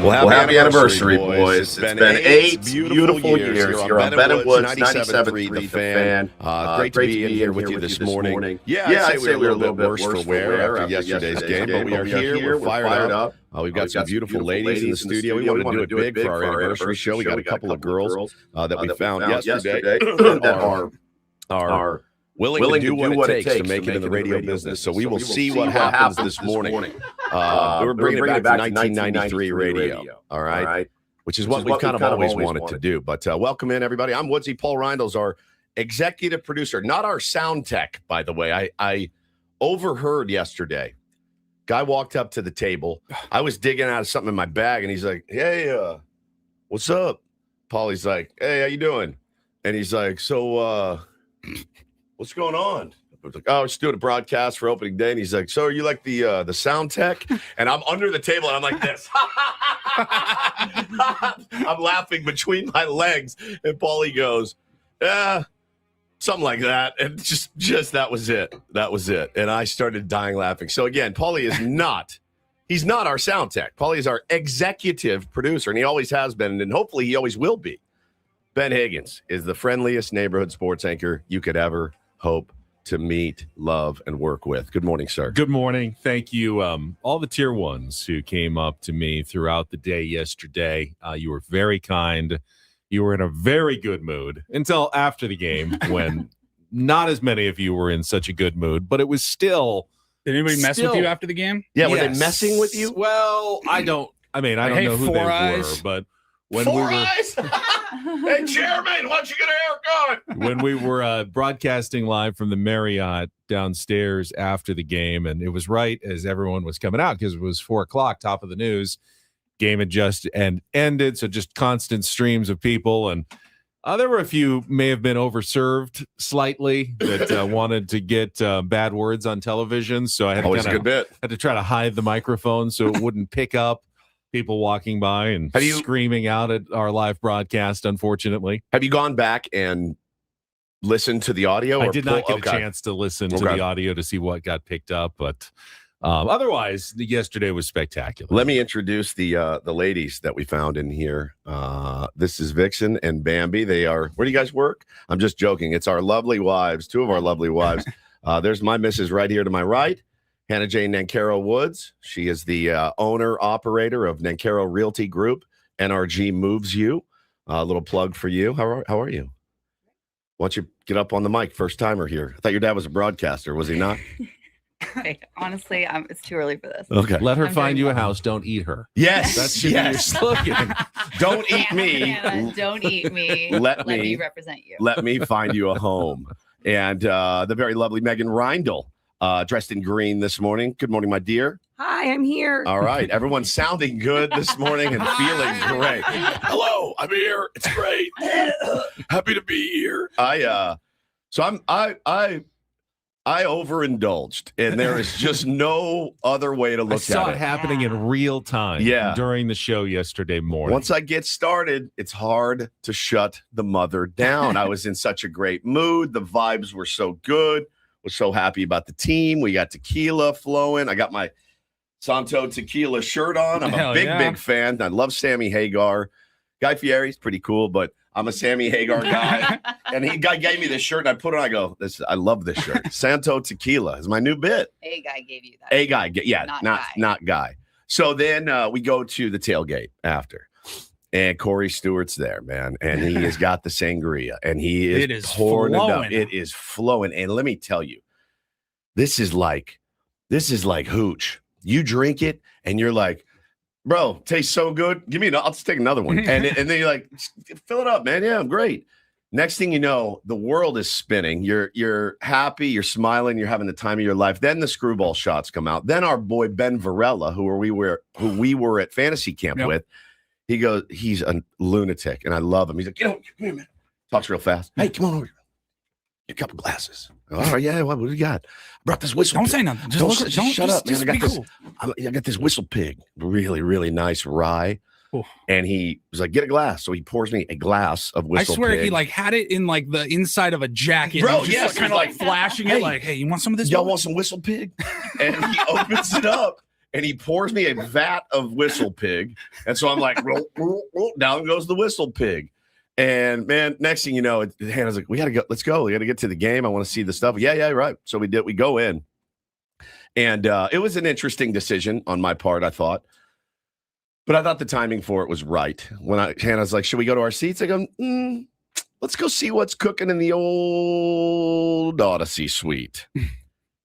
Well, happy anniversary, boys. It's been 8 beautiful years. You're on Ben and Woods, 97.3 The Fan. Great to be in here with you this morning. Yeah, I'd say we were a little bit worse for wear after yesterday's game, but we are here. We're fired up. We've got some beautiful ladies in the studio. We wanted to do it big for our anniversary show. We got a couple of girls that we found yesterday that are willing to do what it takes to make it in the radio business. So we will see what happens this morning. We're bringing it back to 1993 radio, all right? Which is what we've kind of always wanted to do. But welcome in, everybody. I'm Woodsy. Paul Rindle's our executive producer, not our sound tech, by the way. I overheard yesterday. Guy walked up to the table. I was digging out of something in my bag, and he's like, hey, what's up? Paulie's like, hey, how you doing? And he's like, so, what's going on? I was like, oh, we're just doing a broadcast for opening day. And he's like, so are you like the sound tech? And I'm under the table and I'm like this. I'm laughing between my legs. And Paulie goes, something like that. And just that was it. That was it. And I started dying laughing. So again, Paulie is he's not our sound tech. Paulie is our executive producer, and he always has been, and hopefully he always will be. Ben Higgins is the friendliest neighborhood sports anchor you could ever hope to meet, love, and work with. Good morning, sir. Good morning. Thank you. All the tier ones who came up to me throughout the day yesterday, you were very kind. You were in a very good mood until after the game when not as many of you were in such a good mood, but it was still. Did anybody mess with you after the game? Yeah, were they messing with you? Well, I don't know who they were, but when Four Eyes? Hey, chairman, why don't you get a haircut? When we were broadcasting live from the Marriott downstairs after the game, and it was right as everyone was coming out because it was 4:00, top of the news. Game had just ended, so just constant streams of people, and there were a few may have been overserved slightly that wanted to get bad words on television, so I had to try to hide the microphone so it wouldn't pick up people walking by and screaming out at our live broadcast, unfortunately. Have you gone back and listened to the audio? I did not get a chance to listen to the audio to see what got picked up, but otherwise, yesterday was spectacular. Let me introduce the ladies that we found in here. This is Vixen and Bambi. They are, where do you guys work? I'm just joking. It's our lovely wives, two of our lovely wives. There's my missus right here to my right. Hannah Jane Nancaro Woods. She is the owner-operator of Nancaro Realty Group. NRG moves you. A little plug for you. How are you? Why don't you get up on the mic? First timer here. I thought your dad was a broadcaster. Was he not? Honestly, it's too early for this. Okay. Let her find you a house. Don't eat her. Yes. That's your slogan. Don't eat me. Hannah, don't eat me. Let me represent you. Let me find you a home. And the very lovely Megan Rindle. Dressed in green this morning. Good morning, my dear. Hi, I'm here. All right. Everyone's sounding good this morning and feeling great. Hello, I'm here. It's great. Happy to be here. I overindulged, and there is just no other way to look at it. I saw it happening in real time during the show yesterday morning. Once I get started, it's hard to shut the mother down. I was in such a great mood. The vibes were so good. Was so happy about the team. We got tequila flowing. I got my Santo tequila shirt on. I'm a big fan. I love Sammy Hagar. Guy Fieri's pretty cool, but I'm a Sammy Hagar guy. And guy gave me this shirt, and I put it on. I go, I love this shirt. Santo tequila is my new bit. A guy gave you that. A guy, not guy. So then we go to the tailgate after. And Corey Stewart's there, man, and he has got the sangria, and he is pouring it up. It is flowing, and let me tell you, this is like hooch. You drink it, and you're like, bro, tastes so good. Give me I'll just take another one, and then you're like, fill it up, man. Yeah, I'm great. Next thing you know, the world is spinning. You're happy, you're smiling, you're having the time of your life. Then the screwball shots come out. Then our boy Ben Varela, who we were at fantasy camp with. He goes, he's a lunatic, and I love him. He's like, come here, man. Talks real fast. Hey, come on over here. Get a couple glasses. All right, yeah, what do you got? I brought this whistle. Don't say nothing. Just shut up, man. I got this whistle pig, really, really nice rye. Oh. And he was like, get a glass. So he pours me a glass of whistle pig. I swear he had it in the inside of a jacket. Bro, yes. Kind of flashing it hey, you want some of this? Y'all want some whistle pig? And he opens it up. and he pours me a vat of Whistle Pig. And so I'm like, down goes the Whistle Pig. And man, next thing you know, Hannah's like, we got to go. Let's go. We got to get to the game. I want to see the stuff. Yeah, right. So we did. We go in. And it was an interesting decision on my part, I thought. But I thought the timing for it was right. When Hannah's like, should we go to our seats? I go, let's go see what's cooking in the old Odyssey suite.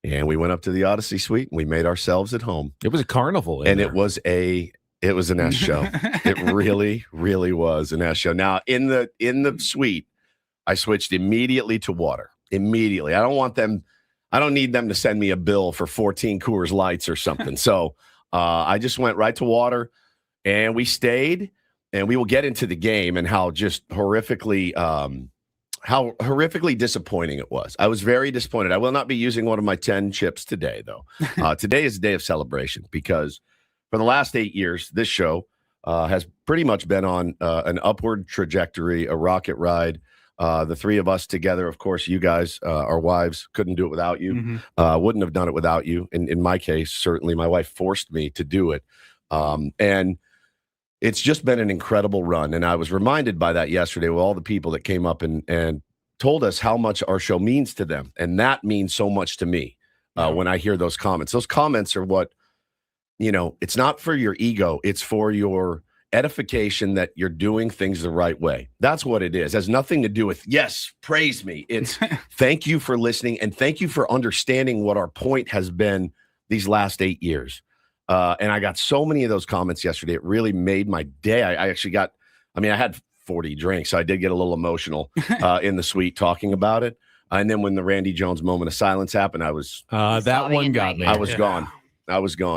And we went up to the Odyssey suite and we made ourselves at home. It was a carnival. It was a nest show. It really, really was a nest show. Now in the suite, I switched immediately to water. Immediately. I don't need them to send me a bill for 14 Coors Lights or something. So I just went right to water. And we stayed, and we will get into the game and how horrifically disappointing it was. I was very disappointed. I will not be using one of my 10 chips today, though. Today is a day of celebration because for the last 8 years, this show has pretty much been on an upward trajectory, a rocket ride. The three of us together, of course, you guys, our wives, couldn't do it without you. Mm-hmm. Wouldn't have done it without you. In my case, certainly my wife forced me to do it. And it's just been an incredible run. And I was reminded by that yesterday with all the people that came up and told us how much our show means to them. And that means so much to me when I hear those comments. Those comments are what, it's not for your ego. It's for your edification that you're doing things the right way. That's what it is. It has nothing to do with, yes, praise me. It's thank you for listening. And thank you for understanding what our point has been these last 8 years. And I got so many of those comments yesterday. It really made my day. I had 40 drinks. So I did get a little emotional in the suite talking about it. And then when the Randy Jones moment of silence happened, I was that one got me. I was gone.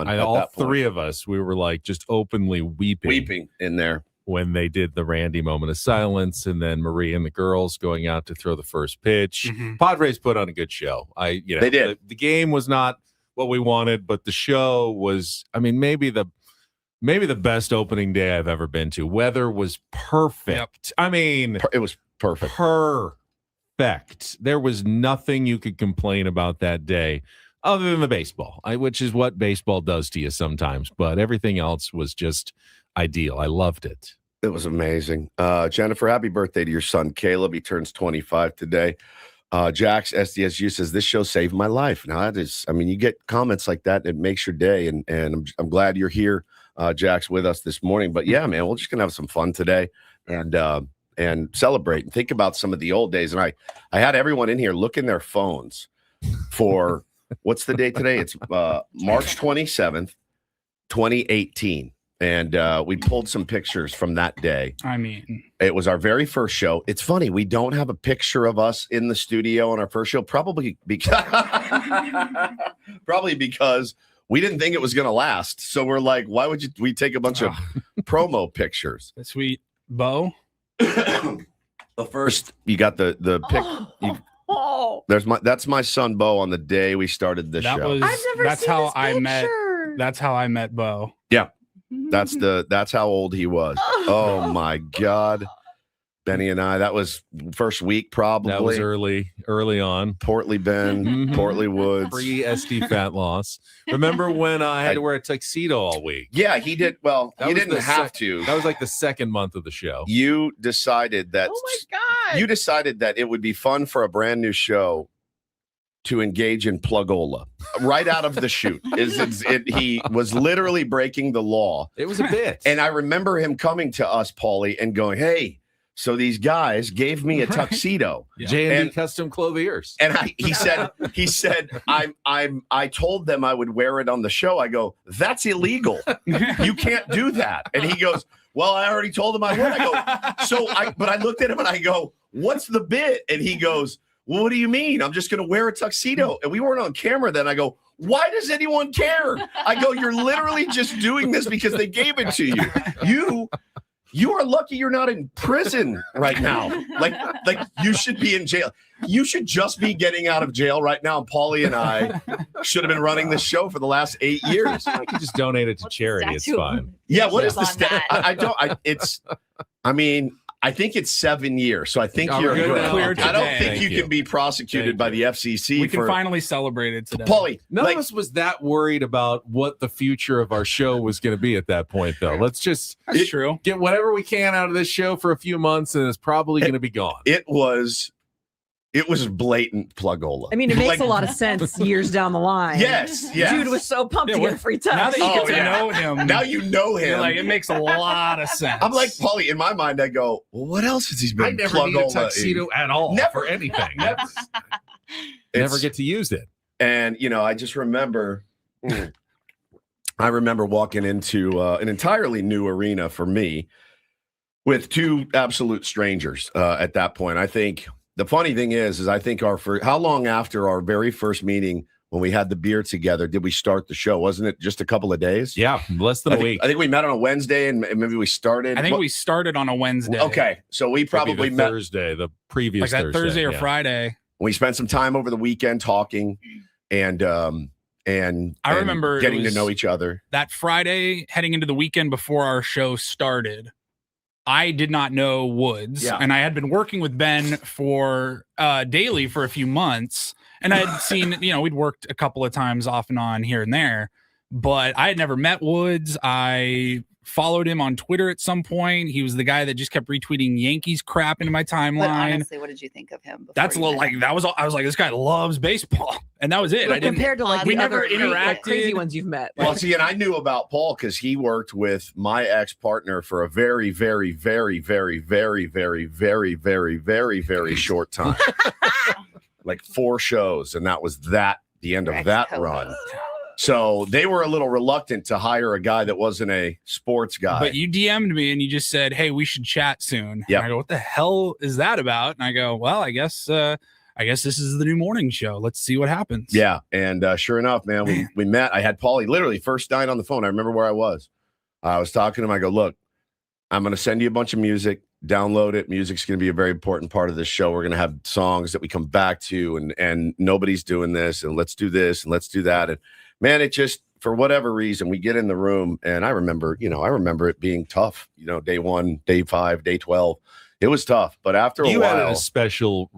All three of us, we were like just openly weeping in there when they did the Randy moment of silence, and then Marie and the girls going out to throw the first pitch. Mm-hmm. Padres put on a good show. They did. The game was not what we wanted, but the show was, maybe the best opening day I've ever been to. Weather was perfect. Yep. It was perfect. Perfect. There was nothing you could complain about that day other than the baseball, which is what baseball does to you sometimes, but everything else was just ideal. I loved it. It was amazing. Jennifer, happy birthday to your son, Caleb. He turns 25 today. Jax SDSU says, this show saved my life. Now that is, you get comments like that, it makes your day. And I'm glad you're here, Jax, with us this morning. But yeah, man, we're just going to have some fun today and celebrate and think about some of the old days. And I had everyone in here look in their phones for what's the date today? It's March 27th, 2018. And we pulled some pictures from that day. It was our very first show. It's funny, we don't have a picture of us in the studio on our first show, probably because we didn't think it was going to last. So we're like, why would we take a bunch of promo pictures? The sweet Bo. The first, you got the pic. That's my son Bo on the day we started this show. That's how I met Bo. Yeah. That's how old he was. Oh my God. Benny and I, that was first week probably. That was early on. Portly Ben, Portly Woods. Pre-SD fat loss. Remember when I had to wear a tuxedo all week? Yeah, he did. Well, you didn't have to. That was like the second month of the show. You decided that. Oh my God. You decided that it would be fun for a brand new show to engage in plugola right out of the chute. He was literally breaking the law. It was a bit. And I remember him coming to us, Paulie, and going, hey, so these guys gave me a tuxedo. J&D Custom Clothiers. And he said, I told them I would wear it on the show. I go, that's illegal. You can't do that. And he goes, well, I already told them I would. I go, but I looked at him and I go, what's the bit? And he goes, well, what do you mean? I'm just going to wear a tuxedo. And we weren't on camera then. I go, why does anyone care? I go, you're literally just doing this because they gave it to you. You are lucky you're not in prison right now. Like you should be in jail. You should just be getting out of jail right now. And Paulie and I should have been running this show for the last 8 years. I could just donate it to charity. It's fine. Yeah. What is the stat? I think it's 7 years. So I think You're good. clear I don't today. think you can be prosecuted by the FCC. We can finally celebrate it today. Paulie, None of us was that worried about what the future of our show was going to be at that point, though. Let's just That's true. get whatever we can out of this show for a few months, and it's probably going to be gone. It was blatant plugola. I mean, it makes a lot of sense years down the line. Yes. Dude was so pumped to get a free touch. Now that you get to yeah. know him, Now you know him. you're like, it makes a lot of sense. I'm like, Paulie, in my mind, I go, well, what else has he been I never need a plugola tuxedo at all Never. for anything. Never. Never get to use it. And, I just remember, I remember walking into an entirely new arena for me with two absolute strangers at that point. I think the funny thing is I think how long after our very first meeting when we had the beer together did we start the show? Wasn't it just a couple of days? Yeah, less than a week. I think we met on a Wednesday and maybe we started. I think we started on a Wednesday. Okay, so we probably met Thursday, the previous like that Thursday or yeah. Friday. We spent some time over the weekend talking and I remember getting to know each other. That Friday, heading into the weekend before our show started, I did not know Woods, and I had been working with Ben for daily for a few months, and I had seen, we'd worked a couple of times off and on here and there, but I had never met Woods. I followed him on Twitter at some point. He was the guy that just kept retweeting Yankees crap into my timeline. But honestly, what did you think of him? That's a little like that was. I was like, this guy loves baseball, and that was it. But compared to like we the never other interacted. crazy ones you've met. Well, see, and I knew about Paul because he worked with my ex-partner for a very, very, very, very, very, very, very, very, very, very short time. Like 4 shows, and that was the end of that run. So they were a little reluctant to hire a guy that wasn't a sports guy. But you DM'd me and you just said, "Hey, we should chat soon." Yeah. I go, "What the hell is that about?" And I go, "Well, I guess this is the new morning show. Let's see what happens." Yeah, and sure enough, man, we met. I had Paulie literally first night on the phone. I remember where I was. I was talking to him. I go, "Look, I'm going to send you a bunch of music. Download it. Music's going to be a very important part of this show. We're going to have songs that we come back to, and nobody's doing this, and let's do this, and let's do that." And man, it just, for whatever reason, we get in the room, and I remember it being tough. Day 1, day 5, day 12, it was tough. But after a while, you had a special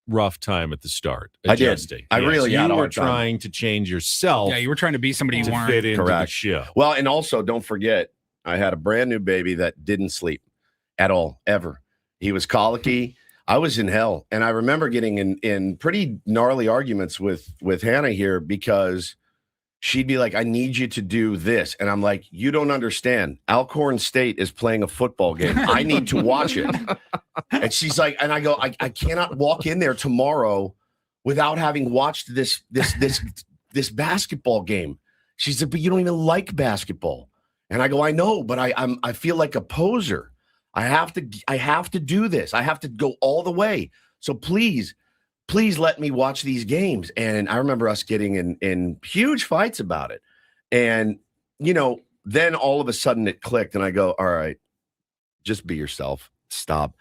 rough time at the start. Adjusting. I really had a you were hard time. trying to change yourself. Yeah, you were trying to be somebody you to weren't. fit into the Correct. show. Well, and also don't forget, I had a brand new baby that didn't sleep at all, ever. He was colicky. I was in hell. And I remember getting in pretty gnarly arguments with Hannah here because she'd be like, "I need you to do this." And I'm like, "You don't understand. Alcorn State is playing a football game. I need to watch it." And she's like, and I go, I cannot walk in there tomorrow without having watched this basketball game. She said, "But you don't even like basketball." And I go, "I know, but I feel like a poser. I have to do this. I have to go all the way. So please let me watch these games." And I remember us getting in huge fights about it. And, then all of a sudden it clicked and I go, "All right, just be yourself. Stop.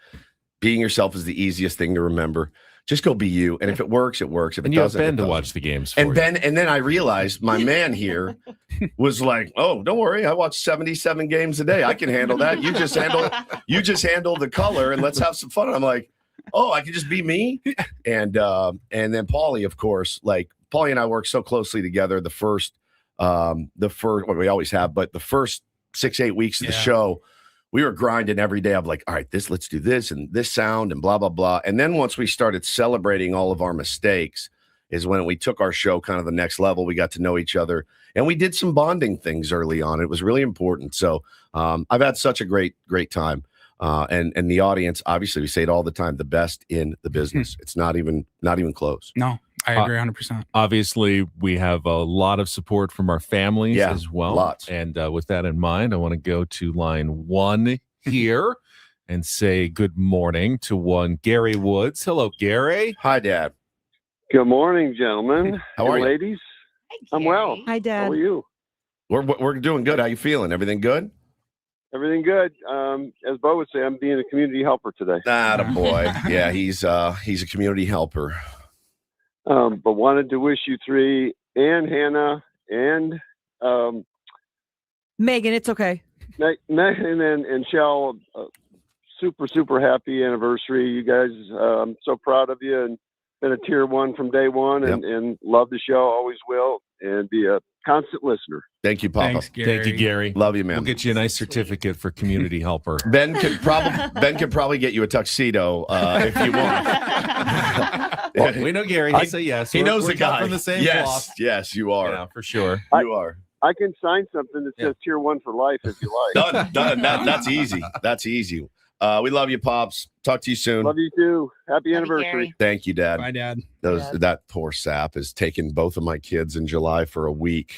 Being yourself is the easiest thing to remember. Just go be you. And if it works, it works. If And it you have doesn't, Ben it to doesn't." watch the games for And you. then I realized my man here was like, "Oh, don't worry. I watch 77 games a day. I can handle that. You just handle the color and let's have some fun." And I'm like, "Oh, I can just be me." And then Paulie, of course, like Paulie and I worked so closely together the first well, we always have, but the first 6-8 weeks of the show, we were grinding every day. I'm like, "All right, let's do this and this sound and blah, blah, blah." And then once we started celebrating all of our mistakes is when we took our show kind of the next level. We got to know each other and we did some bonding things early on. It was really important. So I've had such a great time. And the audience, obviously, we say it all the time, the best in the business. It's not even close. No, I agree 100%. Obviously, we have a lot of support from our families Yeah, as well. lots. And with that in mind, I want to go to line 1 here and say good morning to one Gary Woods. Hello, Gary. Hi, Dad. Good morning, gentlemen. How are and you? ladies? I'm well. Hi, Dad. How are you? We're doing good. How you feeling? Everything good? Everything good. As Bo would say, I'm being a community helper today. Attaboy. Yeah, he's a community helper. But wanted to wish you three and Hannah and Megan, it's okay. Megan and Shell super, super happy anniversary. You guys, I'm so proud of you and been a tier 1 from day one and love the show, always will, and be a constant listener. Thank you, Papa. Thanks, Gary. Thank you, Gary. Love you, man. We'll get you a nice certificate for community helper. Ben could probably get you a tuxedo if you want. Well, we know Gary. He'll say yes. He knows we're the guy. from the same yes, cloth. yes, you are. Yeah, for sure. You are. I can sign something that says tier 1 for life if you like. Done. That's easy. That's easy. We love you, Pops. Talk to you soon. Love you too. Happy anniversary. Gary. Thank you, Dad. Bye, Dad. That poor sap has taken both of my kids in July for a week.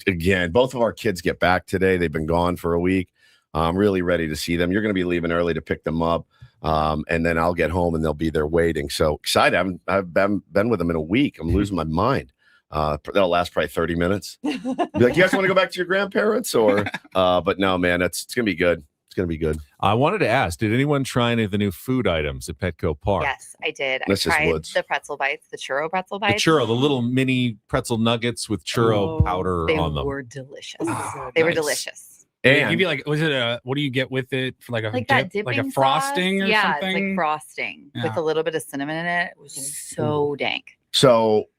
Again, both of our kids get back today. They've been gone for a week. I'm really ready to see them. You're going to be leaving early to pick them up. And then I'll get home and they'll be there waiting. So excited. I've been with them in a week. I'm losing my mind. That'll last probably 30 minutes. Be like, you guys want to go back to your grandparents? Or, but no, man, it's going to be good. It's going to be good. I wanted to ask, did anyone try any of the new food items at Petco Park? Yes, I did. Mrs. I tried Woods. the pretzel bites, the churro pretzel The bites. churro, the little mini pretzel nuggets with churro powder They on them. were delicious. Oh, they were nice. delicious. They And give you like, was it what do you get with it for like a Like dip, that dipping like a frosting sauce? or yeah, something? like frosting with Yeah. a little bit of cinnamon in it. It was so dank. so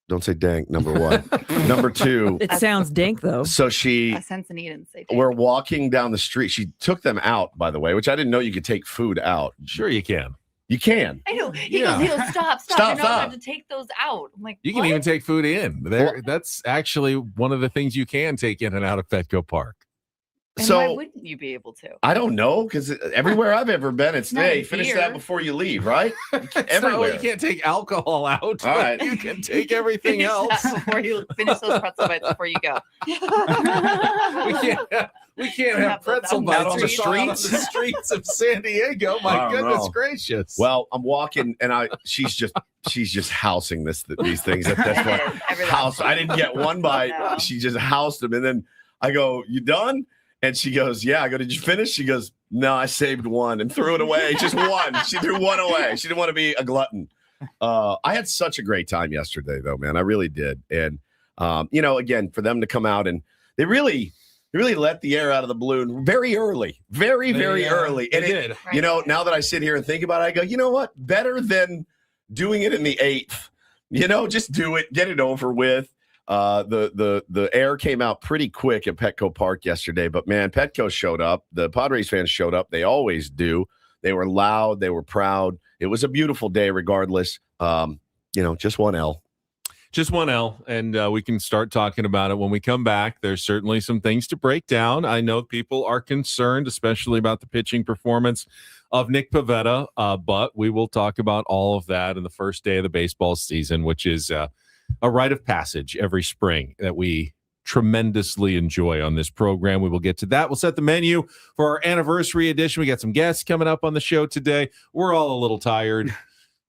don't say dank, number one. Number two, It sounds dank though. so A sense and didn't say dank. we're walking down the street. She took them out, by the way, which I didn't know you could take food out. Sure you can. You can. I know. He Yeah. goes, stop. Stop, You're not stop. allowed to take those out. I'm like, You can what? even take food in. That's actually one of the things you can take in and out of Petco Park. And So why wouldn't you be able to? I don't know, because everywhere I've ever been, it's Not hey, finish beer. that before you leave, right? It's not Everywhere. like you can't take alcohol out. All but right. You can take everything Finish else. that before you finish those pretzel bites before you go. We can't have Have those pretzel out bites on the on the streets of San Diego. My I don't goodness know. gracious. Well, I'm walking, and she's just housing these things at this point. Every last House. one. I didn't get one bite. No. She just housed them, and then I go, "You done?" And she goes, "Yeah." I go, "Did you finish?" She goes, "No, I saved one and threw it away. Just one." She threw one away. She didn't want to be a glutton. I had such a great time yesterday, though, man. I really did. And again, for them to come out and they really let the air out of the balloon very early, very early. And They did. Right. now that I sit here and think about it, I go, you know what? Better than doing it in the 8th. Just do it, get it over with. The air came out pretty quick at Petco Park yesterday, but man, Petco showed up. The Padres fans showed up. They always do. They were loud. They were proud. It was a beautiful day, regardless. Just one L. Just one L, and we can start talking about it when we come back. There's certainly some things to break down. I know people are concerned, especially about the pitching performance of Nick Pivetta, but we will talk about all of that in the first day of the baseball season, which is a rite of passage every spring that we tremendously enjoy on this program. We will get to that. We'll set the menu for our anniversary edition. We got some guests coming up on the show today. We're all a little tired.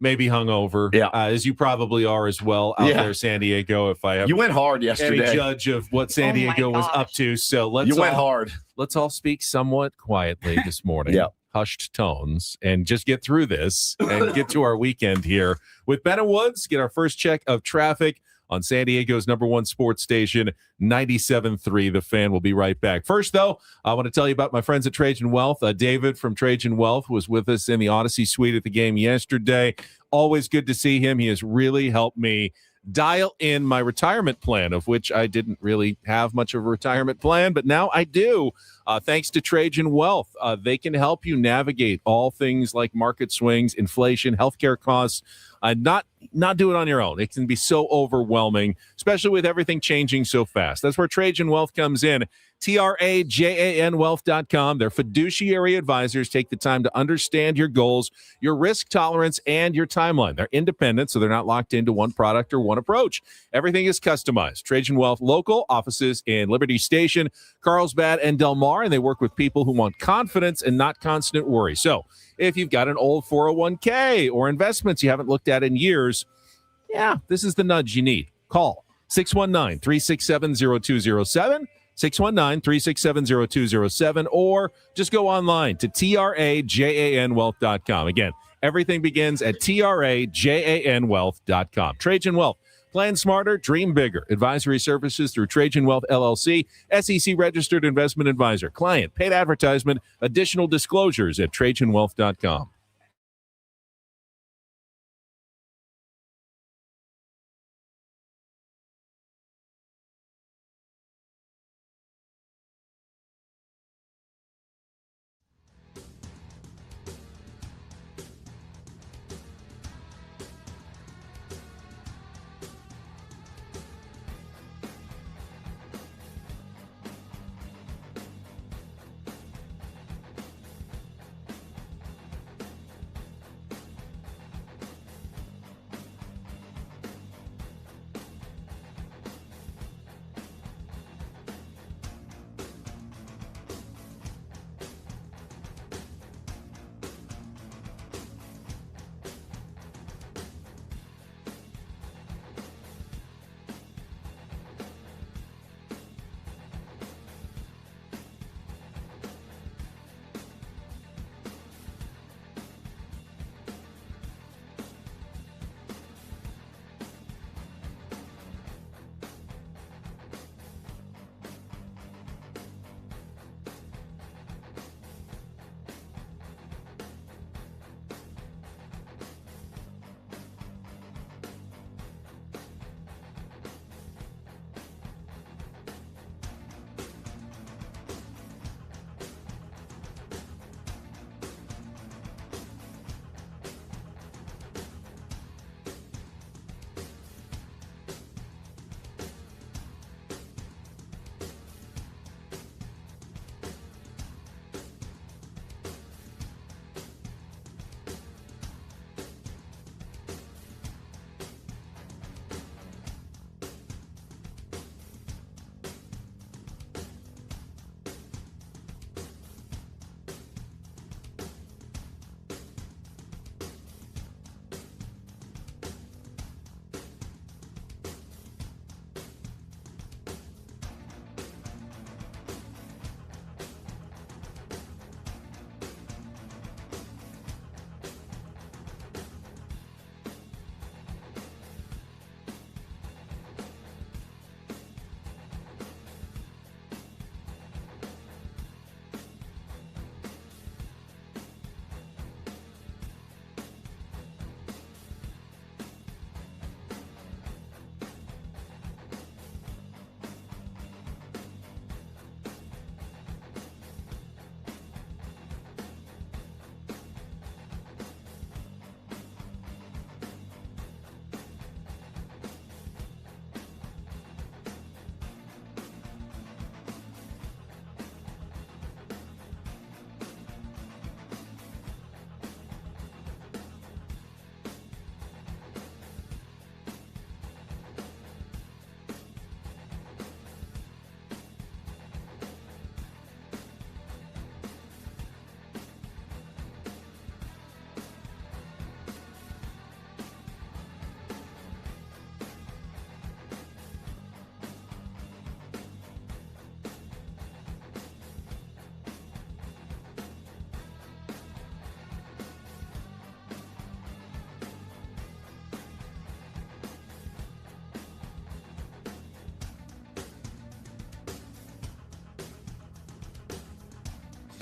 Maybe hungover, as you probably are as well out there, San Diego. If I have You went hard yesterday. any judge of what San Oh my Diego was gosh. up to, so let's You went hard. Let's all speak somewhat quietly this morning. Yeah. Hushed tones, and just get through this and get to our weekend here with Ben and Woods. Get our first check of traffic on San Diego's #1 sports station, 97.3 The Fan. We'll be right back. First, though, I want to tell you about my friends at Trajan Wealth. David from Trajan Wealth was with us in the Odyssey Suite at the game yesterday. Always good to see him. He has really helped me dial in my retirement plan, of which I didn't really have much of a retirement plan, but now I do. Thanks to Trajan Wealth. They can help you navigate all things like market swings, inflation, healthcare costs. Not do it on your own. It can be so overwhelming, especially with everything changing so fast. That's where Trajan Wealth comes in. TRAJANwealth.com. Their fiduciary advisors take the time to understand your goals, your risk tolerance, and your timeline. They're independent, so they're not locked into one product or one approach. Everything is customized. Trajan Wealth local offices in Liberty Station, Carlsbad, and Del Mar, and they work with people who want confidence and not constant worry. So if you've got an old 401k or investments you haven't looked at in years, this is the nudge you need. Call 619-367-0207. 619-367-0207, or just go online to TRAJANwealth.com. Again, everything begins at TRAJANwealth.com. Trajan Wealth, Plan smarter, dream bigger. Advisory services through Trajan Wealth LLC, SEC registered investment advisor. Client, paid advertisement, additional disclosures at TrajanWealth.com.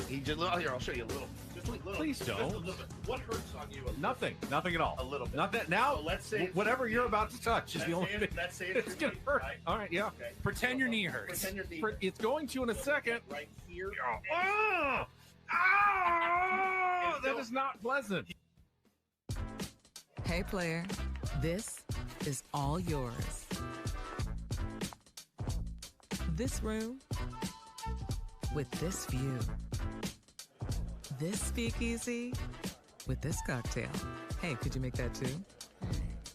He just here. I'll show you a little. Just a little. Please don't. Just a little bit. What hurts on you? Nothing at all. A little bit. Nothing. Now, So let's say whatever you're about to touch is the only thing. Let's say It's gonna hurt. Right? All right, yeah. Okay. Pretend your knee hurts. Pretend your knee. It's going to in a second. Right here. Oh, that is not pleasant. Hey player, this is all yours. This room with this view. This speakeasy with this cocktail. Hey, could you make that too?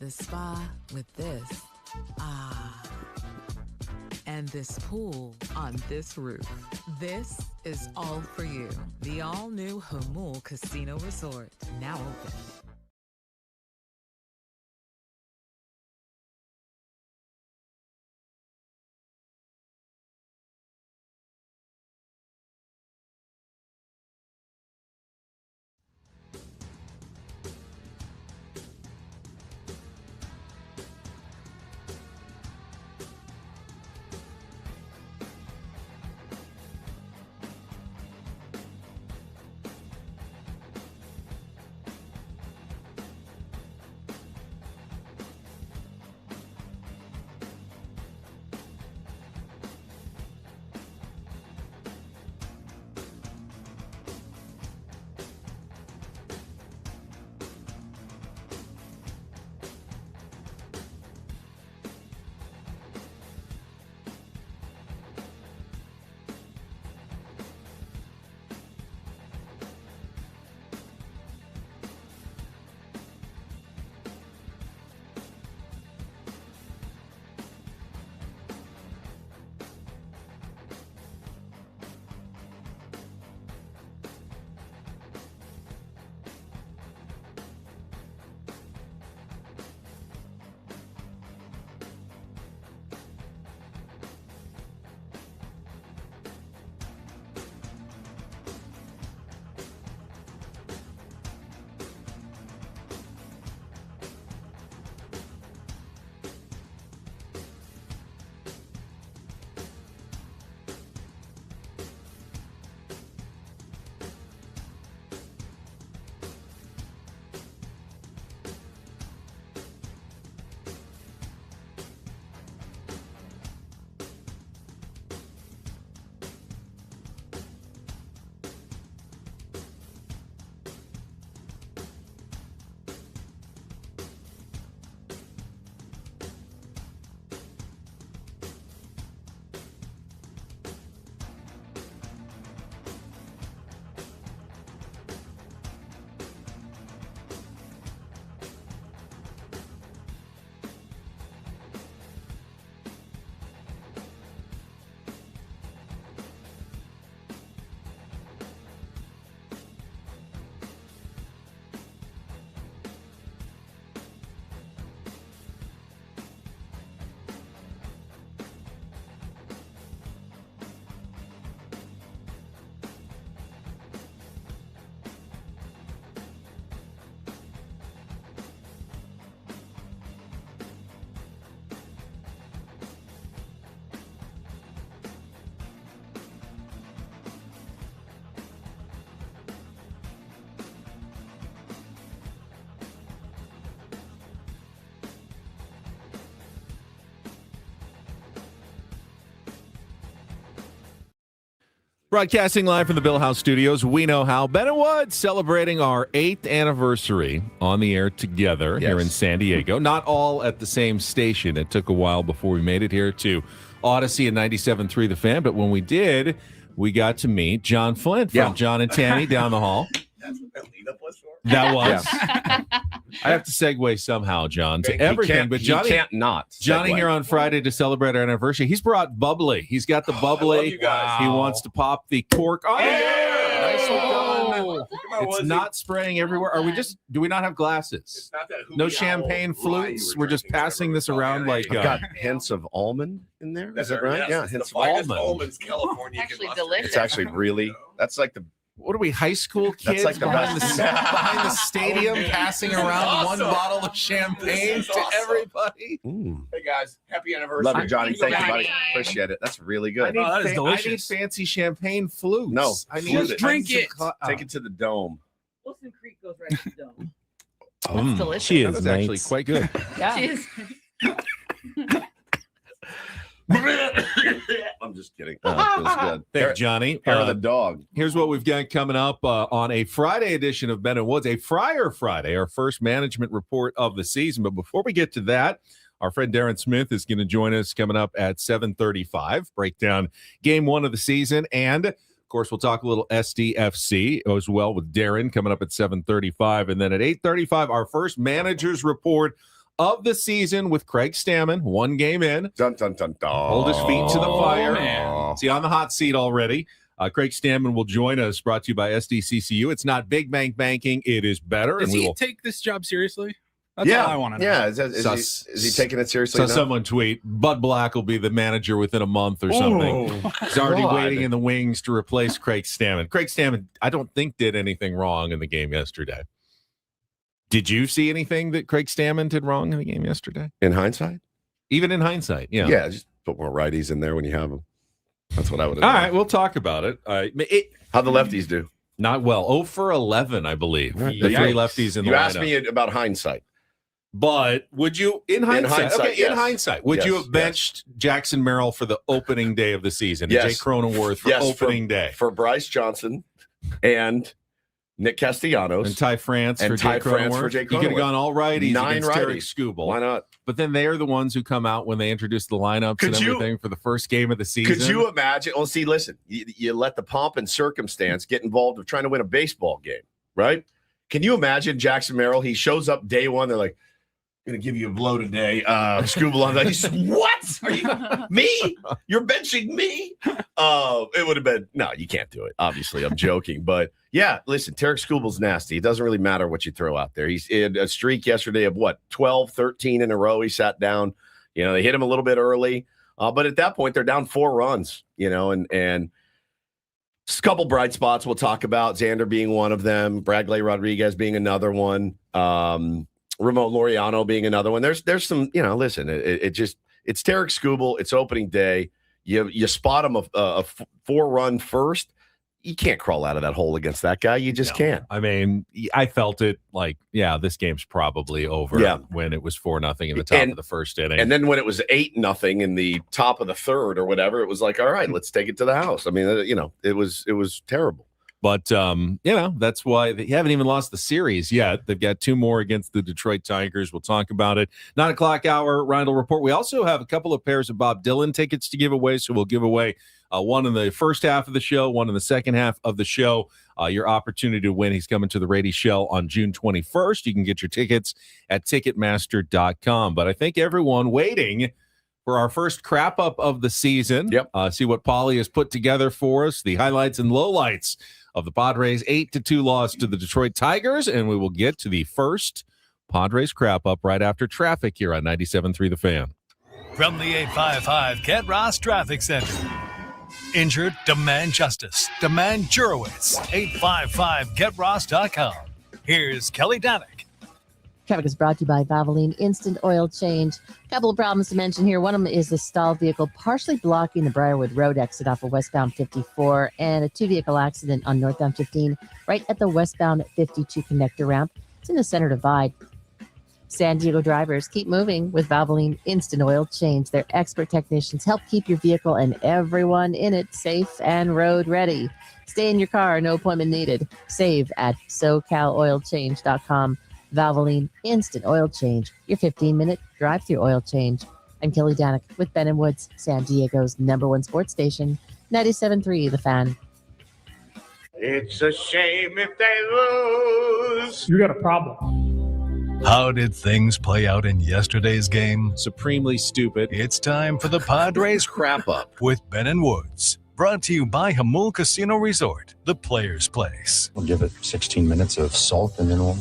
The spa with this. Ah. And this pool on this roof. This is all for you. The all-new Humul Casino Resort, now open. Broadcasting live from the Bill House Studios, we know how. Ben and Wood celebrating our 8th anniversary on the air together here in San Diego. Not all at the same station. It took a while before we made it here to Odyssey and 97.3 The Fan. But when we did, we got to meet John Flint from John and Tammy down the hall. That's what that lead-up was for? That was. I have to segue somehow, John, to everything. But Johnny can't not. Johnny here on Friday to celebrate our anniversary. He's brought bubbly. He's got the bubbly. I love you guys. He wants to pop the cork on the air. Nicely Oh. done. It's not spraying everywhere. Do we not have glasses? No champagne flutes. We're just passing this around like I've got hints of almond in there. Is that right? Yes, Yeah, it's hints the of finest almond. almonds California can Actually muster. delicious. It's actually really. That's like the. What are we, high school kids like the behind, best. behind the stadium Oh, man. passing around Awesome. one bottle of champagne This is to awesome. everybody? Hey guys, happy anniversary. Love you, Johnny. Thank you, buddy. Johnny. Appreciate it. That's really I good. need, that is I need delicious. fancy champagne flutes. No, I need flute it. Drink it. Take it to the dome. Wilson Creek goes right to the dome. It's delicious. Cheers, that's actually quite good. Yeah. Cheers. I'm just kidding. Oh, it feels good. Thanks, Johnny. Hair of the dog. Here's what we've got coming up on a Friday edition of Ben and Woods, a Friar Friday, our first management report of the season. But before we get to that, our friend Darren Smith is going to join us coming up at 7:35, break down game one of the season. And, of course, we'll talk a little SDFC as well with Darren coming up at 7:35. And then at 8:35, our first manager's report of the season with Craig Stammen, one game in. Dun, dun, dun, dun. Hold his feet to the fire. man. Is he on the hot seat already? Craig Stammen will join us, brought to you by SDCCU. It's not big bank banking. It is better. Does and we he will take this job seriously? That's Yeah, all I want to know. yeah. Is he taking it seriously? So enough? someone tweet, Bud Black will be the manager within a month or something. Ooh, He's already God. waiting in the wings to replace Craig Stammen. Craig Stammen, I don't think did anything wrong in the game yesterday. Did you see anything that Craig Stammen did wrong in the game yesterday? In hindsight? Even in hindsight, yeah. Yeah, just put more righties in there when you have them. That's what I would have All done. right, we'll talk about it. How'd the lefties do? Not well. 0 for 11, I believe. Right. The three Yikes. lefties in the You asked lineup. me about hindsight. But would you, in hindsight, hindsight, in yes. hindsight, would you Yes, have benched Jackson Merrill for the opening day of the season? And Yes. Jake Cronenworth for Yes, opening day? For Bryce Johnson and Nick Castellanos. And Ty France And for Ty Jake France Cronenworth? for Jake You could have Cronenworth. gone all righties 9 against Tarek righties. Skubal. Why not? But then they're the ones who come out when they introduce the lineups Could and you- everything for the first game of the season. Could you imagine? Well, see, listen, you let the pomp and circumstance get involved of trying to win a baseball game, right? Can you imagine Jackson Merrill? He shows up day one. They're like, going to give you a blow today. Skubal on that. He said, what? Are you me? You're benching me? It would have been, no, you can't do it. Obviously, I'm joking. But yeah, listen, Tarek Skubal's nasty. It doesn't really matter what you throw out there. He's in a streak yesterday of what, 12, 13 in a row. He sat down. You know, they hit him a little bit early. But at that point, they're down 4 runs, you know, and a couple bright spots we'll talk about. Xander being one of them. Bradley Rodriguez being another one. Ramon Laureano being another one. There's some, you know, listen, it's Tarek Skubal. It's opening day. You spot him a 4-run first. You can't crawl out of that hole against that guy. You just can't. I mean, I felt it like, yeah, this game's probably over when it was 4-0 in the top of the first inning. And then when it was 8-0 in the top of the third or whatever, it was like, all right, let's take it to the house. I mean, you know, it was terrible. But, you know, that's why they haven't even lost the series yet. They've got 2 more against the Detroit Tigers. We'll talk about it. 9 o'clock hour, Rhino Report. We also have a couple of pairs of Bob Dylan tickets to give away. So we'll give away one in the first half of the show, one in the second half of the show. Your opportunity to win. He's coming to the Rady Shell on June 21st. You can get your tickets at Ticketmaster.com. But I think everyone waiting for our first crap up of the season. Yep. See what Paulie has put together for us, the highlights and lowlights of the Padres' 8-2 loss to the Detroit Tigers, and we will get to the first Padres crap up right after traffic here on 97.3 The Fan. From the 855 Kent Ross Traffic Center. Injured? Demand justice. Demand Jurowitz. 855GetRoss.com. Here's Kelly Danick. Traffic is brought to you by Valvoline Instant Oil Change. A couple of problems to mention here. One of them is the stalled vehicle partially blocking the Briarwood Road exit off of westbound 54 and a 2-vehicle accident on northbound 15 right at the westbound 52 connector ramp. It's in the center divide. San Diego drivers, keep moving with Valvoline Instant Oil Change. Their expert technicians help keep your vehicle and everyone in it safe and road ready. Stay in your car, no appointment needed. Save at SoCalOilChange.com. Valvoline Instant Oil Change, your 15-minute drive-through oil change. I'm Kelly Danek with Ben & Woods, San Diego's #1 sports station, 97.3 The Fan. It's a shame if they lose. You got a problem. How did things play out in yesterday's game? Supremely stupid. It's time for the Padres Crap Up with Ben & Woods. Brought to you by Hamul Casino Resort, the player's place. We'll give it 16 minutes of salt, and then we'll,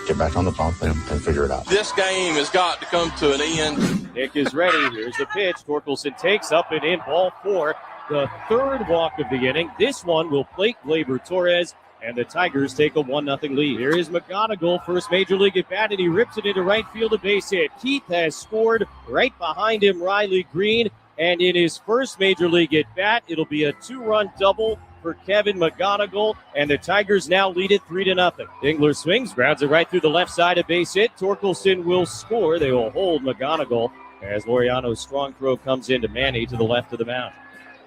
get back on the pump and figure it out. This game has got to come to an end. Nick is ready. Here's the pitch. Torkelson takes up and in, ball 4. The third walk of the inning. This one will plate Gleyber Torres, and the Tigers take a 1-0 lead. Here is McGonigal, first major league at bat, and he rips it into right field, a base hit. Keith has scored. Right behind him, Riley Green. And in his first major league at bat, it'll be a 2-run double for Kevin McGonigal, and the Tigers now lead it 3-0. Dingler swings, grounds it right through the left side, a base hit. Torkelson will score. They will hold McGonigal as Laureano's strong throw comes into Manny to the left of the mound.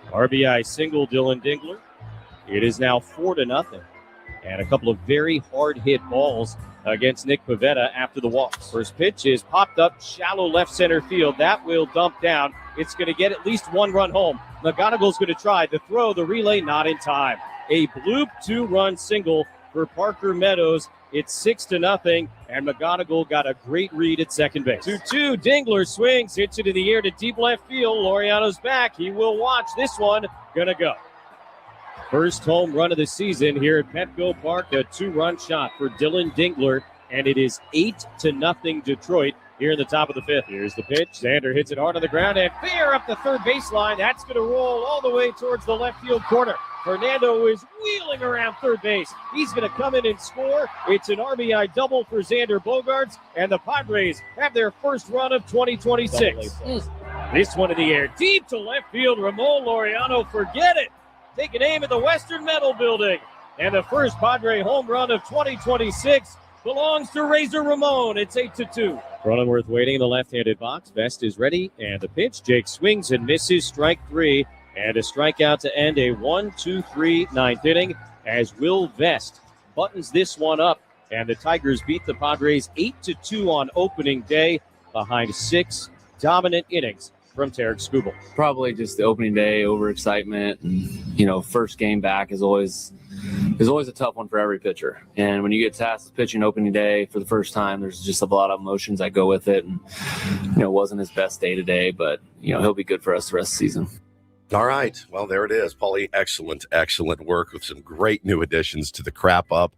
RBI single, Dylan Dingler. It is now 4-0, and a couple of very hard-hit balls against Nick Pivetta after the walks. First pitch is popped up shallow left center field. That will dump down. It's going to get at least 1 run home. McGonigal's going to try the throw, the relay, not in time. A bloop 2-run single for Parker Meadows. It's 6-0, and McGonigal got a great read at second base. 2-2, Dingler swings, hits it in the air to deep left field. Laureano's back. He will watch this one. Gonna go. First home run of the season here at Petco Park, a 2-run shot for Dylan Dingler, and it is 8-0 Detroit here in the top of the 5th. Here's the pitch. Xander hits it hard on the ground and fair up the third baseline. That's going to roll all the way towards the left field corner. Fernando is wheeling around third base. He's going to come in and score. It's an RBI double for Xander Bogaerts, and the Padres have their first run of 2026. This one in the air, deep to left field. Ramon Laureano, forget it. Taking aim at the Western Metal Building. And the first Padre home run of 2026 belongs to Razor Ramon. It's 8-2. Cronenworth waiting in the left-handed box. Vest is ready, and the pitch. Jake swings and misses, strike 3, and a strikeout to end a 1-2-3 ninth inning as Will Vest buttons this one up, and the Tigers beat the Padres 8-2 on opening day behind 6 dominant innings from Tarek Skubal. Probably just the opening day overexcitement, and first game back is always a tough one for every pitcher. And when you get tasked with pitching opening day for the first time, there's just a lot of emotions that go with it. And it wasn't his best day today, but he'll be good for us the rest of the season. All right. Well, there it is. Paulie, excellent work with some great new additions to the Crap Up.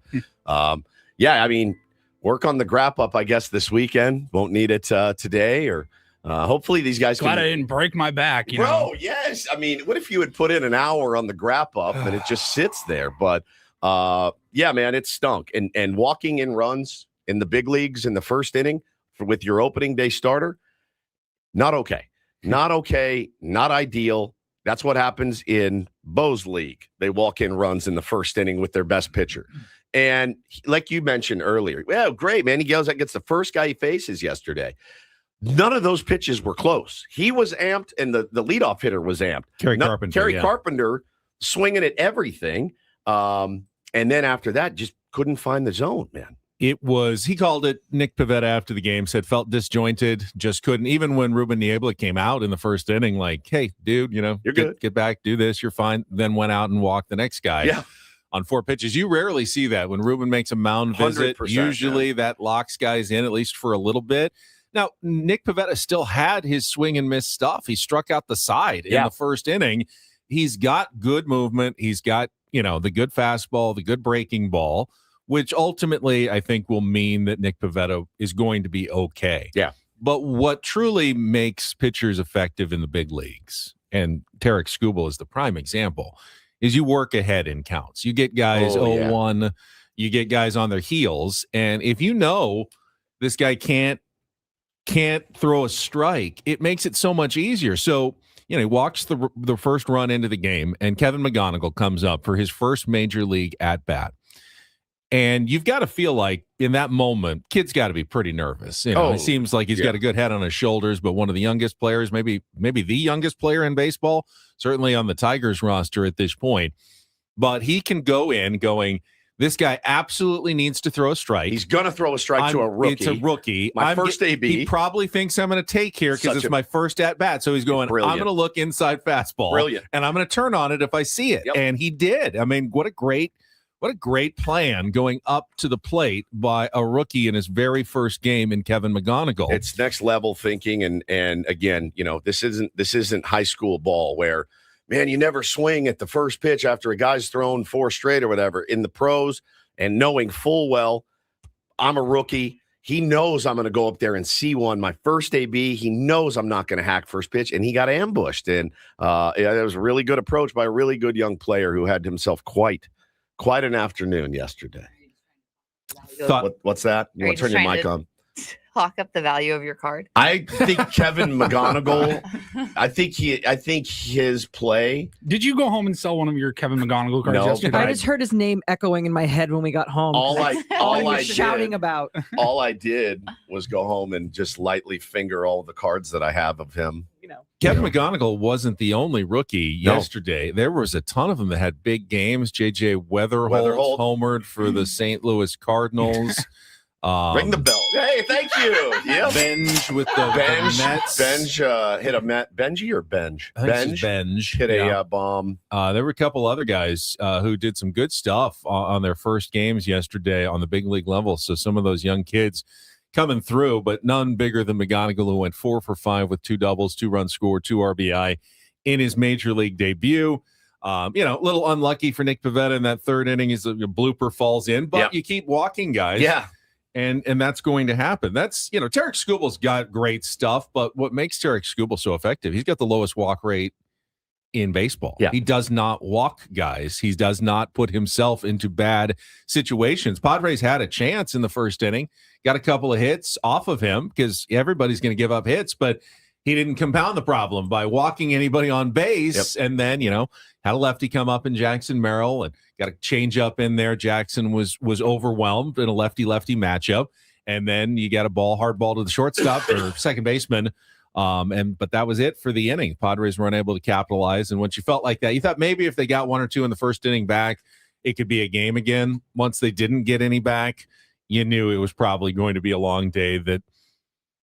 Work on the Crap Up, I guess, this weekend. Won't need it today, or hopefully these guys Glad I didn't break my back, Bro, yes. I mean, what if you had put in an hour on the Crap Up and it just sits there? But man, it stunk. And walking in runs in the big leagues in the first inning with your opening day starter, not okay. Not okay, not ideal. That's what happens in Bo's league. They walk in runs in the first inning with their best pitcher. And like you mentioned earlier, well, great, man. He goes and gets the first guy he faces yesterday. None of those pitches were close. He was amped, and the leadoff hitter was amped. Kerry Carpenter swinging at everything. And then after that, just couldn't find the zone, man. He called it, Nick Pivetta after the game said, felt disjointed, just couldn't. Even when Ruben Niebla came out in the first inning, like, hey, dude, you're good. Get back, do this, you're fine. Then went out and walked the next guy on 4 pitches. You rarely see that when Ruben makes a mound visit. Usually that locks guys in, at least for a little bit. Now, Nick Pivetta still had his swing and miss stuff. He struck out the side in the first inning. He's got good movement. He's got, the good fastball, the good breaking ball, which ultimately I think will mean that Nick Pivetta is going to be okay. Yeah. But what truly makes pitchers effective in the big leagues, and Tarek Skubal is the prime example, is you work ahead in counts. You get guys 0-1, you get guys on their heels, and if this guy can't throw a strike, it makes it so much easier. So, he walks the first run into the game, and Kevin McGonigal comes up for his first major league at bat. And you've got to feel like in that moment, kid's got to be pretty nervous. You know, it seems like he's got a good head on his shoulders, but one of the youngest players, maybe the youngest player in baseball, certainly on the Tigers roster at this point. But he can go in going, this guy absolutely needs to throw a strike. He's going to throw a strike to a rookie. It's a rookie. My first AB. He probably thinks I'm going to take here because it's my first at-bat. So he's going, I'm going to look inside fastball. Brilliant. And I'm going to turn on it if I see it. And he did. I mean, what a great plan going up to the plate by a rookie in his very first game in Kevin McGonigal. It's next level thinking. And again, you know, this isn't high school ball where, man, you never swing at the first pitch after a guy's thrown 4 straight or whatever. In the pros, and knowing full well, I'm a rookie. He knows I'm going to go up there and see one. My first AB, he knows I'm not going to hack first pitch, and he got ambushed. And it was a really good approach by a really good young player who had himself quite an afternoon yesterday. What's that? You want to turn your mic on? Talk up the value of your card. I think Kevin McGonigal. I think his play. Did you go home and sell one of your Kevin McGonigal cards yesterday? I just heard his name echoing in my head when we got home. All I shouting about. All I did was go home and just lightly finger all the cards that I have of him. Kevin McGonigal wasn't the only rookie yesterday. There was a ton of them that had big games. J.J. Weatherholt homered for the St. Louis Cardinals. Ring the bell. Hey, thank you. Yep. Benj with the Mets. Benj hit a Benji or Benj? Benj hit a bomb. There were a couple other guys who did some good stuff on their first games yesterday on the big league level. So some of those young kids coming through, but none bigger than McGonigal, who went 4 for 5 with 2 doubles, 2 runs scored, 2 RBI in his major league debut. A little unlucky for Nick Pivetta in that third inning. His blooper falls in, but you keep walking, guys. Yeah. And that's going to happen. That's, Tarek Skubal's got great stuff, but what makes Tarek Skubal so effective, he's got the lowest walk rate in baseball. Yeah. He does not walk guys. He does not put himself into bad situations. Padres had a chance in the first inning, got a couple of hits off of him because everybody's going to give up hits, but he didn't compound the problem by walking anybody on base. And then, had a lefty come up in Jackson Merrill and got a change up in there. Jackson was overwhelmed in a lefty-lefty matchup. And then you got a hard ball to the shortstop or second baseman. But that was it for the inning. Padres were unable to capitalize. And once you felt like that, you thought maybe if they got 1 or 2 in the first inning back, it could be a game again. Once they didn't get any back, you knew it was probably going to be a long day, that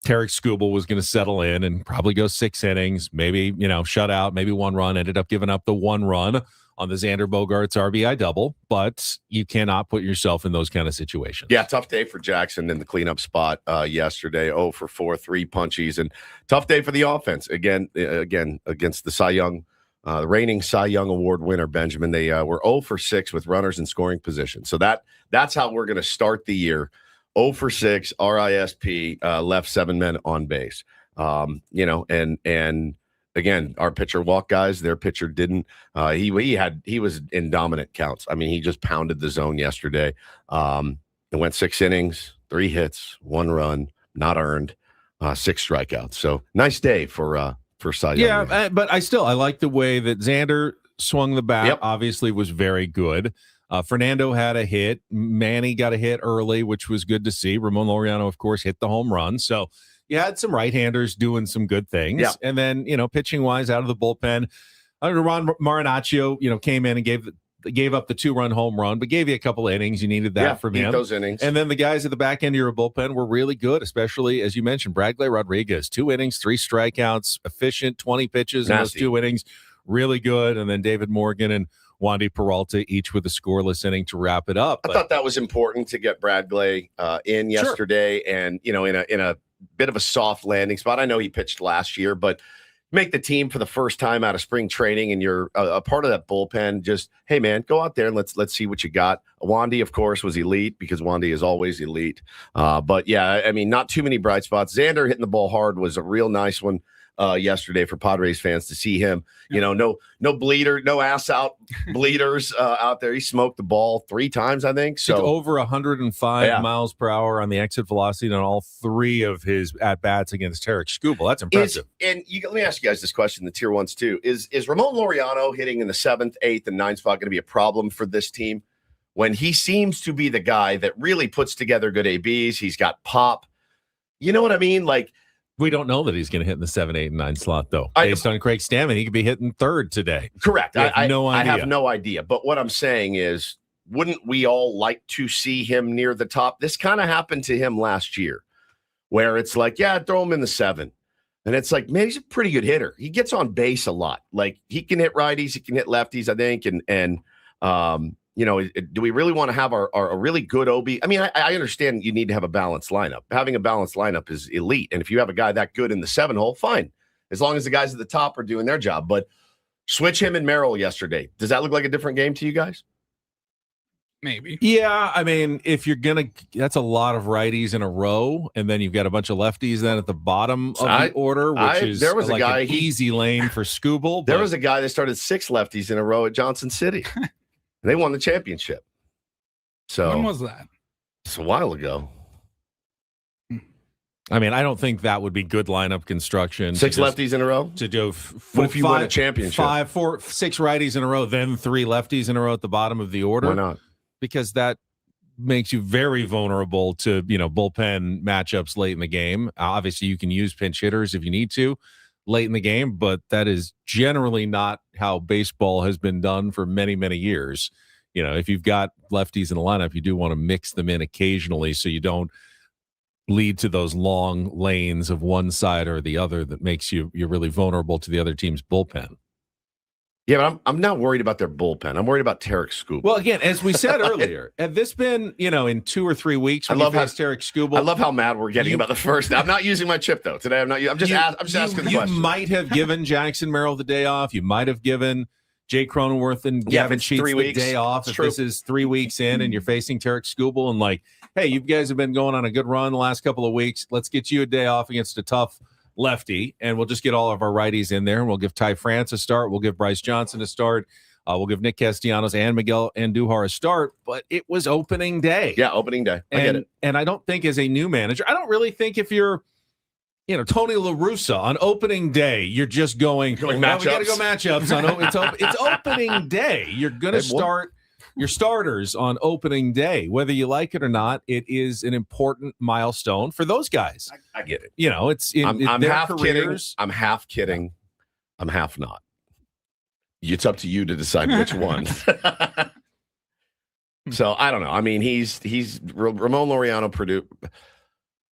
Tarek Skubal was going to settle in and probably go 6 innings, maybe, shut out, maybe 1 run, ended up giving up the 1 run on the Xander Bogaerts RBI double, but you cannot put yourself in those kind of situations. Yeah, tough day for Jackson in the cleanup spot yesterday. 0 for 4, 3 punchies, and tough day for the offense. Again, against the Cy Young, the reigning Cy Young Award winner, Benjamin. They were 0 for 6 with runners in scoring position. So that's how we're going to start the year. 0 for 6, RISP, left 7 men on base. And again, our pitcher walked guys, their pitcher didn't. He was in dominant counts. I mean, he just pounded the zone yesterday. It went 6 innings, 3 hits, 1 run, not earned, 6 strikeouts. So nice day for Cy Young. Yeah, but I like the way that Xander swung the bat. Yep. Obviously was very good. Fernando had a hit. Manny got a hit early, which was good to see. Ramon Laureano, of course, hit the home run. So you had some right-handers doing some good things. Yeah. And then, pitching-wise, out of the bullpen, Ron Marinaccio, came in and gave up the 2-run home run, but gave you a couple of innings. You needed that from him. Those innings. And then the guys at the back end of your bullpen were really good, especially, as you mentioned, Bradley Rodriguez, 2 innings, 3 strikeouts, efficient, 20 pitches in those 2 innings, really good. And then David Morgan and Wandy Peralta, each with a scoreless inning to wrap it up. I thought that was important to get Bradley in yesterday, and in a bit of a soft landing spot. I know he pitched last year, but make the team for the first time out of spring training, and you're a part of that bullpen. Just, hey man, go out there and let's see what you got. Wandy, of course, was elite because Wandy is always elite. But yeah, I mean, not too many bright spots. Xander hitting the ball hard was a real nice one yesterday for Padres fans to see him. No bleeder, no ass out bleeders out there. He smoked the ball 3 times, I think. So over 105 miles per hour on the exit velocity on all 3 of his at bats against Tarek Skubal. That's impressive. Let me ask you guys this question: the tier 1s too. Is Ramon Laureano hitting in the 7th, 8th, and 9th spot going to be a problem for this team when he seems to be the guy that really puts together good ABs. He's got pop. You know what I mean? Like, we don't know that he's going to hit in the 7, 8, and 9 slot, though. Based on Craig Stammen, he could be hitting third today. Correct. I have no idea. But what I'm saying is, wouldn't we all like to see him near the top? This kind of happened to him last year, where it's like, yeah, throw him in the 7. And it's like, man, he's a pretty good hitter. He gets on base a lot. Like, he can hit righties, he can hit lefties, I think. And you know, do we really want to have a really good OB? I mean, I understand you need to have a balanced lineup. Having a balanced lineup is elite. And if you have a guy that good in the 7 hole, fine. As long as the guys at the top are doing their job. But switch him and Merrill yesterday. Does that look like a different game to you guys? Maybe. Yeah, I mean, if you're that's a lot of righties in a row, and then you've got a bunch of lefties then at the bottom of the order, which is there was like a guy, an easy lane for Scooble. There was a guy that started 6 lefties in a row at Johnson City. They won the championship. So when was that? It's a while ago. I mean, I don't think that would be good lineup construction. 6 lefties in a row to do. What if you win a championship? 5, 4, 6 righties in a row, then 3 lefties in a row at the bottom of the order. Why not? Because that makes you very vulnerable to, bullpen matchups late in the game. Obviously, you can use pinch hitters if you need to late in the game, but that is generally not how baseball has been done for many, many years. If you've got lefties in the lineup, you do want to mix them in occasionally so you don't lead to those long lanes of one side or the other that makes you're really vulnerable to the other team's bullpen. Yeah, but I'm not worried about their bullpen. I'm worried about Tarek Skubal. Well, again, as we said earlier, had this been, in 2 or 3 weeks when you face Tarek Skubal. I love how mad we're getting about the first. I'm not using my chip, though. Today, I'm just asking the question. You might have given Jackson Merrill the day off. You might have given Jay Cronenworth and Gavin Sheets the day off. If this is 3 weeks in and you're facing Tarek Skubal and like, hey, you guys have been going on a good run the last couple of weeks. Let's get you a day off against a tough lefty, and we'll just get all of our righties in there, and we'll give Ty France a start. We'll give Bryce Johnson a start. We'll give Nick Castellanos and Miguel Andujar a start, but it was opening day. Yeah, opening day. I get it. And I don't think as a new manager, I don't really think if you're, Tony La Russa on opening day, you're just going matchups. We got to go matchups. It's opening day. You're going to start your starters on opening day, whether you like it or not. It is an important milestone for those guys. I get it. It's in I'm their half careers. kidding. I'm half kidding. I'm half not. It's up to you to decide which one. So I don't know. I mean, he's Ramon Laureano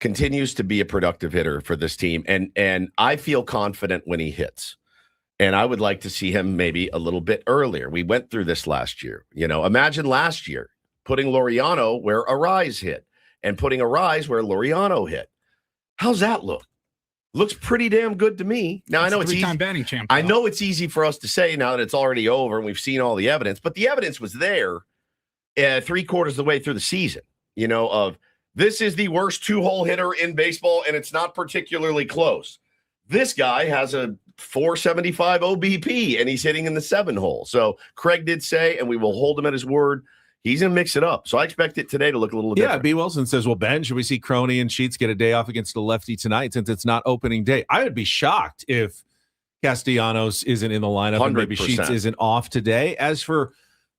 continues to be a productive hitter for this team, and I feel confident when he hits. And I would like to see him maybe a little bit earlier. We went through this last year. Imagine last year putting Laureano where Arise hit and putting Arise where Laureano hit. How's that look? Looks pretty damn good to me. Now, I know it's easy. 3-time batting champ. I know it's easy for us to say now that it's already over and we've seen all the evidence, but the evidence was there 3/4 of the way through the season, of this is the worst 2-hole hitter in baseball, and it's not particularly close. This guy has a 475 OBP, and he's hitting in the 7 hole. So Craig did say, and we will hold him at his word, he's going to mix it up. So I expect it today to look a little different. Yeah, B. Wilson says, well, Ben, should we see Crony and Sheets get a day off against the lefty tonight since it's not opening day? I would be shocked if Castellanos isn't in the lineup 100%. And maybe Sheets isn't off today. As for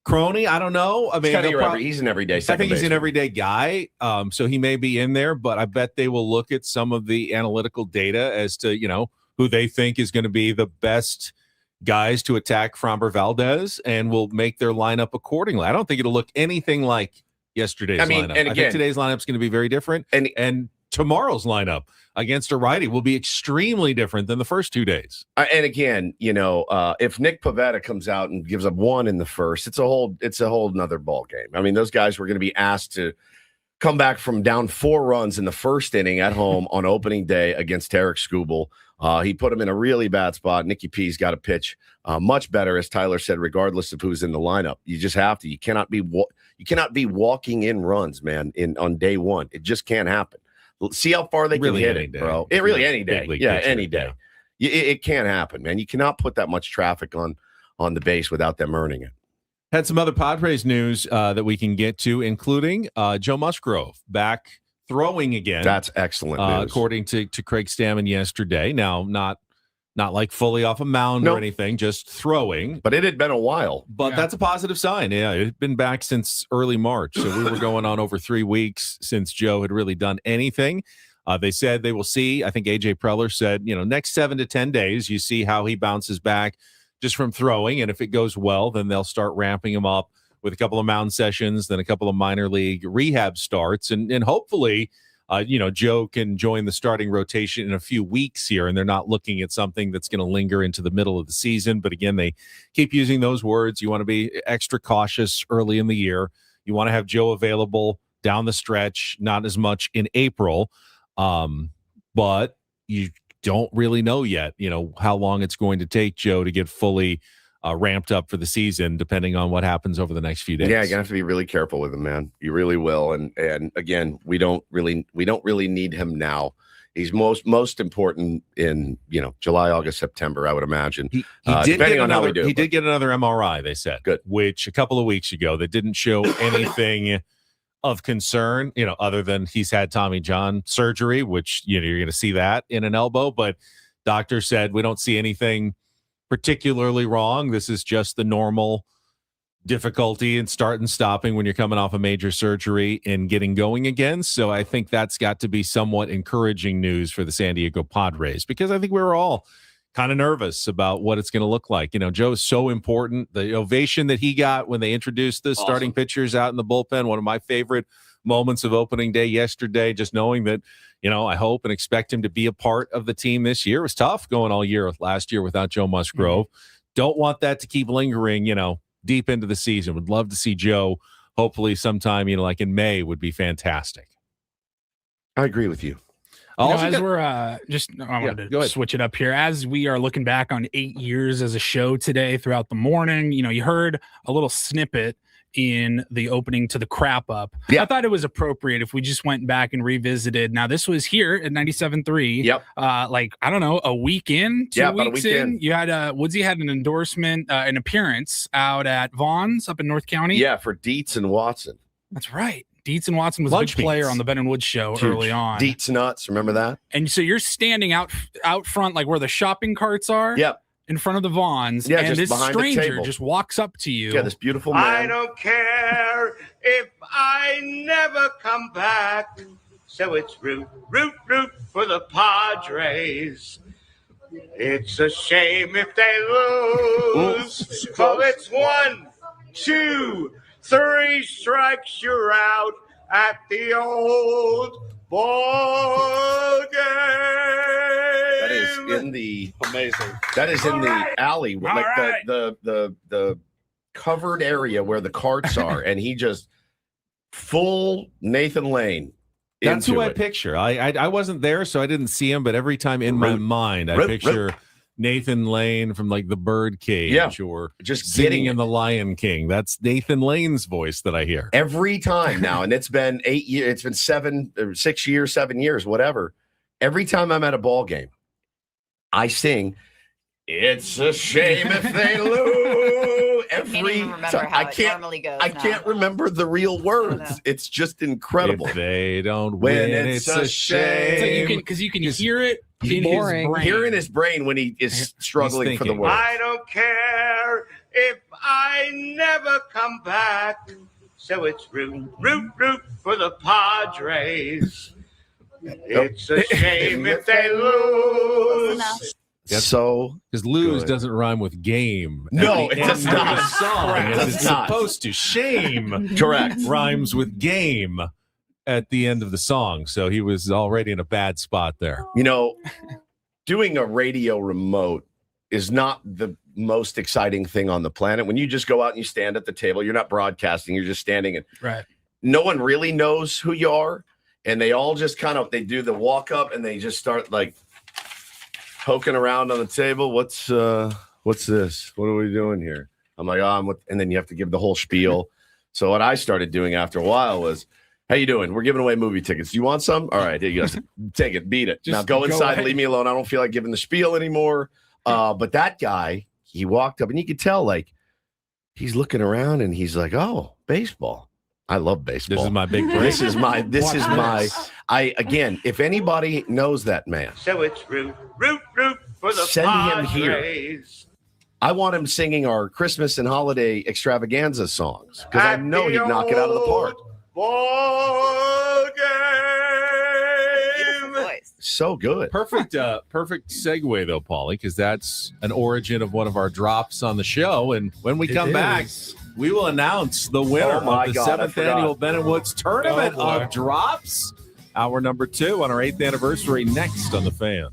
Crony, I don't know. I mean, he's an everyday second I think he's baseman. an everyday guy, so he may be in there, but I bet they will look at some of the analytical data as to, who they think is going to be the best guys to attack Framber Valdez, and will make their lineup accordingly. I don't think it'll look anything like yesterday's lineup. And again, I think today's lineup is going to be very different, and tomorrow's lineup against a righty will be extremely different than the first 2 days. And again, if Nick Pivetta comes out and gives up 1 in the first, it's a whole nother ball game. I mean, those guys were going to be asked to come back from down 4 runs in the first inning at home on opening day against Tarek Skubal. He put him in a really bad spot. Nicky P's got to pitch much better, as Tyler said, regardless of who's in the lineup. You just have to. You cannot be walking in runs, man, on day one. It just can't happen. See how far they can hit it, bro. It really any day. Yeah, any day. It can't happen, man. You cannot put that much traffic on the base without them earning it. Had some other Padres news that we can get to, including Joe Musgrove back throwing again. That's excellent news. According to Craig Stammen yesterday. Now, not Not like fully off a mound Nope. or anything, just throwing. But it had been a while. But that's a positive sign. Yeah, it had been back since early March. So we were going on over 3 weeks since Joe had really done anything. They said they will see. I think A.J. Preller said, next 7 to 10 days, you see how he bounces back just from throwing. And if it goes well, then they'll start ramping him up with a couple of mound sessions, then a couple of minor league rehab starts. And hopefully, Joe can join the starting rotation in a few weeks here, and they're not looking at something that's going to linger into the middle of the season. But again, they keep using those words. You want to be extra cautious early in the year. You want to have Joe available down the stretch, not as much in April. But you don't really know yet, how long it's going to take Joe to get fully ramped up for the season, depending on what happens over the next few days. Yeah, you're gonna have to be really careful with him, man. You really will. And again, we don't really need him now. He's most important in July, August, September, I would imagine. He did depending on how we do. He did get another MRI, they said. Good. Which a couple of weeks ago that didn't show anything of concern, other than he's had Tommy John surgery, which you're going to see that in an elbow. But doctor said we don't see anything particularly wrong. This is just the normal difficulty in start and stopping when you're coming off a major surgery and getting going again. So I think that's got to be somewhat encouraging news for the San Diego Padres, because I think we were all kind of nervous about what it's going to look like. Joe's so important. The ovation that he got when they introduced the starting pitchers out in the bullpen, one of my favorite moments of opening day yesterday, just knowing that, I hope and expect him to be a part of the team this year. It was tough going all year last year without Joe Musgrove. Don't want that to keep lingering, deep into the season. Would love to see Joe, hopefully sometime, like in May would be fantastic. I agree with you. As we're I wanted to switch it up here. As we are looking back on 8 years as a show today throughout the morning, you heard a little snippet in the opening to the crap up. Yeah. I thought it was appropriate if we just went back and revisited. Now, this was here at 97.3. Yep. I don't know, a week in, 2 about a weeks week in. You had Woodsy had an endorsement, an appearance out at Vaughn's up in North County. Yeah, for Dietz and Watson. That's right. Dietz and Watson was Lunch a big player meats. on the Ben and Woods show Huge. early on. Dietz nuts, remember that? And so you're standing out front, like where the shopping carts are. Yep. In front of the Vaughns, Yeah, and just this behind the stranger table. just walks up to you. Yeah, this beautiful man. I don't care if I never come back. So it's root for the Padres. It's a shame if they lose. Oh, it's 1, 2, 3 strikes, you're out at the old ball game. That is in the That is in the alley, like the covered area where the carts are, and he just full Nathan Lane. That's who I it. picture. I wasn't there, so I didn't see him, but every time in my mind, I picture Nathan Lane from like the Birdcage or just singing in the Lion King. That's Nathan Lane's voice that I hear every time now. And it's been 8 years, it's been 6 years, 7 years, whatever. Every time I'm at a ball game, I sing, "It's a shame if they lose." Every time. I can't remember the real words. It's just incredible. If they don't win, it's a shame. Because you can hear it in boring. his brain. Hear in his brain when he is struggling for the words. I don't care if I never come back. So it's root for the Padres. It's a shame if they lose. Because lose doesn't rhyme with game. No, it does not. It's supposed to. Shame, correct, rhymes with game at the end of the song. So he was already in a bad spot there. Doing a radio remote is not the most exciting thing on the planet. When you just go out and you stand at the table, you're not broadcasting. You're just standing, and no one really knows who you are. And they all just they do the walk up and they just start like poking around on the table. What's this? What are we doing here? I'm like, and then you have to give the whole spiel. So what I started doing after a while was, how you doing? We're giving away movie tickets. Do you want some? All right, here you go. Take it, beat it. Now go inside, leave me alone. I don't feel like giving the spiel anymore. But that guy, he walked up and you could tell like he's looking around and he's like, oh, baseball. I love baseball. This is my big break. This is my. Again, if anybody knows that man, So it's root for the send him Padres. here. I want him singing our Christmas and holiday extravaganza songs because I know he'd knock it out of the park. Ball game. So good. Perfect segue though, Paulie, because that's an origin of one of our drops on the show. And when we come back, we will announce the winner of the 7th annual Ben & Woods Tournament of Drops. Hour number 2 on our 8th anniversary next on The Fan.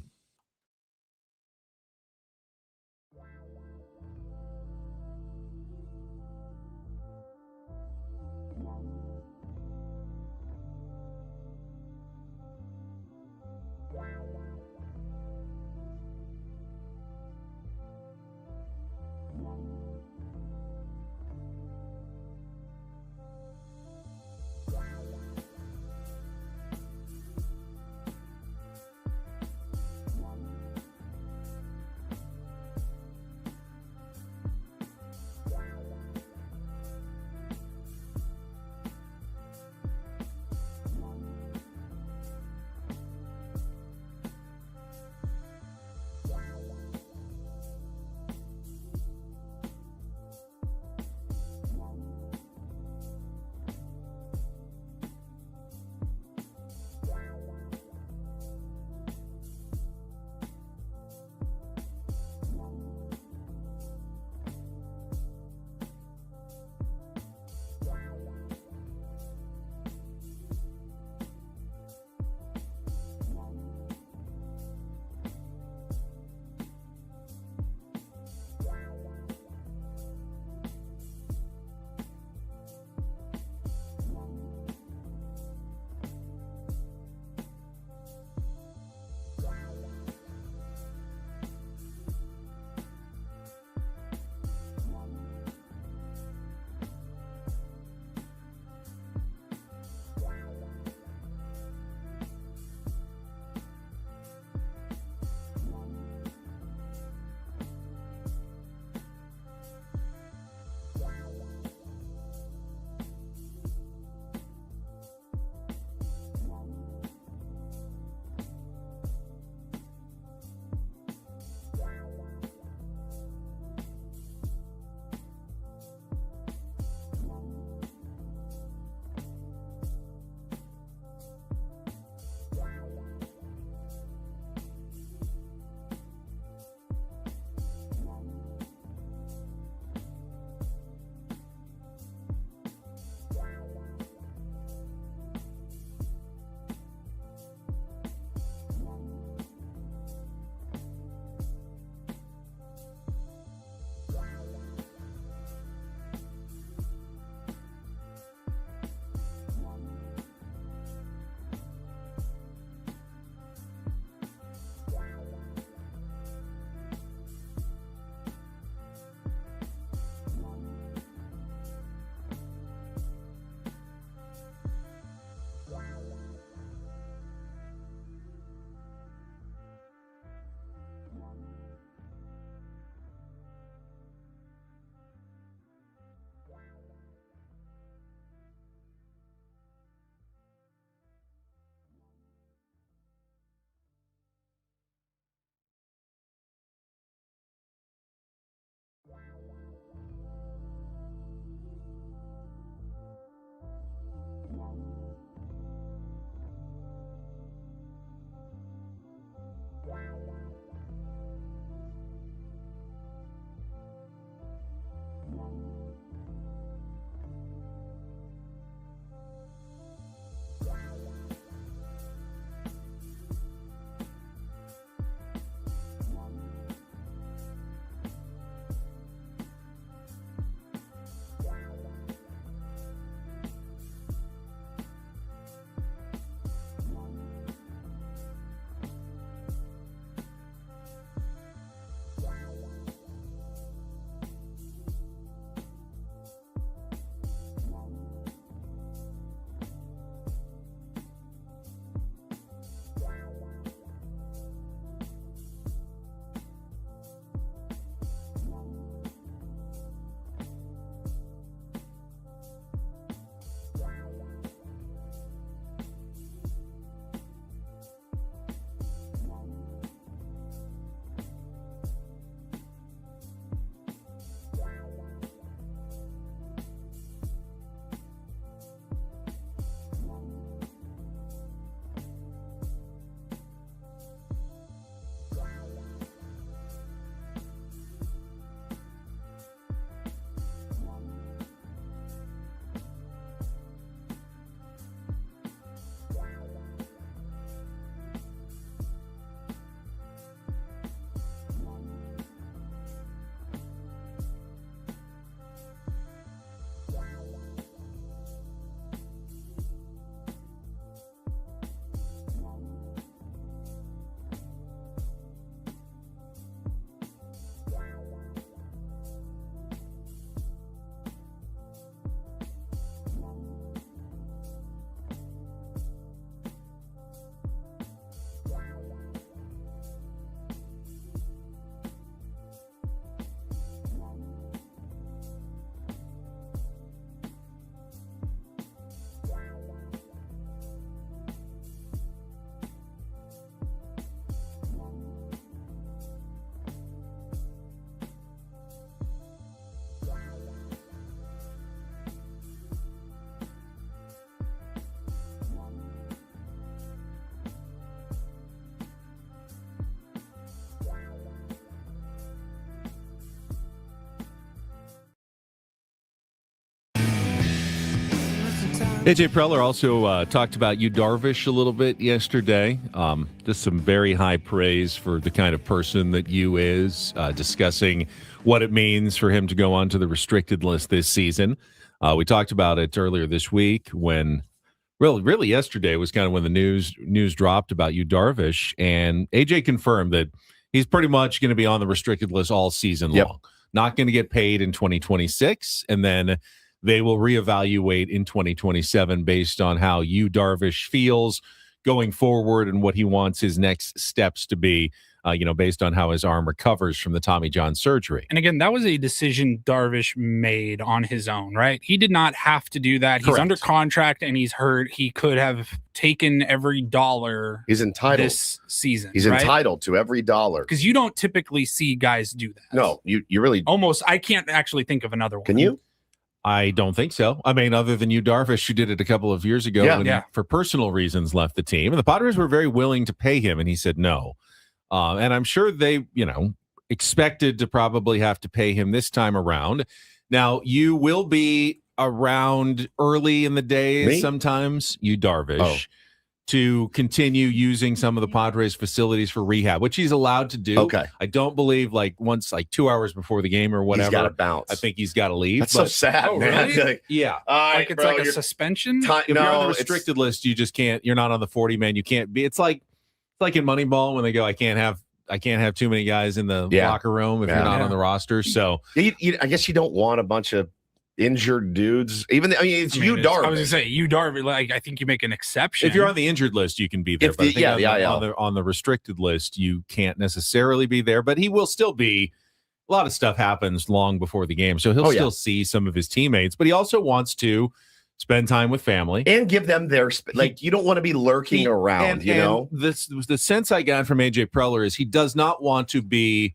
AJ Preller also talked about Yu Darvish a little bit yesterday. Just some very high praise for the kind of person that Yu is, discussing what it means for him to go onto the restricted list this season. We talked about it earlier this week when, really yesterday was kind of when the news dropped about Yu Darvish, and AJ confirmed that he's pretty much going to be on the restricted list all season long. Not going to get paid in 2026, and then they will reevaluate in 2027 based on how Yu Darvish feels going forward and what he wants his next steps to be, based on how his arm recovers from the Tommy John surgery. And again, that was a decision Darvish made on his own, right? He did not have to do that. He's Correct. under contract and he's hurt. He could have taken every dollar He's entitled this season. He's right? entitled to every dollar. Because you don't typically see guys do that. No, you really almost. I can't actually think of another one. Can you? I don't think so. I mean, other than Yu Darvish, who did it a couple of years ago when he, for personal reasons, left the team. And the Padres were very willing to pay him, and he said no. And I'm sure they, expected to probably have to pay him this time around. Now, you will be around early in the day sometimes, Yu Darvish, to continue using some of the Padres facilities for rehab, which he's allowed to do. Okay. I don't believe once 2 hours before the game or whatever. He's got to bounce. I think he's got to leave. That's so sad, Oh, man. really? Yeah. Like it's like a suspension? If you're on the restricted list, you just can't. You're not on the 40-man. You can't be. It's like in Moneyball when they go, I can't have too many guys in the locker room if you're not on the roster. So I guess you don't want a bunch of injured dudes. It's Yu Darvish. I was gonna say Yu Darvish. I think you make an exception. if you're on the injured list, you can be there. But on the restricted list, you can't necessarily be there. But he will still be. A lot of stuff happens long before the game, so he'll still see some of his teammates. But he also wants to spend time with family and give them their you don't want to be lurking around. The sense I got from AJ Preller is he does not want to be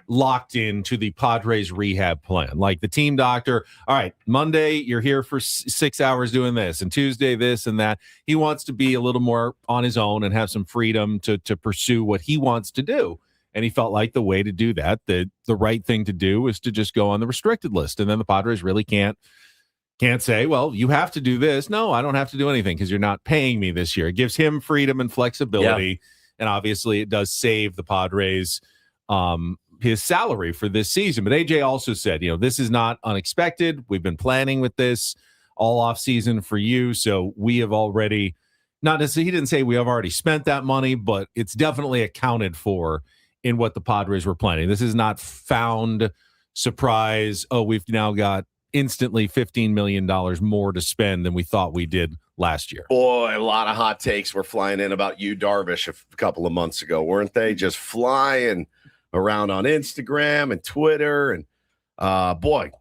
locked into the Padres rehab plan. Like the team doctor, all right, Monday you're here for 6 hours doing this, and Tuesday this and that. He wants to be a little more on his own and have some freedom to pursue what he wants to do. And he felt like the way to do that, the right thing to do is to just go on the restricted list. And then the Padres really can't say, well, you have to do this. No, I don't have to do anything because you're not paying me this year. It gives him freedom and flexibility. Yeah. And obviously it does save the Padres his salary for this season. But AJ also said, this is not unexpected. We've been planning with this all off season for you. So we have already, not necessarily, he didn't say we have already spent that money, but it's definitely accounted for in what the Padres were planning. This is not found surprise. Oh, we've now got instantly $15 million more to spend than we thought we did last year. Boy, a lot of hot takes were flying in about Yu Darvish a couple of months ago, weren't they? Just flying around on Instagram and Twitter. And boy,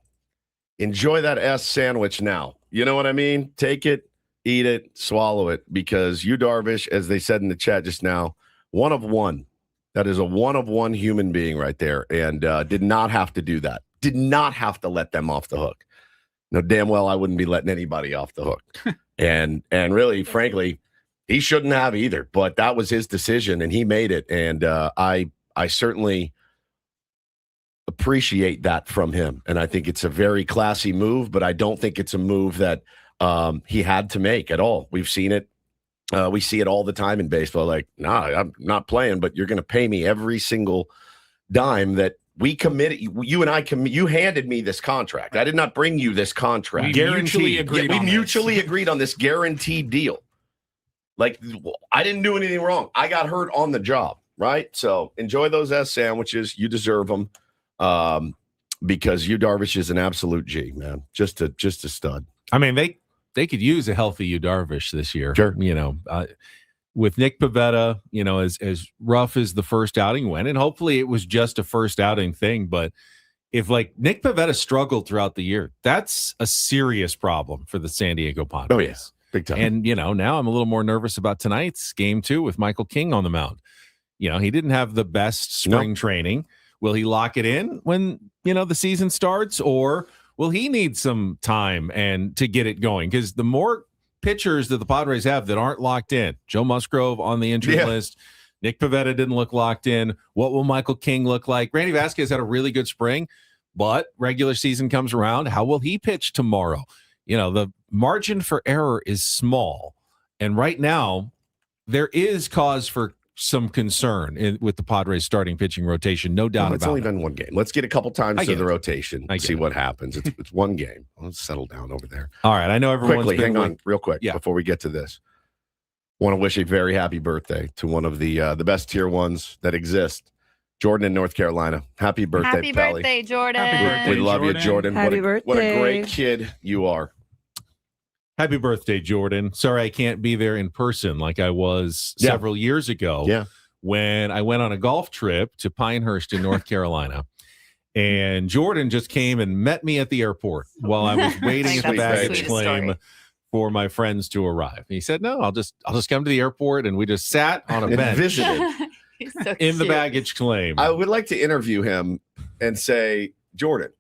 enjoy that S sandwich now. You know what I mean? Take it, eat it, swallow it, because Yu Darvish, as they said in the chat just now, one of one. That is a one-of-one human being right there, and did not have to do that. Did not have to let them off the hook. No, damn well I wouldn't be letting anybody off the hook. and really, frankly, he shouldn't have either. But that was his decision, and he made it. And I certainly appreciate that from him. And I think it's a very classy move, but I don't think it's a move that he had to make at all. We've seen it. We see it all the time in baseball. Like, nah, I'm not playing, but you're going to pay me every single dime that we committed. You and I, you handed me this contract. I did not bring you this contract. We mutually agreed. We mutually agreed on this guaranteed deal. Like, I didn't do anything wrong. I got hurt on the job, right? So enjoy those S sandwiches. You deserve them, because Yu Darvish is an absolute G, man. Just a stud. I mean, they could use a healthy Yu Darvish this year. Sure. With Nick Pivetta, as rough as the first outing went, and hopefully it was just a first outing thing, but if Nick Pivetta struggled throughout the year, that's a serious problem for the San Diego Padres. Oh, yeah. Big time. And, now I'm a little more nervous about tonight's game 2 with Michael King on the mound. He didn't have the best spring training. Will he lock it in when, the season starts, or will he need some time and to get it going? Because the more pitchers that the Padres have that aren't locked in, Joe Musgrove on the injured list, Nick Pivetta didn't look locked in. What will Michael King look like? Randy Vasquez had a really good spring, but regular season comes around. How will he pitch tomorrow? the margin for error is small. And right now, there is cause for some concern with the Padres starting pitching rotation. No doubt about it. It's only been one game. Let's get a couple times to the rotation and see what happens. It's one game. Let's settle down over there. All right. I know everyone's quickly. Hang on real quick before we get to this. Want to wish a very happy birthday to one of the best tier ones that exist. Jordan in North Carolina. Happy birthday, Happy Pelly. birthday, Jordan. Happy birthday, We love you, Jordan. Happy What a birthday. great kid you are. Happy birthday, Jordan. Sorry I can't be there in person like I was several years ago when I went on a golf trip to Pinehurst in North Carolina. And Jordan just came and met me at the airport while I was waiting at the baggage claim for my friends to arrive. And he said, no, I'll just come to the airport. And we just sat on a bench visited in the baggage claim. I would like to interview him and say, Jordan,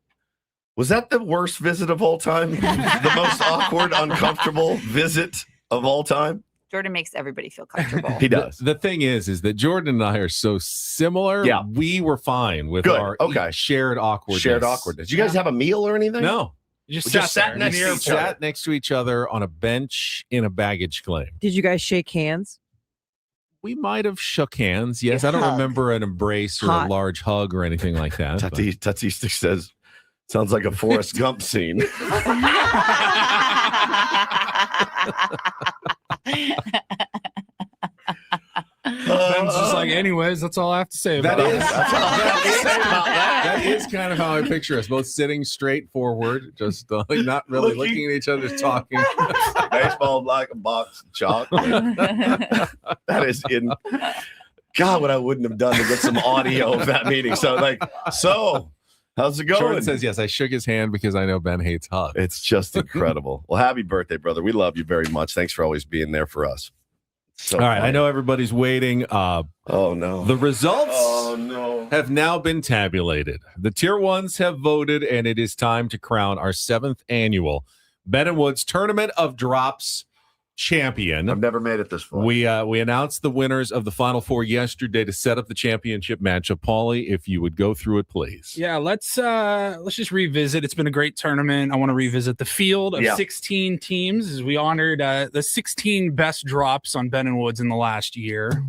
was that the worst visit of all time? The most awkward, uncomfortable visit of all time? Jordan makes everybody feel comfortable. He does. The thing is that Jordan and I are so similar. Yeah. We were fine with our shared awkwardness. Shared awkwardness. Did you guys have a meal or anything? No. You just, sat next to each other on a bench in a baggage claim. Did you guys shake hands? We might have shook hands. Yes. I don't remember an embrace or a large hug or anything like that. Tutsy Stick says, sounds like a Forrest Gump scene. Ben's just like, anyways, that's all I have to say about it. That is kind of how I picture us, both sitting straight forward, just not really looking at each other, talking. Baseball like a box of chocolate. That is in. God, what I wouldn't have done to get some audio of that meeting. So, how's it going? Jordan says, yes, I shook his hand because I know Ben hates hugs. It's just incredible. Well, happy birthday, brother. We love you very much. Thanks for always being there for us. So all right, I know everybody's waiting. Oh, no. The results have now been tabulated. The Tier 1s have voted, and it is time to crown our 7th annual Ben & Woods Tournament of Drops champion. I've never made it this far. We announced the winners of the Final Four yesterday to set up the championship matchup. Paulie, if you would go through it, please. Yeah, let's just revisit. It's been a great tournament. I want to revisit the field of 16 teams as we honored the 16 best drops on Ben & Woods in the last year.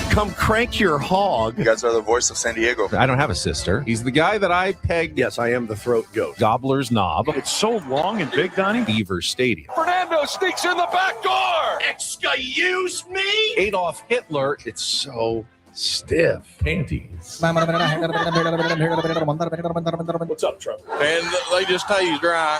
Come crank your hog. You guys are the voice of San Diego. I don't have a sister. He's the guy that I pegged. Yes, I am the throat goat. Gobbler's Knob. It's so long and big, Donnie. Beaver Stadium. Fernando sneaks in the back door. Excuse me? Adolf Hitler. It's so stiff. Panties. What's up, Trevor? And they just tased dry.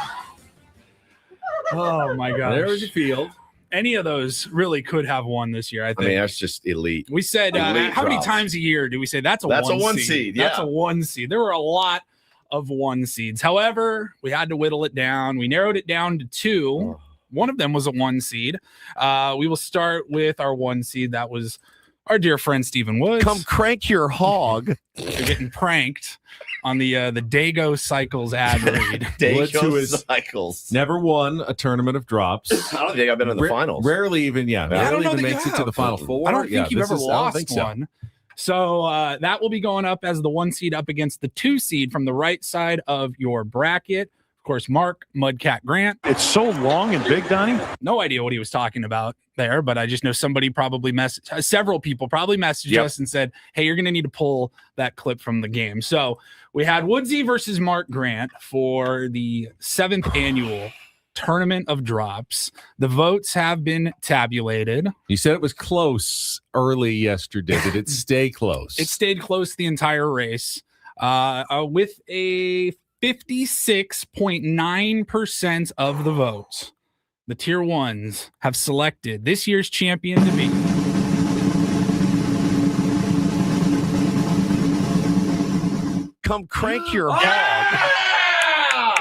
Oh, my gosh. There was your field. Any of those really could have won this year, I think. I mean, that's just elite. We said, how many times a year do we say that's a one seed? Yeah. That's a 1 seed. There were a lot of 1 seeds. However, we had to whittle it down. We narrowed it down to 2. One of them was a 1 seed. We will start with our 1 seed. That was our dear friend Stephen Woods. Come crank your hog. They're getting pranked on the Dago Cycles ad read. Dago Cycles. Never won a tournament of drops. I don't think I've been in the finals. Rarely even, rarely even makes it to the Final Four. I don't think you've ever lost one. So that will be going up as the 1 seed up against the 2 seed from the right side of your bracket. Of course, Mark Mudcat Grant. It's so long and big, Donnie. No idea what he was talking about there, but I just know somebody probably several people probably messaged us and said, hey, you're going to need to pull that clip from the game. So we had Woodsy versus Mark Grant for the 7th annual Tournament of Drops. The votes have been tabulated. You said it was close early yesterday. Did it stay close? It stayed close the entire race with a 56.9% of the votes. The Tier 1s have selected this year's champion to be Come crank your hog.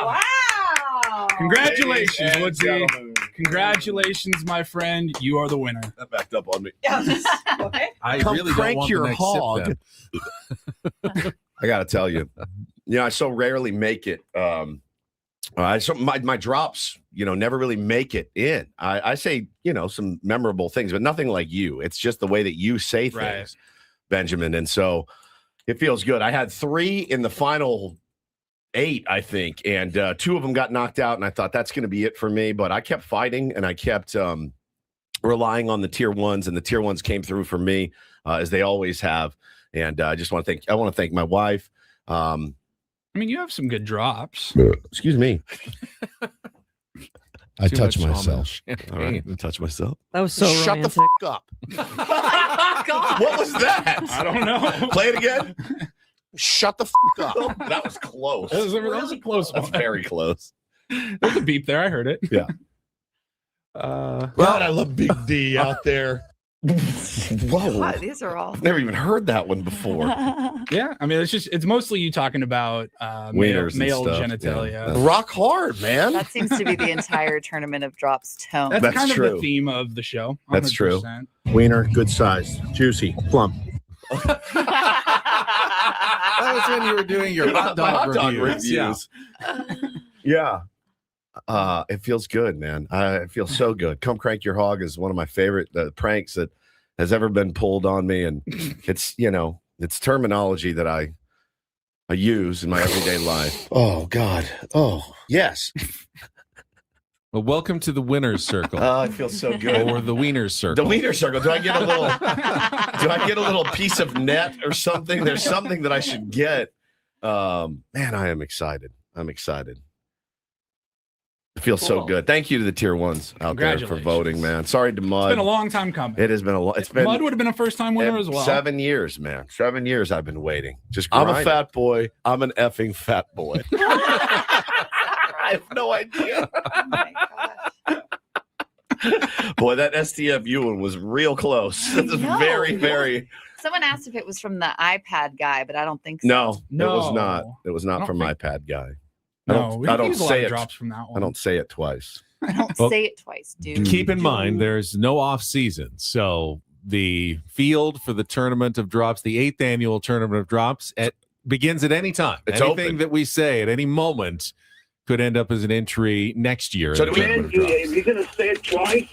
Wow. Congratulations, Woodsy. Congratulations, my friend. You are the winner. That backed up on me. I Come really crank don't want your the next hog. sip, then. I got to tell you, I so rarely make it. My drops, never really make it in. I say, some memorable things, but nothing like you. It's just the way that you say things, Benjamin. And so it feels good. I had 3 in the final 8, I think, and 2 of them got knocked out, and I thought that's going to be it for me. But I kept fighting, and I kept relying on the tier 1s, and the tier 1s came through for me as they always have. And I want to thank my wife. I mean, you have some good drops. Excuse me. I touch myself. All right, I touch myself. That was so Shut romantic. the f up. What was that? I don't know. Play it again. Shut the f up. That was close. That was a close one. That's very close. There's a beep there. I heard it. Yeah. God, I love Big D out there. Whoa. What? These are all. Never even heard that one before. Yeah, I mean, it's mostly you talking about Wieners and male stuff. genitalia. Yeah. Rock hard, man. That seems to be the entire tournament of drops tone. That's kind true. of the theme of the show. 100%. That's true. Wiener, good size, juicy, plump. That was when you were doing your hot dog reviews. Yeah. It feels good, man. It feels so good. Come Crank Your Hog is one of my favorite pranks that has ever been pulled on me. And it's, it's terminology that I use in my everyday life. Oh, God. Oh, yes. Well, welcome to the winner's circle. Oh, it feels so good. Or the wiener's circle. The wiener circle. Do I get a little piece of net or something? There's something that I should get. Man, I am excited. I'm excited. It feels so good. Thank you to the tier 1s out there for voting, man. Sorry to Mud. It's been a long time coming. It has been Mud would have been a first-time winner as well. 7 years, man. 7 years I've been waiting. I'm a fat boy. I'm an effing fat boy. I have no idea. Oh my gosh. Boy, that SDFU one was real close. It's very, very. Someone asked if it was from the iPad guy, but I don't think so. No, it was not. It was not from iPad guy. I don't say it. Drops from that one. I don't say it twice. I don't say it twice, dude. Keep in mind, there's no off season. So the field for the tournament of drops, the 8th annual tournament of drops, begins at any time. It's Anything open. that we say at any moment could end up as an entry next year. So If you're going to say it twice,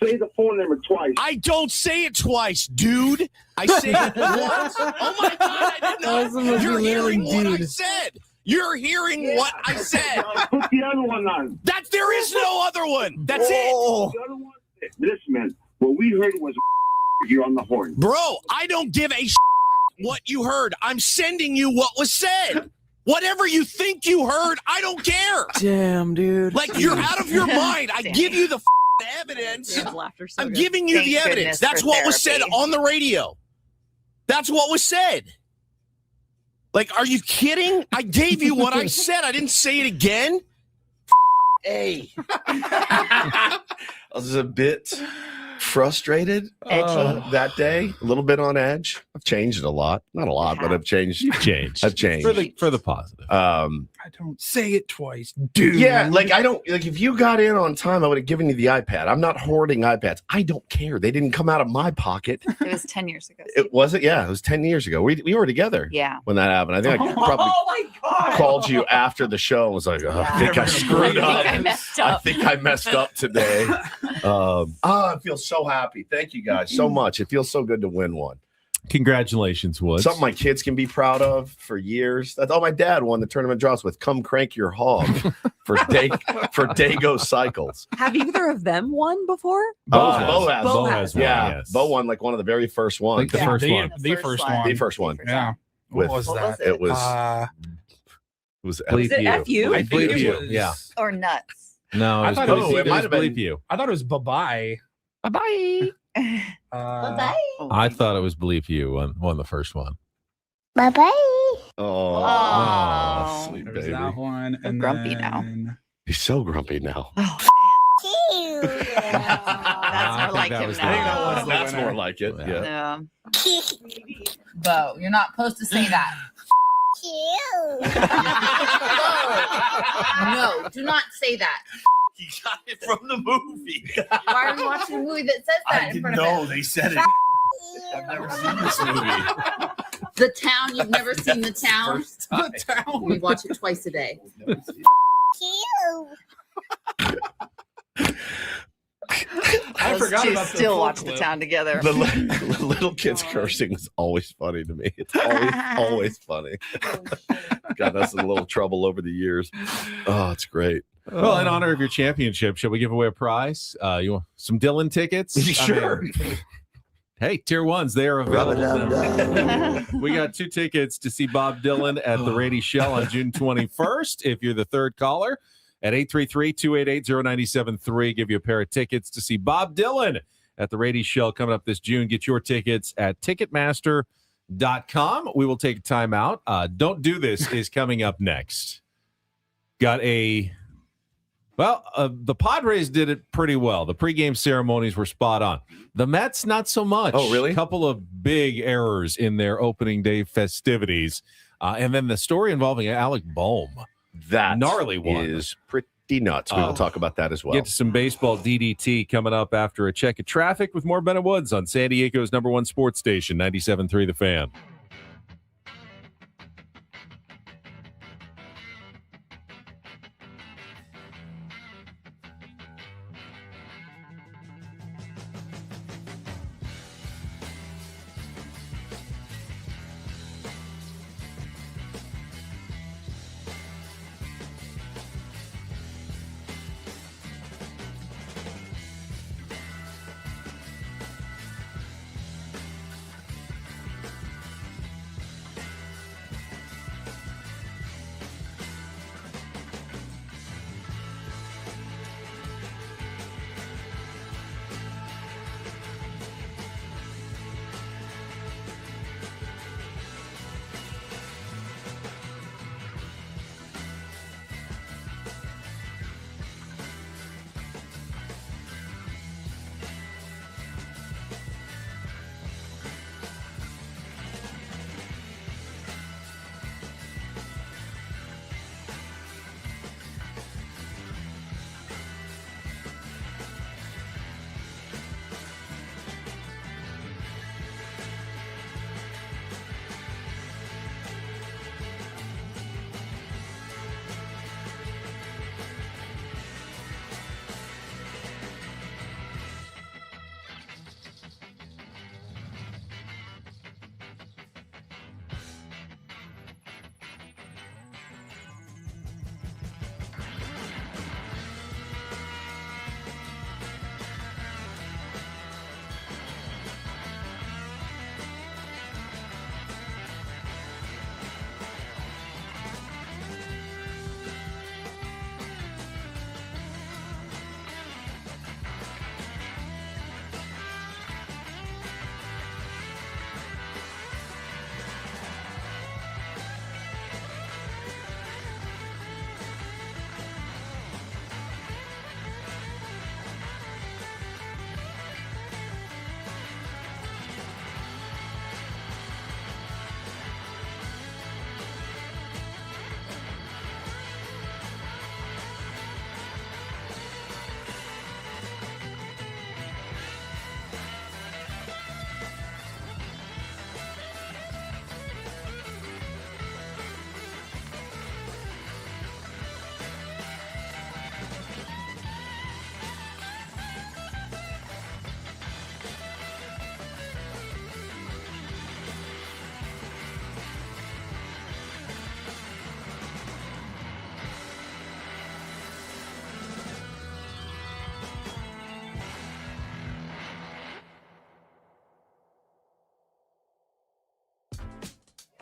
say the phone number twice. I don't say it twice, dude. I say it once. Oh my God, I didn't know. You're hearing what I said. You're hearing what I said. Put the other one on. There is no other one. That's it. The other one, this man, what we heard was you're on the horn. Bro, I don't give a what you heard. I'm sending you what was said. Whatever you think you heard, I don't care. Damn, dude. Like, you're out of your mind. I give you the evidence. I'm giving you the evidence. That's what was said on the radio. That's what was said. Like, are you kidding? I gave you what I said. I didn't say it again. Hey. I was a bit frustrated that day, a little bit on edge. I've changed it a lot. Not a lot, but I've changed. You've changed. I've changed. For the positive. I don't say it twice, dude. Yeah, I don't if you got in on time, I would have given you the iPad. I'm not hoarding iPads. I don't care. They didn't come out of my pocket. It was 10 years ago. It wasn't, yeah, it was 10 years ago. We were together. Yeah. When that happened. I think I probably called you after the show and was like, I think I screwed up. I think I messed up today. I feel so happy. Thank you guys so much. It feels so good to win one. Congratulations, Woods. Something my kids can be proud of for years. That's all my dad won the tournament drops with Come Crank Your Hog for Dago Cycles. Have either of them won before? Bo won, has. Yeah. yes. Bo won like one of the very first ones. I think the first one. The first one. Yeah. What was that? It was Bleep it you. F-U? I Bleep you. Yeah. Or nuts. No, I thought it might have been Bleep you. I thought it was bye-bye. Bye-bye. Bye-bye. I thought it was Bleep you on the first one. Bye-bye. Oh, sweet There was baby. that one. I'm grumpy now. He's so grumpy now. Cute. That's more like him now. That's more like it. Yeah. Bo, you're not supposed to say that. No, do not say that. He got it from the movie. Why are you watching a movie that says that in front of him? They said it. I've never seen this movie. The Town, you've never seen The Town? The Town. We watch it twice a day. I forgot two about the still full watch clip. the town together. The little kids cursing is always funny to me. It's always funny. Got us in a little trouble over the years. Oh, it's great. Well, in honor of your championship, shall we give away a prize? You want some Dylan tickets? Sure. Hey, tier ones, they are available. We got 2 tickets to see Bob Dylan at the Rady Shell on June 21st. If you're the third caller at 833-288-0973, give you a pair of tickets to see Bob Dylan at the Rady Shell coming up this June. Get your tickets at Ticketmaster.com. We will take a timeout. Don't Do This is coming up next. Got the Padres did it pretty well. The pregame ceremonies were spot on. The Mets, not so much. Oh, really? A couple of big errors in their opening day festivities. And then the story involving Alec Bohm. That gnarly one. Is pretty nuts. We will talk about that as well. Get to some baseball DDT coming up after a check of traffic with more Ben and Woods on San Diego's #1 sports station, 97.3 The Fan.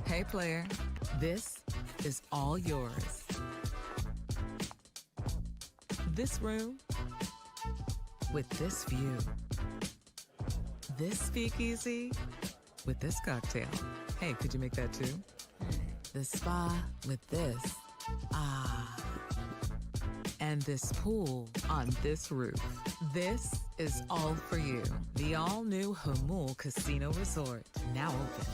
Hey player, this is all yours. This room with this view. This speakeasy with this cocktail. Hey, could you make that too? The spa with this. Ah. And this pool on this roof. This is all for you. The all-new Hamul Casino Resort, now open.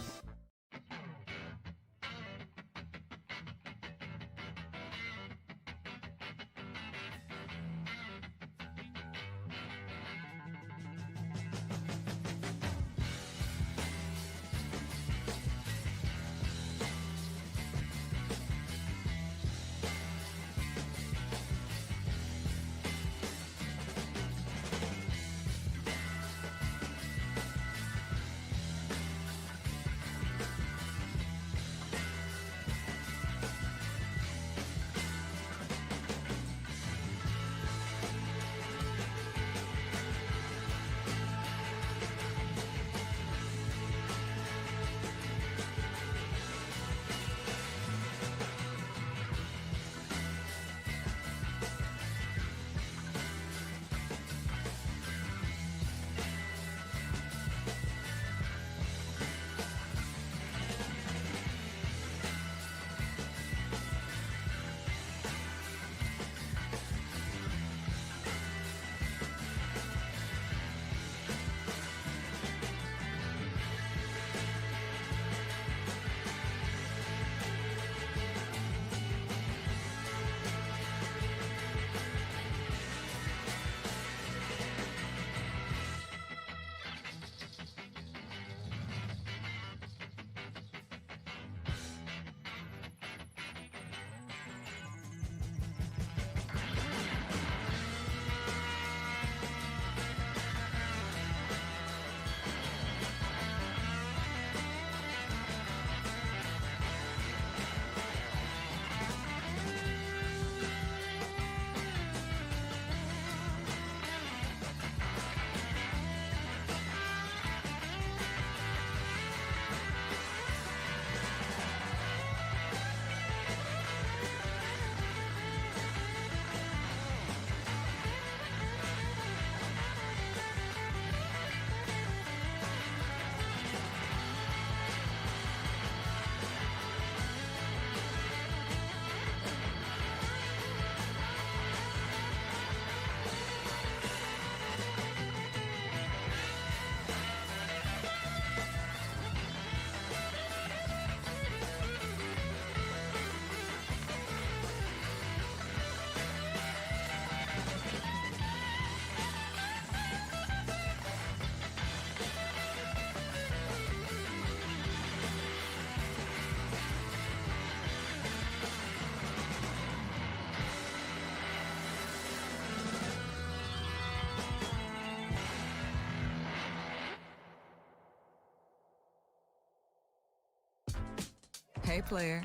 Hey, player,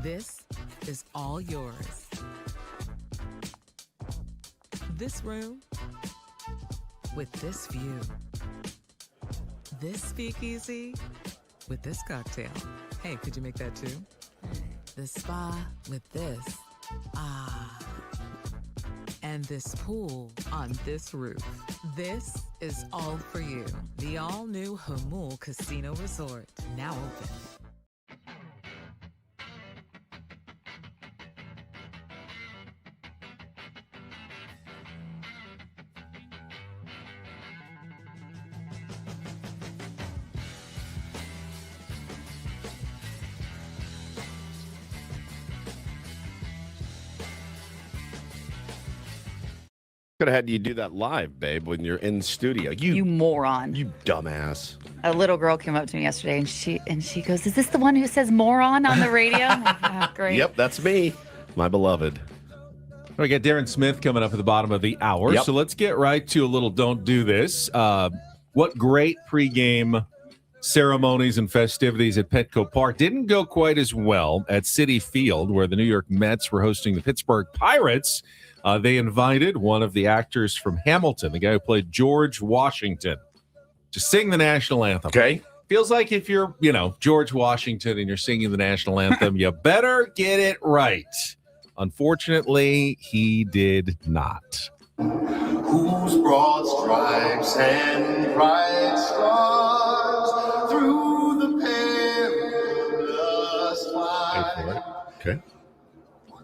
this is all yours. This room with this view. This speakeasy with this cocktail. Hey, could you make that too? The spa with this. Ah. And this pool on this roof. This is all for you. The all-new Hamul Casino Resort, now open. Could have had you do that live, babe, when you're in studio. You moron. You dumbass. A little girl came up to me yesterday and she goes, "Is this the one who says moron on the radio?" I'm like, "Oh, great. Yep, that's me, my beloved. We got Darren Smith coming up at the bottom of the hour. Yep. So let's get right to a little Don't Do This. What great pregame ceremonies and festivities at Petco Park. Didn't go quite as well at Citi Field, where the New York Mets were hosting the Pittsburgh Pirates. They invited one of the actors from Hamilton, the guy who played George Washington, to sing the national anthem. Okay. Feels like if you're, George Washington and you're singing the national anthem, you better get it right. Unfortunately, he did not. Whose broad stripes and bright stars through the perilous fight. Okay.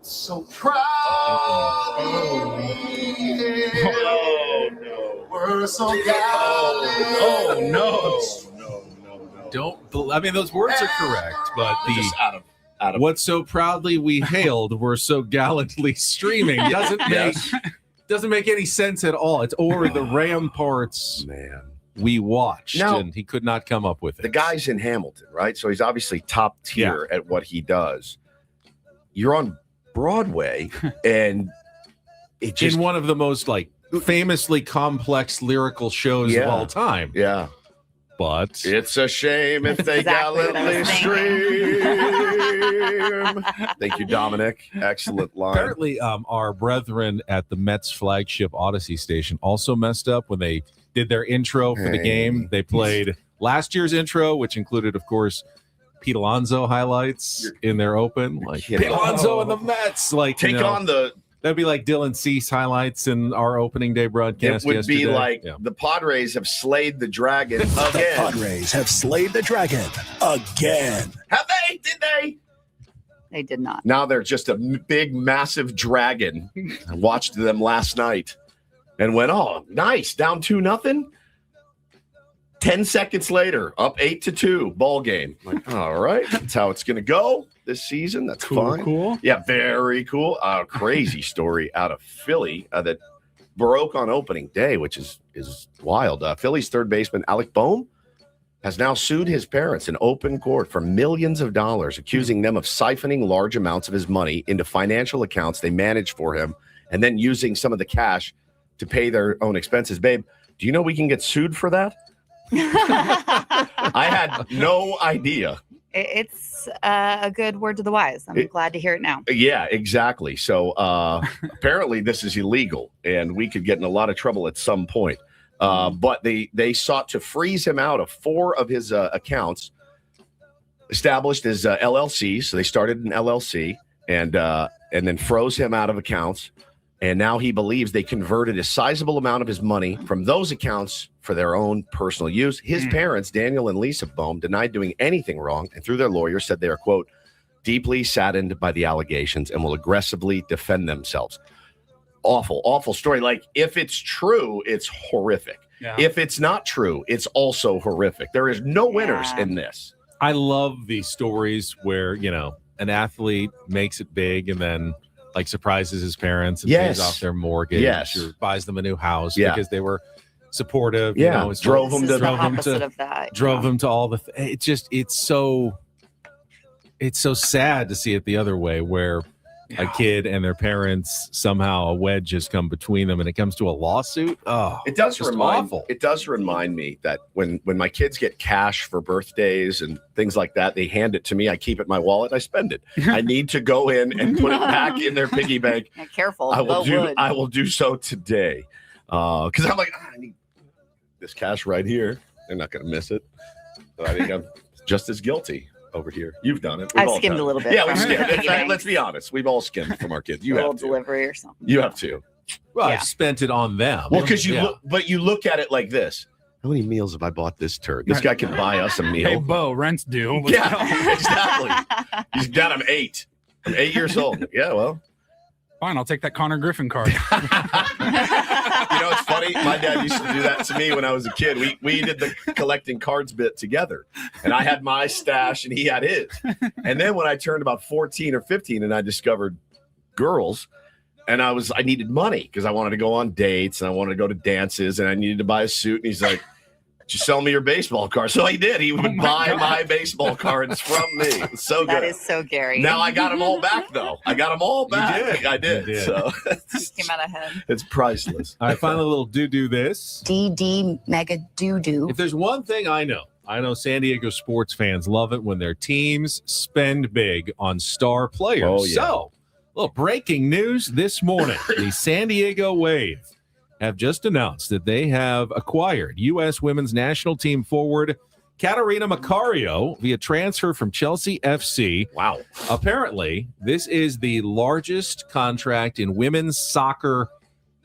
So proud of me. Oh, no. We're so gallant. Oh, no. I mean, those words are correct, but Just out of what so proudly we hailed, we're so gallantly streaming doesn't make any sense at all. It's or the ramparts we watched, Now, and he could not come up with it. The guy's in Hamilton, right? So he's obviously top tier at what he does. You're on Broadway, and it just in one of the most famously complex lyrical shows of all time. Yeah. But it's a shame if they gallantly stream. Thank you, Dominic. Excellent line. Apparently, our brethren at the Mets flagship Odyssey station also messed up when they did their intro for the game. They played last year's intro, which included, of course, Pete Alonso highlights in their open. Pete Alonso and the Mets. Take on the... That'd be like Dylan Cease highlights in our opening day broadcast. It would yesterday. be like the Padres have slayed the dragon again. The Padres have slayed the dragon again. Have they? Did they? They did not. Now they're just a big, massive dragon. I watched them last night and went, oh, nice. Down 2-0. 10 seconds later, up 8-2, ball game. Like, all right, that's how it's going to go this season. That's fine. Cool. Yeah, very cool. Crazy story out of Philly that broke on opening day, which is wild. Philly's third baseman, Alec Boehm, has now sued his parents in open court for millions of dollars, accusing them of siphoning large amounts of his money into financial accounts they managed for him and then using some of the cash to pay their own expenses. Babe, do you know we can get sued for that? I had no idea. It's a good word to the wise. I'm glad to hear it now. Yeah, exactly. So apparently this is illegal, and we could get in a lot of trouble at some point. But they sought to freeze him out of 4 of his accounts established as LLCs. So they started an LLC and then froze him out of accounts. And now he believes they converted a sizable amount of his money from those accounts for their own personal use. His parents, Daniel and Lisa Boehm, denied doing anything wrong, and through their lawyer said they are, quote, deeply saddened by the allegations and will aggressively defend themselves. Awful, awful story. Like, if it's true, it's horrific. Yeah. If it's not true, it's also horrific. There is no winners in this. I love these stories where, an athlete makes it big and then surprises his parents and pays off their mortgage or buys them a new house because they were supportive. Drove them to all the. It's so sad to see it the other way, where a kid and their parents, somehow a wedge has come between them and it comes to a lawsuit. Oh, it does awful. It does remind me that when my kids get cash for birthdays and things like that, they hand it to me. I keep it in my wallet. I spend it. I need to go in and put it back in their piggy bank. Yeah, careful. I will do so today. Because I'm like, I need this cash right here. They're not going to miss it. But I think I'm just as guilty over here. You've done it. I've skimmed a little bit. Yeah, we've skimmed. In fact, let's be honest. We've all skimmed from our kids. You a have little to. delivery or something. You have to. Well, I've spent it on them. Well, because you look at it like this. How many meals have I bought this turd? This guy can buy us a meal. Hey, Bo, rent's due. Yeah, exactly. He's got him 8. I'm 8 years old. Yeah, well. Fine, I'll take that Connor Griffin card. You know, it's funny. My dad used to do that to me when I was a kid. We did the collecting cards bit together. And I had my stash and he had his. And then when I turned about 14 or 15 and I discovered girls, and I needed money because I wanted to go on dates and I wanted to go to dances and I needed to buy a suit. And he's like, just sell me your baseball card. So he did. He would buy my baseball cards from me. It's so good. That is so Gary. Now I got them all back, though. I got them all back. You did. I did. You did. So Came out ahead. it's priceless. All right, finally, a little do this. DD mega doo-doo. If there's one thing I know San Diego sports fans love it when their teams spend big on star players. Oh, yeah. So, a little breaking news this morning. The San Diego Wave have just announced that they have acquired U.S. women's national team forward Catarina Macario via transfer from Chelsea FC. Wow. Apparently, this is the largest contract in women's soccer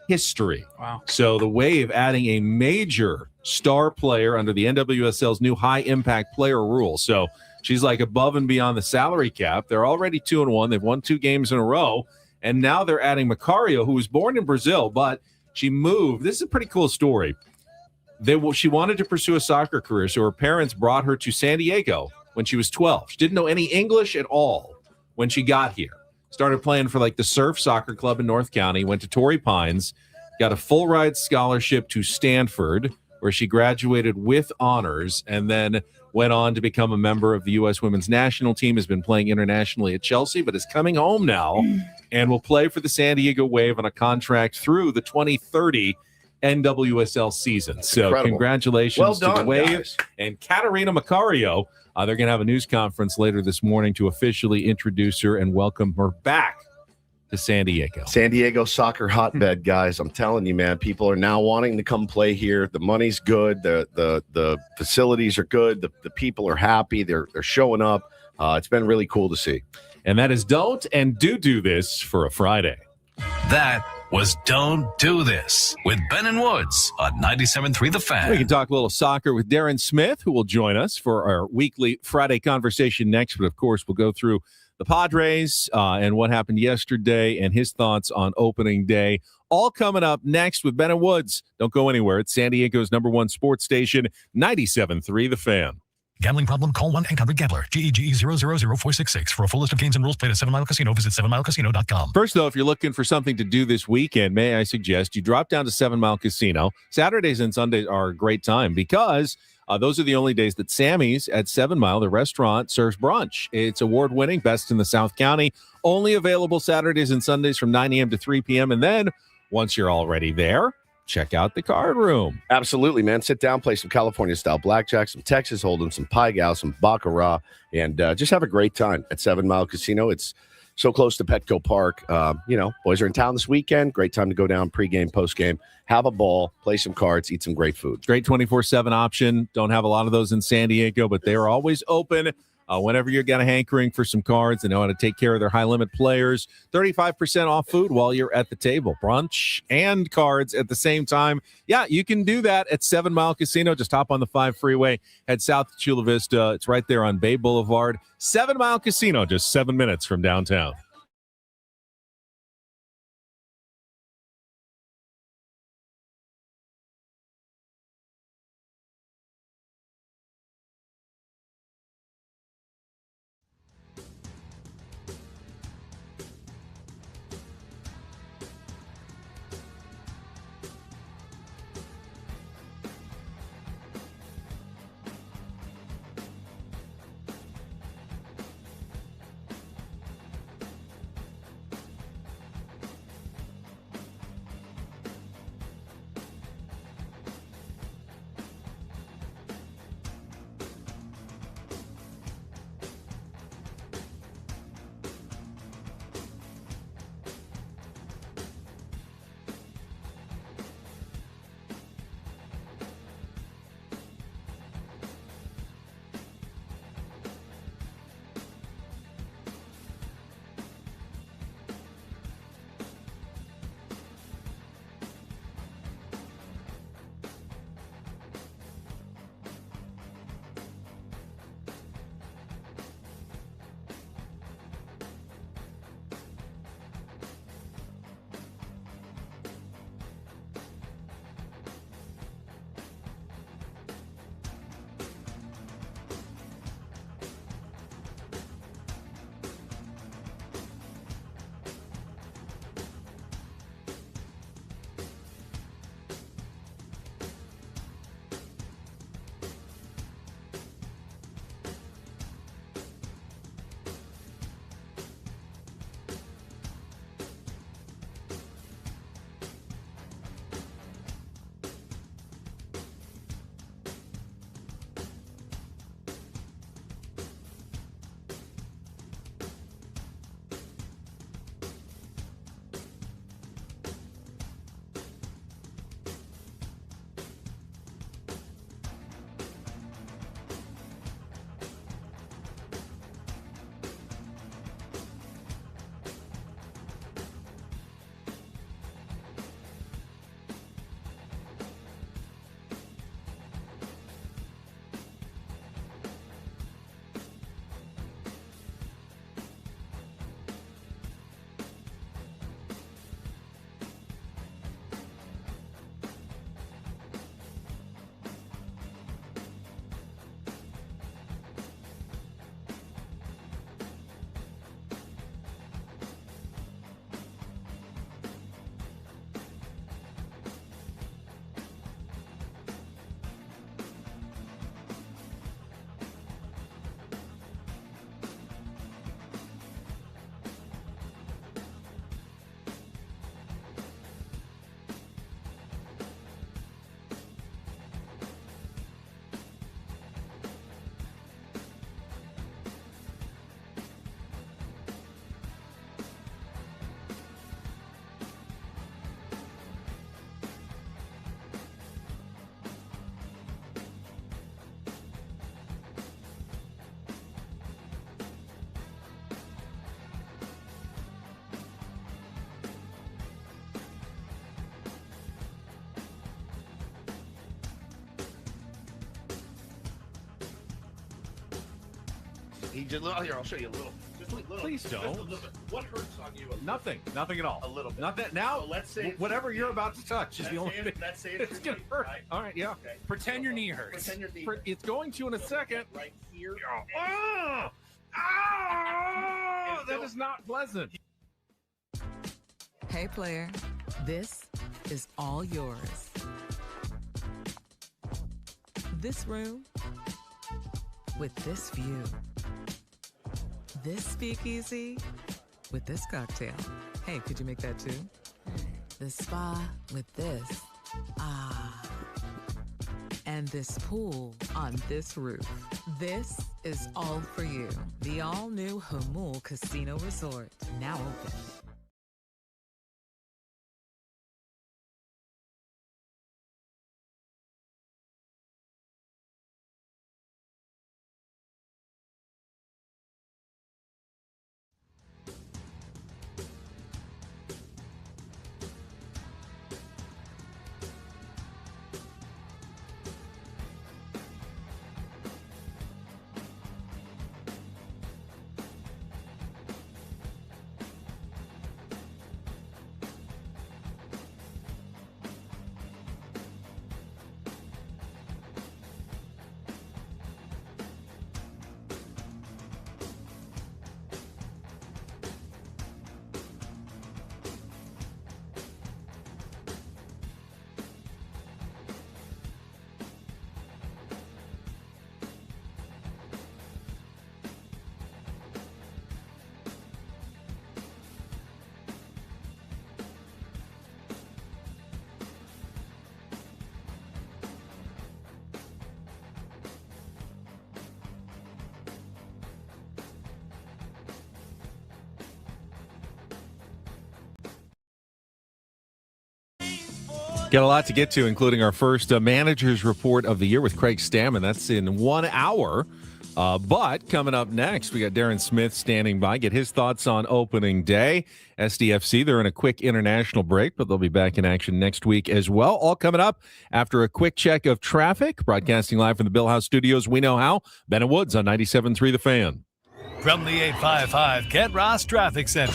history. Wow. So the Wave adding a major star player under the NWSL's new high impact player rule. So she's like above and beyond the salary cap. They're already 2-1. They've won 2 games in a row. And now they're adding Macario, who was born in Brazil, but she moved. This is a pretty cool story. She wanted to pursue a soccer career, so her parents brought her to San Diego when she was 12. She didn't know any English at all when she got here. Started playing for like the Surf Soccer Club in North County, went to Torrey Pines, got a full ride scholarship to Stanford, where she graduated with honors, and then went on to become a member of the U.S. women's national team, has been playing internationally at Chelsea, but is coming home now and will play for the San Diego Wave on a contract through the 2030 NWSL season. So Incredible. Congratulations Well to the done, Wave guys. and Catarina Macario. They're going to have a news conference later this morning to officially introduce her and welcome her back to San Diego. San Diego soccer hotbed, guys. I'm telling you, man, people are now wanting to come play here. The money's good. The facilities are good. The people are happy. They're showing up. It's been really cool to see. And that is Don't and Do This for a Friday. That was Don't Do This with Ben and Woods on 97.3 The Fan. We can talk a little soccer with Darren Smith, who will join us for our weekly Friday conversation next. But, of course, we'll go through the Padres and what happened yesterday and his thoughts on opening day. All coming up next with Ben and Woods. Don't go anywhere. It's San Diego's #1 sports station, 97.3 The Fan. Gambling problem? Call 1-800-GAMBLER. GEGE 0000466. For a full list of games and rules, play at 7 Mile Casino. Visit 7milecasino.com. First, though, if you're looking for something to do this weekend, may I suggest you drop down to 7 Mile Casino. Saturdays and Sundays are a great time because those are the only days that Sammy's at 7 Mile, the restaurant, serves brunch. It's award-winning, best in the South County. Only available Saturdays and Sundays from 9 a.m. to 3 p.m. And then, once you're already there, check out the card room. Absolutely, man. Sit down, play some California-style blackjack, some Texas Hold'em, some Pai Gow, some Baccarat, and just have a great time at 7 Mile Casino. It's so close to Petco Park. Boys are in town this weekend. Great time to go down pregame, postgame, have a ball, play some cards, eat some great food. Great 24/7 option. Don't have a lot of those in San Diego, but they are always open. Whenever you're got a hankering for some cards, they know how to take care of their high-limit players. 35% off food while you're at the table. Brunch and cards at the same time. Yeah, you can do that at 7 Mile Casino. Just hop on the 5 freeway, head south to Chula Vista. It's right there on Bay Boulevard. 7 Mile Casino, just 7 minutes from downtown. He just here. I'll show you a little. Just a little. Please Just a don't. little bit. What hurts on you? Nothing at all. A little bit. Not that now. So let's say whatever you're about to touch is the only thing. Let's say It's gonna hurt. Right? All right, yeah. Okay. Pretend your knee hurts. Pretend your knee. It's going to in a second. Right here. Oh, that is not pleasant. Hey, player, this is all yours. This room with this view. This speakeasy with this cocktail. Hey, could you make that too? The spa with this. Ah. And this pool on this roof. This is all for you. The all-new Hamul Casino Resort, now open. Got a lot to get to, including our first manager's report of the year with Craig Stammen. That's in 1 hour. But coming up next, we got Darren Smith standing by. Get his thoughts on opening day. SDFC, they're in a quick international break, but they'll be back in action next week as well. All coming up after a quick check of traffic. Broadcasting live from the Bill House Studios, we know how. Ben and Woods on 97.3 The Fan. From the 855 Kent Ross Traffic Center.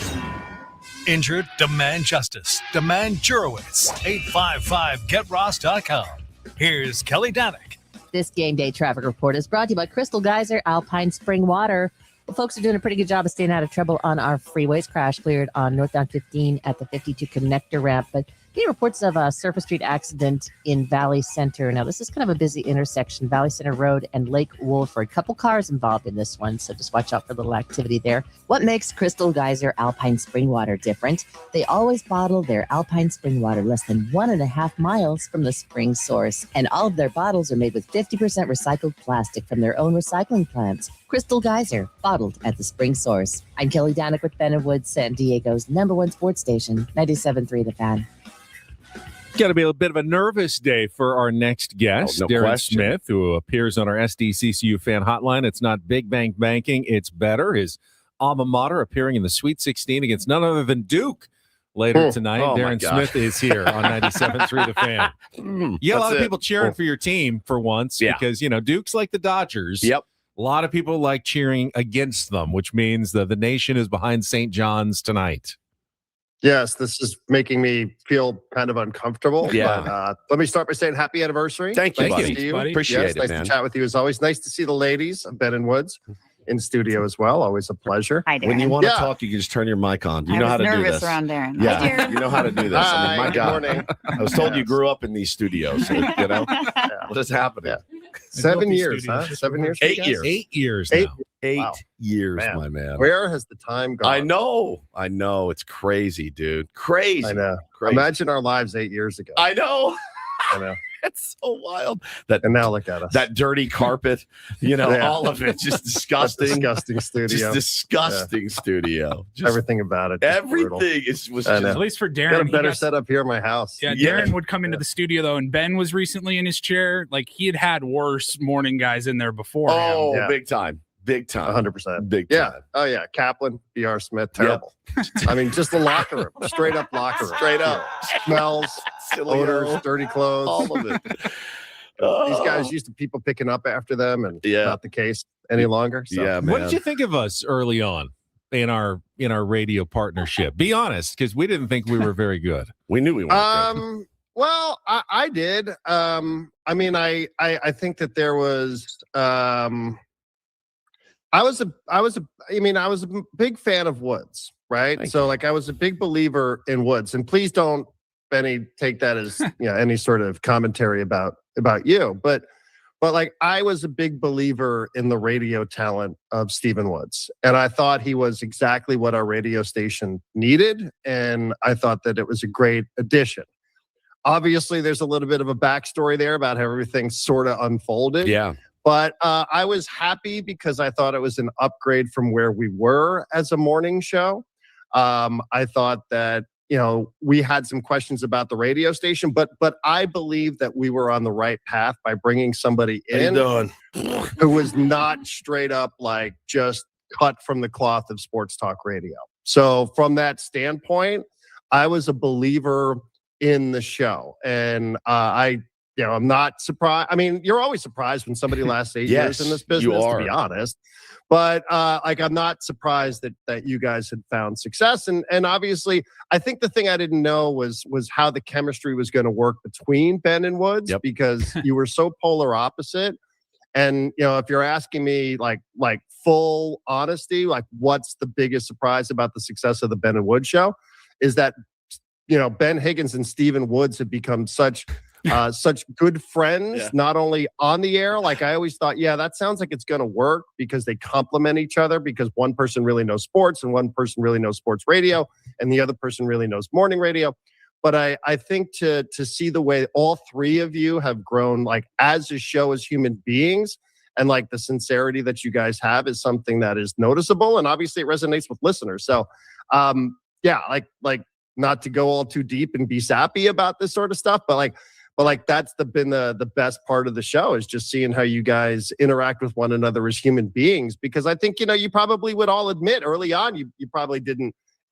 Injured? Demand justice. Demand Jurowitz. 855GetRoss.com. Here's Kelly Danick. This game day traffic report is brought to you by Crystal Geyser Alpine Spring Water. Well, folks are doing a pretty good job of staying out of trouble on our freeways. Crash cleared on northbound 15 at the 52 connector ramp, but getting reports of a Surface Street accident in Valley Center. Now, this is kind of a busy intersection, Valley Center Road and Lake Wolford. Couple cars involved in this one, so just watch out for a little activity there. What makes Crystal Geyser Alpine Spring Water different? They always bottle their Alpine Spring Water less than 1.5 miles from the spring source. And all of their bottles are made with 50% recycled plastic from their own recycling plants. Crystal Geyser, bottled at the spring source. I'm Kelly Danick with Ben and Woods, San Diego's #1 sports station, 97.3 The Fan. Got to be a bit of a nervous day for our next guest, no Darren question. Smith, who appears on our SDCCU fan hotline. It's not Big Bank Banking, it's better. His alma mater appearing in the Sweet 16 against none other than Duke later tonight. Oh, my Darren God. Smith is here on 97.3 The Fan. You got a lot of people cheering for your team for once because, you know, Duke's like the Dodgers. Yep. A lot of people like cheering against them, which means that the nation is behind St. John's tonight. Yes, this is making me feel kind of uncomfortable. Yeah. But, let me start by saying happy anniversary. Thank you, Nice to buddy. see you. Appreciate Yes, it, nice man. to chat with you as always. Nice to see the ladies of Ben and Woods in studio as well. Always a pleasure. Hi, Darren. When you want to Yeah. talk, you can just turn your mic on. You I know was how to do nervous this. around Darren. Yeah, Hi, Darren. you know how to do this. I mean, Hi, my good God. morning. I was told you Yes. grew up in these studios. So, you know, what is happening? Yeah. 7 years, huh? 7 years? for you 8 guys? years. 8 years Eight. now. 8 Wow. years, Man. my man. Where has the time gone? I know. It's crazy, dude. Crazy. I know. Crazy. Imagine our lives 8 years ago. I know. I know. It's so wild. That And now look at us. that dirty carpet, you know, Yeah. all of it, just That disgusting. disgusting studio. Just disgusting studio. Just Everything about it. just brutal. everything was I just know. At least for Darren, Got a he better got- setup here in my house. Yeah, Yeah. Darren would come into the studio though, and Ben was recently in his chair. Like he had worse morning guys in there before. oh, Yeah. big time. Big time. 100%. Big Yeah. time. Oh, yeah. Kaplan, B.R. Smith, terrible. I mean, just the locker room. Straight up locker room. Straight up. Smells, Silly odors, hell. dirty clothes. All of it. These guys used to people picking up after them, and not the case any longer. So. Yeah, man. What did you think of us early on in our radio partnership? Be honest, because we didn't think we were very good. We knew we weren't good. Well, I did. I mean, I think that there was. I was a big fan of Woods, right? Thank so you. like I was a big believer in Woods, and please don't, Benny, take that as any sort of commentary about you, but like I was a big believer in the radio talent of Stephen Woods, and I thought he was exactly what our radio station needed, and I thought that it was a great addition. Obviously, there's a little bit of a backstory there about how everything sort of unfolded. Yeah. But I was happy because I thought it was an upgrade from where we were as a morning show. I thought that, we had some questions about the radio station, but I believe that we were on the right path by bringing somebody in who was not straight up like just cut from the cloth of sports talk radio. So from that standpoint, I was a believer in the show, and I'm not surprised. I mean, you're always surprised when somebody lasts 8 years in this business, to be honest. But I'm not surprised that you guys had found success, and obviously, I think the thing I didn't know was how the chemistry was going to work between Ben and Woods, because you were so polar opposite. And if you're asking me like full honesty, like what's the biggest surprise about the success of the Ben and Woods show, is that Ben Higgins and Stephen Woods have become such good friends, not only on the air. Like I always thought, that sounds like it's going to work because they complement each other, because one person really knows sports and one person really knows sports radio and the other person really knows morning radio. But I think to see the way all three of you have grown, like as a show, as human beings, and like the sincerity that you guys have is something that is noticeable, and obviously it resonates with listeners. So, like not to go all too deep and be sappy about this sort of stuff, but that's been the best part of the show, is just seeing how you guys interact with one another as human beings. Because I think, you probably would all admit early on, you probably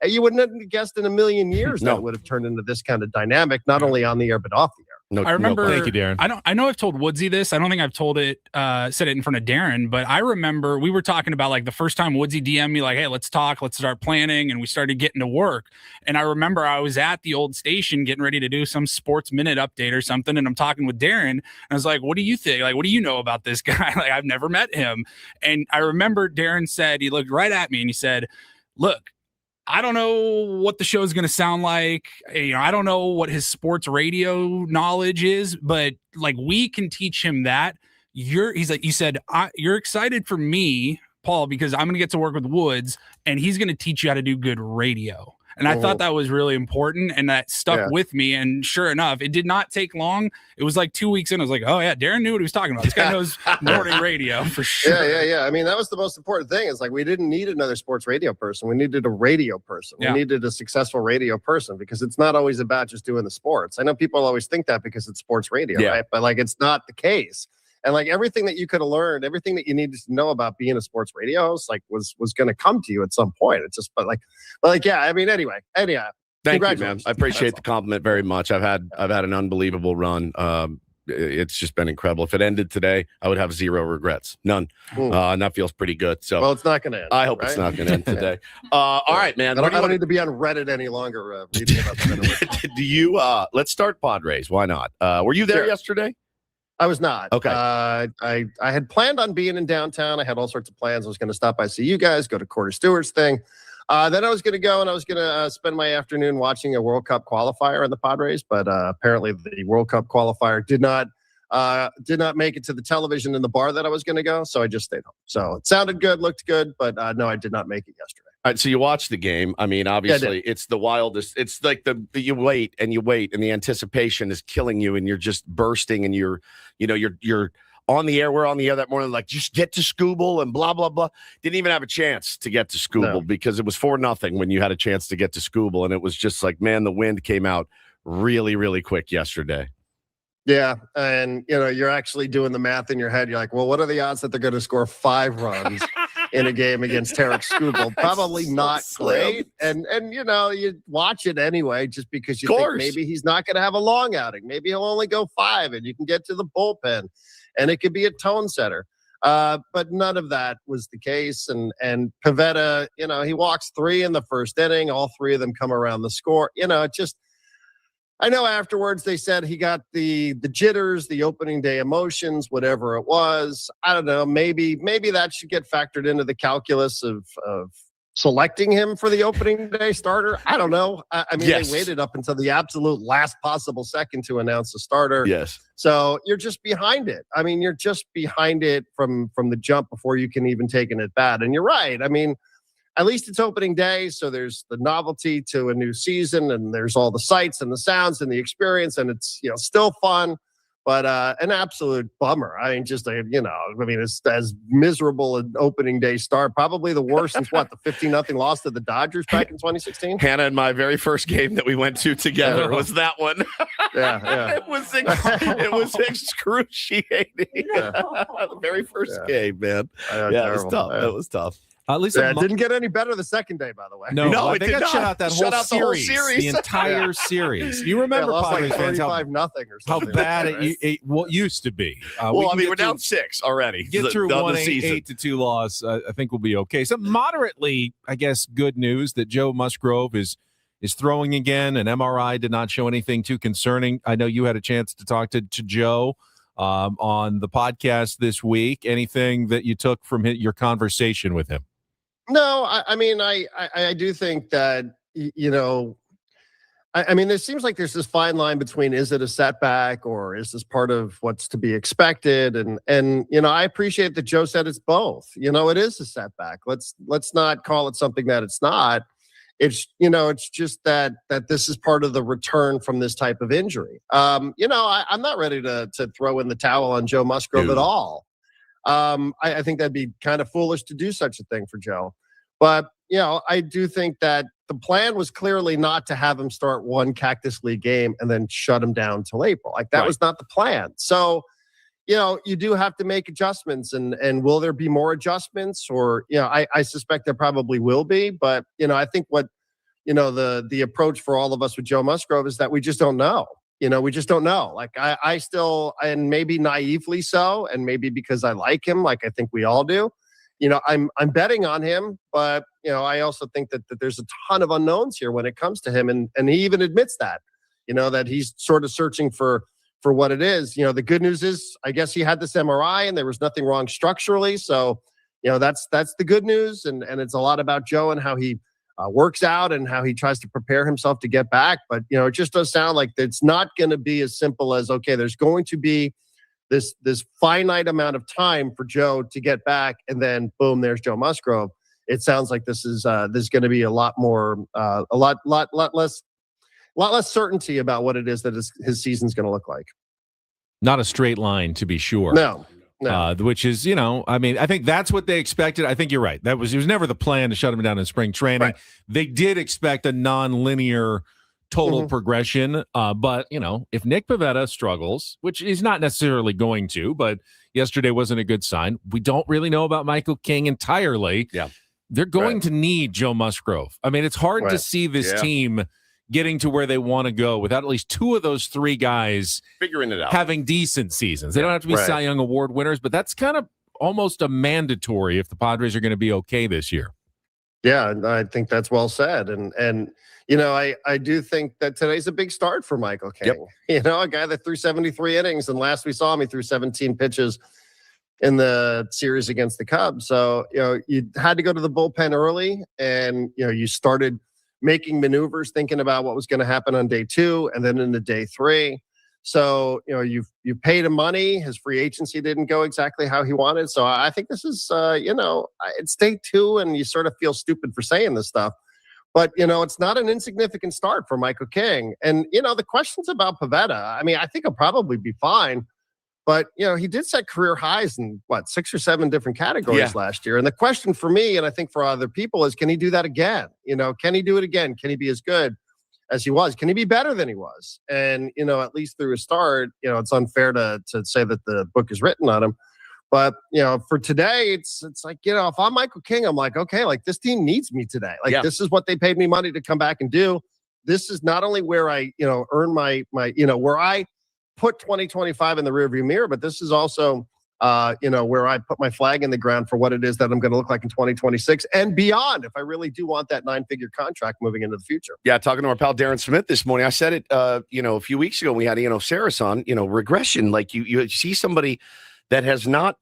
you wouldn't have guessed in a million years that it would have turned into this kind of dynamic, not only on the air, but off the air. I remember. Thank you, Darren. I know I've told Woodsy this. I don't think I've told it, said it in front of Darren, but I remember we were talking about like the first time Woodsy DM'd me like, hey, let's talk, let's start planning. And we started getting to work. And I remember I was at the old station getting ready to do some sports minute update or something. And I'm talking with Darren, and I was like, what do you think? Like, what do you know about this guy? Like, I've never met him. And I remember Darren said, he looked right at me and he said, look, I don't know what the show is going to sound like. I don't know what his sports radio knowledge is, but like we can teach him that. You're excited for me, Paul, because I'm going to get to work with Woods and he's going to teach you how to do good radio. And I thought that was really important, and that stuck with me. And sure enough, it did not take long. It was like 2 weeks in. I was like, oh yeah, Darren knew what he was talking about. This guy knows morning radio for sure. Yeah. I mean, that was the most important thing. Is like we didn't need another sports radio person. We needed a radio person. We needed a successful radio person, because it's not always about just doing the sports. I know people always think that because it's sports radio, right? But like it's not the case. And like everything that you could have learned, everything that you needed to know about being a sports radio host, like was going to come to you at some point. It's just, but yeah. I mean, anyway. Thank you, man. I appreciate the compliment very much. I've had an unbelievable run. It's just been incredible. If it ended today, I would have zero regrets, none. And that feels pretty good. So, well, it's not going to end. I hope it's not going to end today. All right, man. I don't need to be on Reddit any longer. Reading about the Do you? Let's start Padres. Why not? Were you there yesterday? I was not. Okay. I had planned on being in downtown. I had all sorts of plans. I was going to stop by, see you guys, go to Corey Stewart's thing. Then I was going to go and I was going to spend my afternoon watching a World Cup qualifier in the Padres. But apparently the World Cup qualifier did not make it to the television in the bar that I was going to go. So I just stayed home. So it sounded good, looked good, but no, I did not make it yesterday. All right, so you watched the game. I mean, obviously, it's the wildest. It's like you wait, and the anticipation is killing you, and you're just bursting, and you're on the air. We're on the air that morning, like just get to Scoobel and blah blah blah. Didn't even have a chance to get to Scoobel because it was 4-0 when you had a chance to get to Scoobel, and it was just like, man, the wind came out really really quick yesterday. Yeah, and you're actually doing the math in your head. You're like, well, what are the odds that they're going to score 5 runs? in a game against Tarek Skubal. Probably not great. And you watch it anyway just because you think maybe he's not going to have a long outing. Maybe he'll only go 5 and you can get to the bullpen and it could be a tone setter. But none of that was the case. And Pivetta, he walks 3 in the first inning. All 3 of them come around the score. I know afterwards they said he got the jitters, the opening day emotions, whatever it was. I don't know. Maybe that should get factored into the calculus of selecting him for the opening day starter. I don't know. They waited up until the absolute last possible second to announce the starter. Yes. So you're just behind it. You're just behind it from the jump before you can even take an at bat. And you're right. At least it's opening day, so there's the novelty to a new season, and there's all the sights and the sounds and the experience, and it's still fun, but an absolute bummer. It's as miserable an opening day start, probably the worst since the 15-0 loss to the Dodgers back in 2016. Hannah and my very first game that we went to together was that one. Yeah. It was excruciating. The very first game, man. It was tough. It was tough. At least it didn't get any better the second day, by the way. No, they got not. shut out that whole series, the entire series. You remember Padres fans how bad it used to be. We're down 6 already. Get through 1 8-2 loss. I think we'll be okay. So moderately, I guess, good news that Joe Musgrove is throwing again. An MRI did not show anything too concerning. I know you had a chance to talk to Joe on the podcast this week. Anything that you took from your conversation with him? No, I do think that, there seems like there's this fine line between is it a setback or is this part of what's to be expected? And I appreciate that Joe said it's both. It is a setback. Let's not call it something that it's not. It's just that this is part of the return from this type of injury. I'm not ready to throw in the towel on Joe Musgrove at all. I think that'd be kind of foolish to do such a thing for Joe. But, I do think that the plan was clearly not to have him start one Cactus League game and then shut him down till April. That was not the plan. So, you do have to make adjustments. And will there be more adjustments? Or, I suspect there probably will be. But, I think what, the approach for all of us with Joe Musgrove is that we just don't know. We just don't know. I still, and maybe naively so, and maybe because I like him, like I think we all do, I'm betting on him, but, I also think that there's a ton of unknowns here when it comes to him. And he even admits that, that he's sort of searching for what it is. The good news is, I guess he had this MRI and there was nothing wrong structurally. So, that's the good news. And it's a lot about Joe and how he works out and how he tries to prepare himself to get back. But, it just does sound like it's not going to be as simple as, okay, there's going to be this finite amount of time for Joe to get back. And then boom, there's Joe Musgrove. It sounds like this is going to be a lot more, a lot less certainty about what it is that his season's going to look like. Not a straight line, to be sure. No. Which is, I think that's what they expected. I think you're right. It was never the plan to shut him down in spring training. Right. They did expect a non-linear total progression. But, if Nick Pivetta struggles, which he's not necessarily going to, but yesterday wasn't a good sign. We don't really know about Michael King entirely. Yeah. They're going to need Joe Musgrove. It's hard to see this team getting to where they want to go without at least 2 of those 3 guys figuring it out, having decent seasons. They don't have to be Cy Young Award winners, but that's kind of almost a mandatory if the Padres are going to be okay this year. Yeah, I think that's well said. And I do think that today's a big start for Michael King. Yep. A guy that threw 73 innings, and last we saw him, he threw 17 pitches in the series against the Cubs. So, you had to go to the bullpen early, and, you started making maneuvers, thinking about what was going to happen on day 2 and then into day 3. So, you've paid him money. His free agency didn't go exactly how he wanted. So I think this is, it's day 2 and you sort of feel stupid for saying this stuff. But, it's not an insignificant start for Michael King. And, the questions about Pivetta, I think he'll probably be fine. But, he did set career highs in, 6 or 7 different categories last year. And the question for me, and I think for other people, is can he do that again? Can he do it again? Can he be as good as he was? Can he be better than he was? And, at least through a start, it's unfair to say that the book is written on him. But, for today, it's like, if I'm Michael King, I'm like, okay, like this team needs me today. Like this is what they paid me money to come back and do. This is not only where I, earn my, where I put 2025 in the rearview mirror, but this is also, where I put my flag in the ground for what it is that I'm going to look like in 2026 and beyond. If I really do want that 9-figure contract moving into the future. Yeah. Talking to our pal Darren Smith this morning, I said it, a few weeks ago, we had, Saris on, regression. Like you see somebody that has not,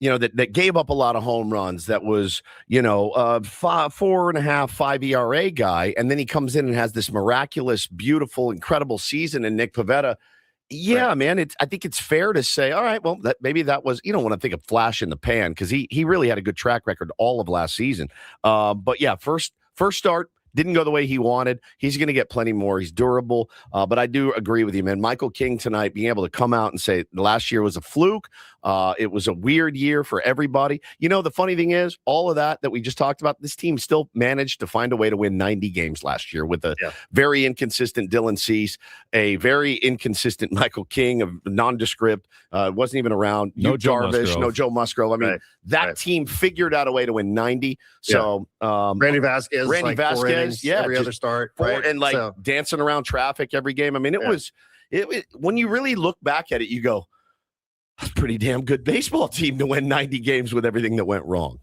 that gave up a lot of home runs, that was, 4.5, 5 ERA guy. And then he comes in and has this miraculous, beautiful, incredible season in Nick Pivetta. Yeah, right. Man, I think it's fair to say, all right, well, maybe that was, when I think of flash in the pan, because he really had a good track record all of last season. But yeah, first start, didn't go the way he wanted. He's going to get plenty more. He's durable. But I do agree with you, man. Michael King tonight being able to come out and say last year was a fluke. It was a weird year for everybody. The funny thing is, all of that we just talked about, this team still managed to find a way to win 90 games last year with a very inconsistent Dylan Cease, a very inconsistent Michael King, of nondescript, wasn't even around. No Joe Darvish, Musgrove. No Joe Musgrove. I mean, that team figured out a way to win 90. So Randy Vasquez, every other start, right? And dancing around traffic every game. I mean, it was when you really look back at it, you go, that's a pretty damn good baseball team to win 90 games with everything that went wrong.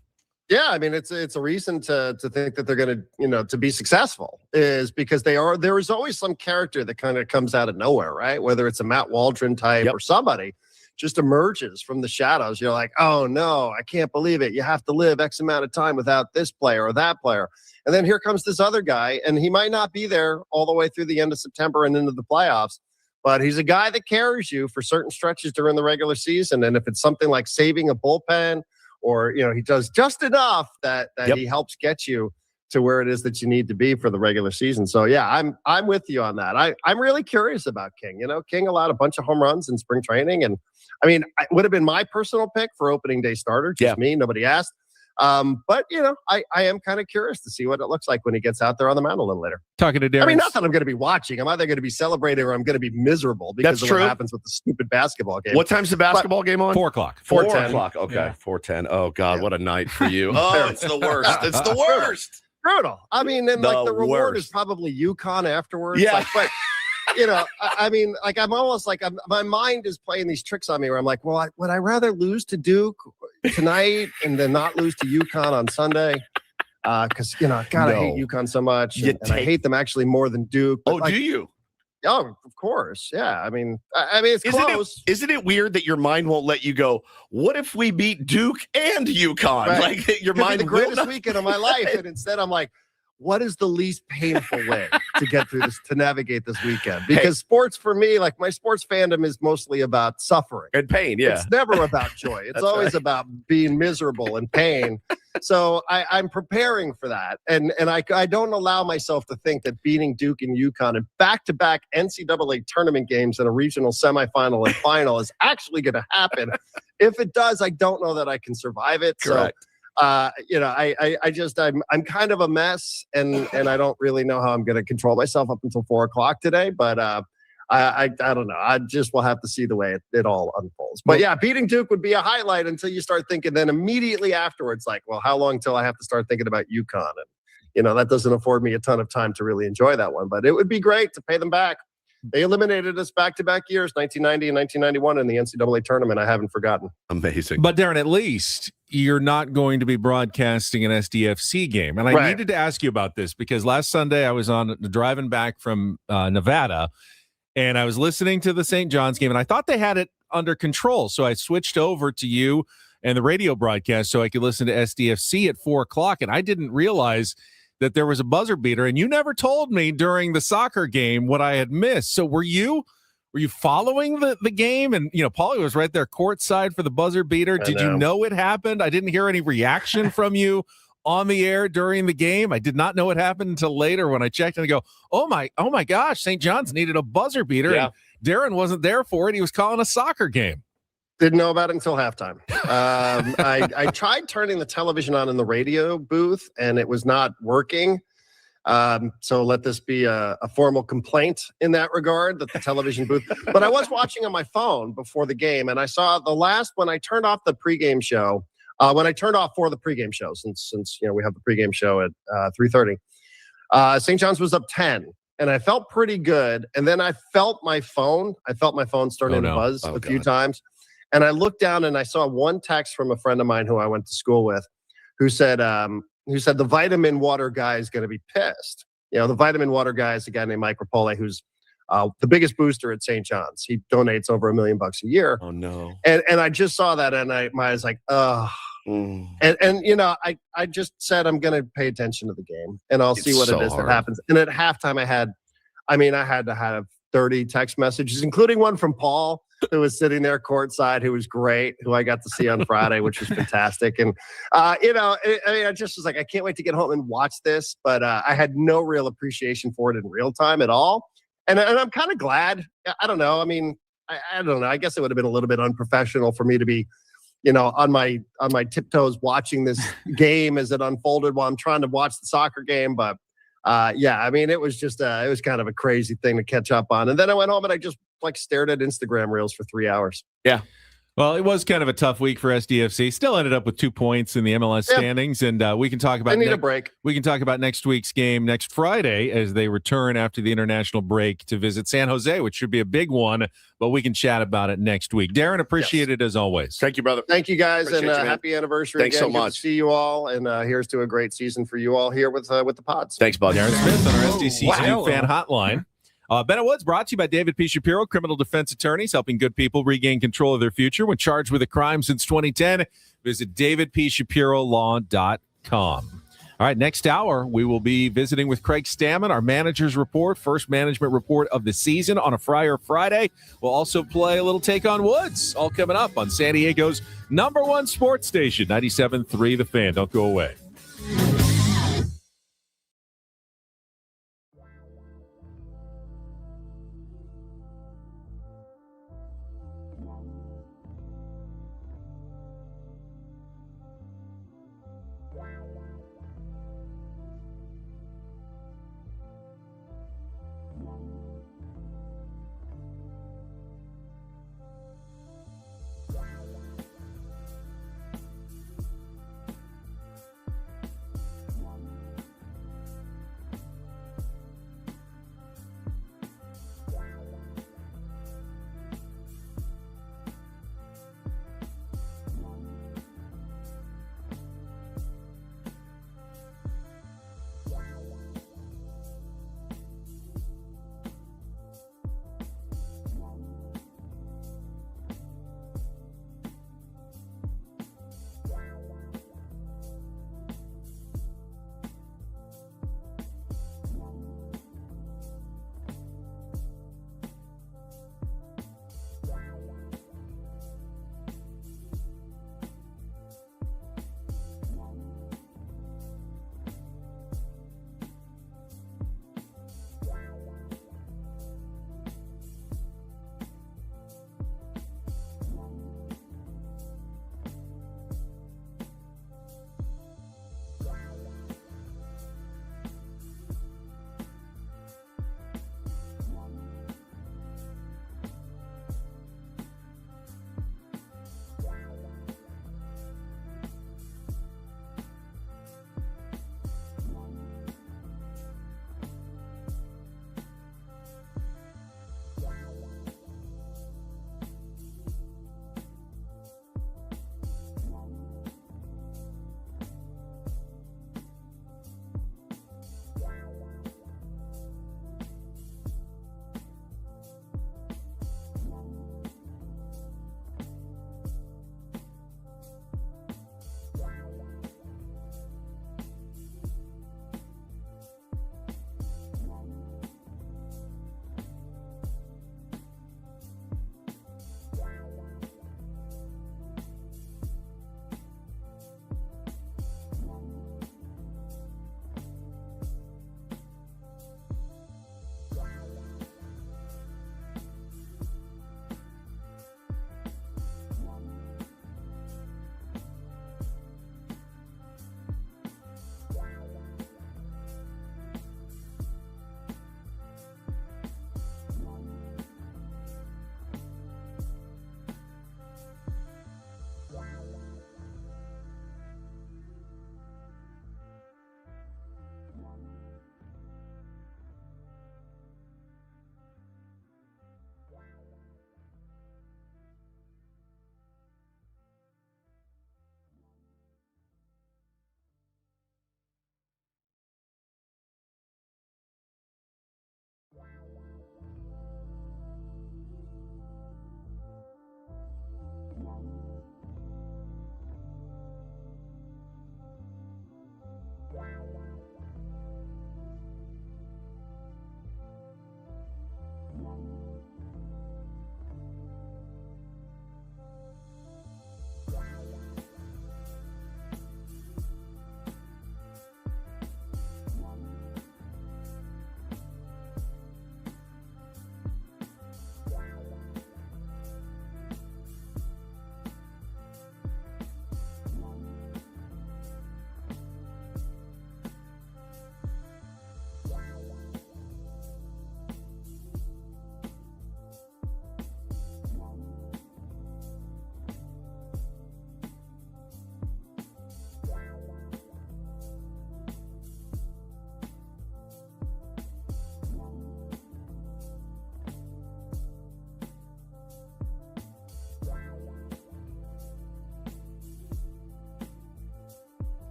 Yeah, I mean, it's a reason to think that they're going to, to be successful, is because there is always some character that kind of comes out of nowhere, right? Whether it's a Matt Waldron type or somebody just emerges from the shadows. You're like, oh no, I can't believe it. You have to live X amount of time without this player or that player. And then here comes this other guy, and he might not be there all the way through the end of September and into the playoffs, but he's a guy that carries you for certain stretches during the regular season. And if it's something like saving a bullpen, or, he does just enough that he helps get you to where it is that you need to be for the regular season. So yeah, I'm with you on that. I'm really curious about King. King allowed a bunch of home runs in spring training. And I mean, it would have been my personal pick for opening day starter. Just me, nobody asked. But I am kind of curious to see what it looks like when he gets out there on the mound a little later. Talking to Darren. I mean, not that I'm going to be watching. I'm either going to be celebrating or I'm going to be miserable because of what happens with the stupid basketball game. What time's the basketball game on? 4 o'clock. 4:10. Okay, 4:10. Oh God, what a night for you. Oh, it's the worst. It's the worst. Brutal. I mean, and the reward is probably UConn afterwards. Yeah. But I mean, I'm almost like my mind is playing these tricks on me where I'm like, well, would I rather lose to Duke tonight and then not lose to UConn on Sunday? Because, I hate UConn so much. And I hate them actually more than Duke. But do you? Oh, of course. Yeah. I mean, it's close. Isn't it weird that your mind won't let you go, what if we beat Duke and UConn? Right. Like your mind the greatest weekend of my life. And instead I'm like, what is the least painful way to get through this, to navigate this weekend? Because sports for me, like my sports fandom is mostly about suffering and pain. Yeah. It's never about joy. It's always about being miserable and pain. So I'm preparing for that. And I don't allow myself to think that beating Duke and UConn in back-to-back NCAA tournament games in a regional semifinal and final is actually going to happen. If it does, I don't know that I can survive it. Correct. So, I'm kind of a mess, and I don't really know how I'm going to control myself up until 4 o'clock today. But I don't know. I just will have to see the way it all unfolds. But yeah, beating Duke would be a highlight until you start thinking. Then immediately afterwards, like, well, how long till I have to start thinking about UConn? And that doesn't afford me a ton of time to really enjoy that one. But it would be great to pay them back. They eliminated us back-to-back years, 1990 and 1991 in the NCAA tournament. I haven't forgotten. Amazing. But Darren, at least you're not going to be broadcasting an SDFC game. And I needed to ask you about this because last Sunday I was on driving back from Nevada and I was listening to the St. John's game and I thought they had it under control. So I switched over to you and the radio broadcast so I could listen to SDFC at 4 o'clock. And I didn't realize that there was a buzzer beater, and you never told me during the soccer game what I had missed. So were you following the game? And, Paulie was right there courtside for the buzzer beater. Did you know it happened? I didn't hear any reaction from you on the air during the game. I did not know it happened until later when I checked and I go, oh my gosh, St. John's needed a buzzer beater. Yeah. And Darren wasn't there for it. He was calling a soccer game. Didn't know about it until halftime. I tried turning the television on in the radio booth, and it was not working. So let this be a formal complaint in that regard, that the television booth. But I was watching on my phone before the game, and I saw the last, when I turned off the pregame show, when I turned off for the pregame show, since we have the pregame show at 3:30, St. John's was up 10. And I felt pretty good. And then I felt my phone starting to buzz a few times. And I looked down and I saw one text from a friend of mine who I went to school with, who said the vitamin water guy is going to be pissed. The vitamin water guy is a guy named Mike Rapole, who's the biggest booster at St. John's. He donates over $1 million a year. Oh no! And I just saw that, and my eyes like, ugh. And I just said I'm going to pay attention to the game, and I'll see what it is that happens. And at halftime, I had to have 30 text messages, including one from Paul, who was sitting there courtside, who was great, who I got to see on Friday, which was fantastic. And I just was like, I can't wait to get home and watch this. But I had no real appreciation for it in real time at all. And I'm kind of glad. I don't know. I mean, I don't know. I guess it would have been a little bit unprofessional for me to be, on my tiptoes watching this game as it unfolded while I'm trying to watch the soccer game. But it was just it was kind of a crazy thing to catch up on. And then I went home and I just stared at Instagram reels for 3 hours. Yeah. Well, it was kind of a tough week for SDFC. Still ended up with 2 points in the MLS standings, and we can talk about. I need a break. We can talk about next week's game next Friday as they return after the international break to visit San Jose, which should be a big one. But we can chat about it next week. Darren, appreciate it as always. Thank you, brother. Thank you, guys, Appreciate and you, man. happy anniversary. Thanks again. so Good much. to see you all, and here's to a great season for you all here with the pods. Thanks, bud. Darren Smith on our SDC's fan hotline. Bennett Woods brought to you by David P. Shapiro, criminal defense attorneys helping good people regain control of their future when charged with a crime since 2010. Visit davidpshapirolaw.com. All right, next hour, we will be visiting with Craig Stammen, our manager's report, first management report of the season on a Friday. We'll also play a little Take on Woods, all coming up on San Diego's #1 sports station, 97.3 The Fan. Don't go away.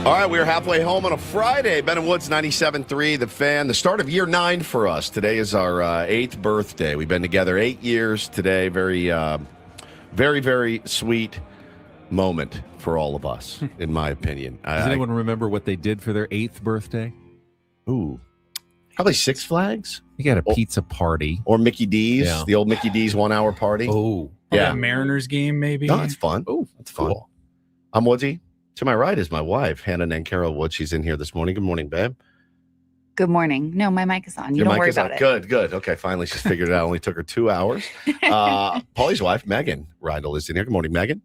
All right, we're halfway home on a Friday. Ben and Woods, 97.3, The Fan. The start of year 9 for us. Today is our 8th birthday. We've been together 8 years today. Very, very sweet moment for all of us, in my opinion. Does anyone remember what they did for their 8th birthday? Ooh. Probably Six Flags. You got a pizza party. Or Mickey D's, the old Mickey D's 1 hour party. Oh. Yeah. A Mariners game, maybe. No, that's fun. Oh, that's fun. Cool. I'm Woodsy. To my right is my wife, Hannah Nancaro Woods. She's in here this morning. Good morning, babe. Good morning. No, my mic is on. You Your don't mic worry is about on. it. Good. Okay, finally she's figured it out. Only took her 2 hours. Paulie's wife, Megan Rydell, is in here. Good morning, Megan.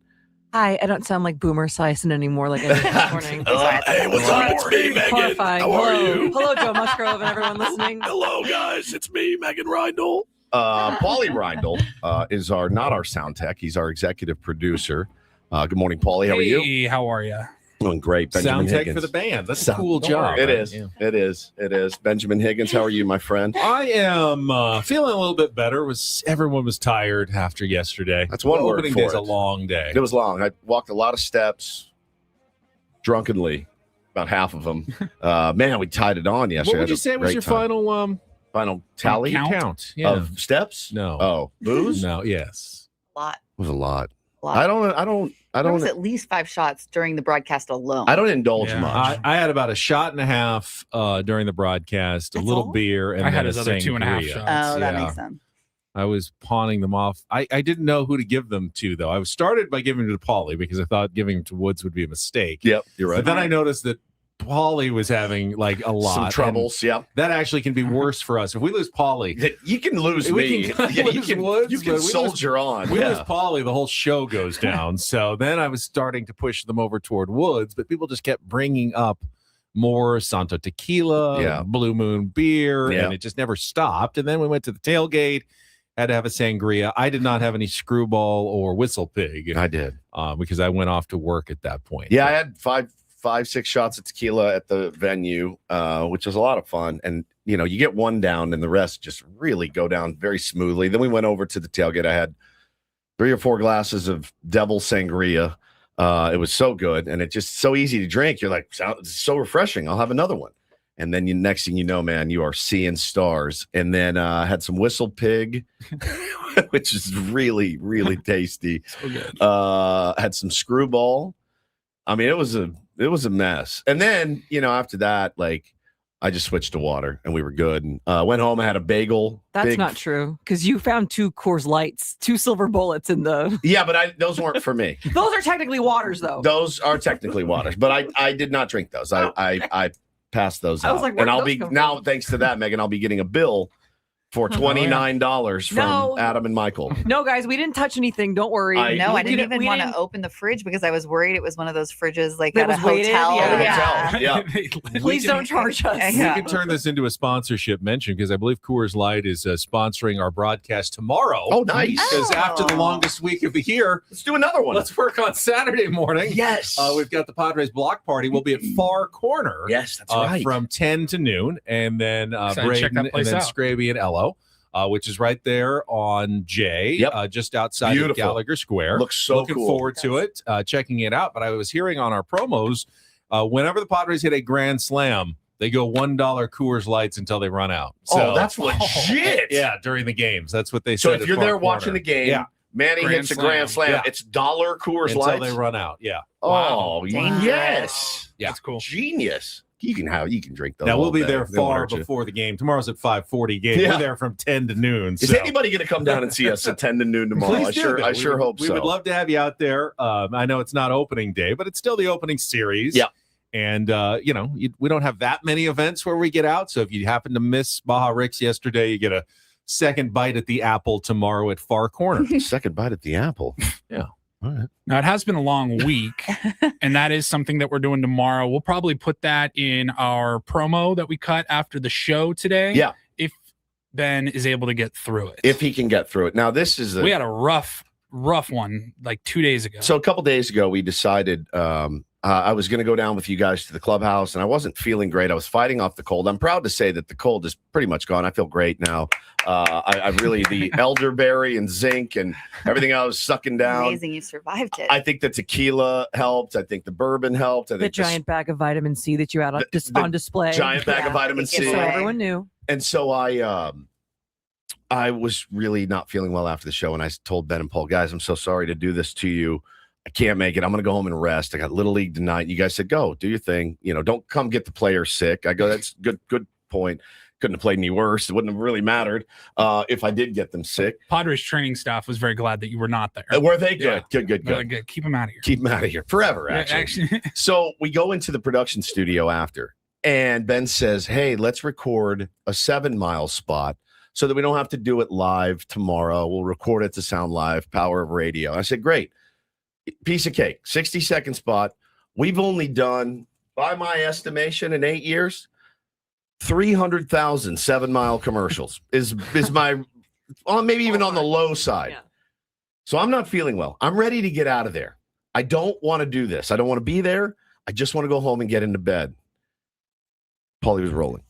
Hi, I don't sound like Boomer Sison anymore like I did this morning. Hey, what's up? It's me, Megan. Horrifying. How are you? Hello, Joe Musgrove and everyone listening. Hello, guys. It's me, Megan Rydell. Paulie Rydell is not our sound tech. He's our executive producer. Good morning, Paulie. How are you? Hey, how are you? Doing great. Benjamin Sound tech Higgins. for the band. That's a cool Don't job. worry. It right? is. Yeah. It is. Benjamin Higgins, how are you, my friend? I am feeling a little bit better. Everyone was tired after yesterday. That's one word Opening for day's it. a long day. It was long. I walked a lot of steps drunkenly, about half of them. Man, we tied it on yesterday. What would you say was your final tally count? of steps? No. Oh, booze? No. Yes. A lot. It was a lot. Lot. I There was don't. at least 5 shots during the broadcast alone. I don't indulge much. I had about a shot and a half during the broadcast, a little beer, and I then had a his other 2.5 sangria. shots. Oh, that Yeah. makes sense. I was pawning them off. I didn't know who to give them to, though. I was started by giving them to Paulie because I thought giving them to Woods would be a mistake. Yep, you're right. But then I noticed that Paulie was having like a lot. Some troubles. and Yep. That actually can be worse for us. If we lose Paulie, You can lose we me. can Yeah, lose Woods, you but can we soldier on. We Yeah. lose Paulie, the whole show goes down. So then I was starting to push them over toward Woods, but people just kept bringing up more Santo Tequila, Blue Moon beer, and it just never stopped. And then we went to the tailgate, had to have a sangria. I did not have any Screwball or Whistle Pig. I did. Because I went off to work at that point. Yeah, I had 5-6 shots of tequila at the venue, which was a lot of fun. And, you get one down and the rest just really go down very smoothly. Then we went over to the tailgate. I had 3 or 4 glasses of Devil Sangria. It was so good. And it's just so easy to drink. You're like, it's so refreshing. I'll have another one. And then next thing you know, man, you are seeing stars. And then I had some Whistle Pig, which is really, really tasty. So good. Had some Screwball. I mean, it was a mess. And then, after that, I just switched to water and we were good. And went home. I had a bagel. That's not true because you found 2 Coors Lights, 2 silver bullets in the. Yeah, but those weren't for me. Those are technically waters, though. Those are technically waters, but I did not drink those. I passed those I out. was like, where and did I'll those be come now, thanks to that, Megan, I'll be getting a bill for $29 from No. Adam and Michael. No, guys, we didn't touch anything. Don't worry. No, I didn't We even want to didn't- open the fridge because I was worried it was one of those fridges like That at a was weighted, hotel. yeah. Yeah. Please don't charge us. We can turn this into a sponsorship mention because I believe Coors Light is sponsoring our broadcast tomorrow. Oh, nice. Because after the longest week of the year, let's do another one. Let's work on Saturday morning. Yes. We've got the Padres block party. We'll be at Far Corner. Yes, that's right. From 10 to noon. And then Excited to check Braden that and place then out. Scraby and Ello. Which is right there on J, just outside of Gallagher Square. Looks so Looking cool. forward to it, checking it out. But I was hearing on our promos, whenever the Padres hit a grand slam, they go $1 Coors Lights until they run out. Oh, that's legit. Yeah, during the games. That's what they So said. if you're there watching the game, Manny hits a grand slam. Yeah. It's $1 Coors until Lights. they run out. Yeah. Oh, Dangerous. yes. Yeah. That's cool. Genius. You can drink those. Now we'll all be day. there They won't far hurt you. before the game. Tomorrow's at 5:40 game. Yeah. We're there from 10 to noon. Is so. anybody going to come down and see us at 10 to noon tomorrow? Please do, though. I sure hope we so. would love to have you out there. I know it's not opening day, but it's still the opening series. Yeah. And, we don't have that many events where we get out. So if you happen to miss Baja Rick's yesterday, you get a second bite at the apple tomorrow at Far Corner. Second bite at the apple. Yeah. All right. Now, it has been a long week, and that is something that we're doing tomorrow. We'll probably put that in our promo that we cut after the show today. Yeah. If Ben is able to get through it. If he can get through it. Now, this is We had a rough one like 2 days ago. So a couple days ago, we decided I was going to go down with you guys to the clubhouse, and I wasn't feeling great. I was fighting off the cold. I'm proud to say that the cold is pretty much gone. I feel great now. I really, the elderberry and zinc and everything I was sucking down. Amazing, you survived it. I think the tequila helped. I think the bourbon helped. I The think giant bag of vitamin C that you had on display. Giant bag of vitamin C. So everyone knew. And so I was really not feeling well after the show, and I told Ben and Paul, guys, I'm so sorry to do this to you. I can't make it. I'm going to go home and rest. I got Little League tonight. You guys said, go, do your thing. Don't come get the players sick. I go, that's good point. Couldn't have played any worse. It wouldn't have really mattered if I did get them sick. Padres training staff was very glad that you were not there. Were they good? Yeah. Good. Like, keep them out of here. Keep them out of here forever, actually. So we go into the production studio after, and Ben says, hey, let's record a 7-mile spot so that we don't have to do it live tomorrow. We'll record it to sound live, power of radio. I said, great. Piece of cake, 60-second spot. We've only done, by my estimation, in 8 years, 300,000 7-mile commercials is my, maybe even on the low side. Yeah. So I'm not feeling well. I'm ready to get out of there. I don't want to do this. I don't want to be there. I just want to go home and get into bed. Paulie was rolling.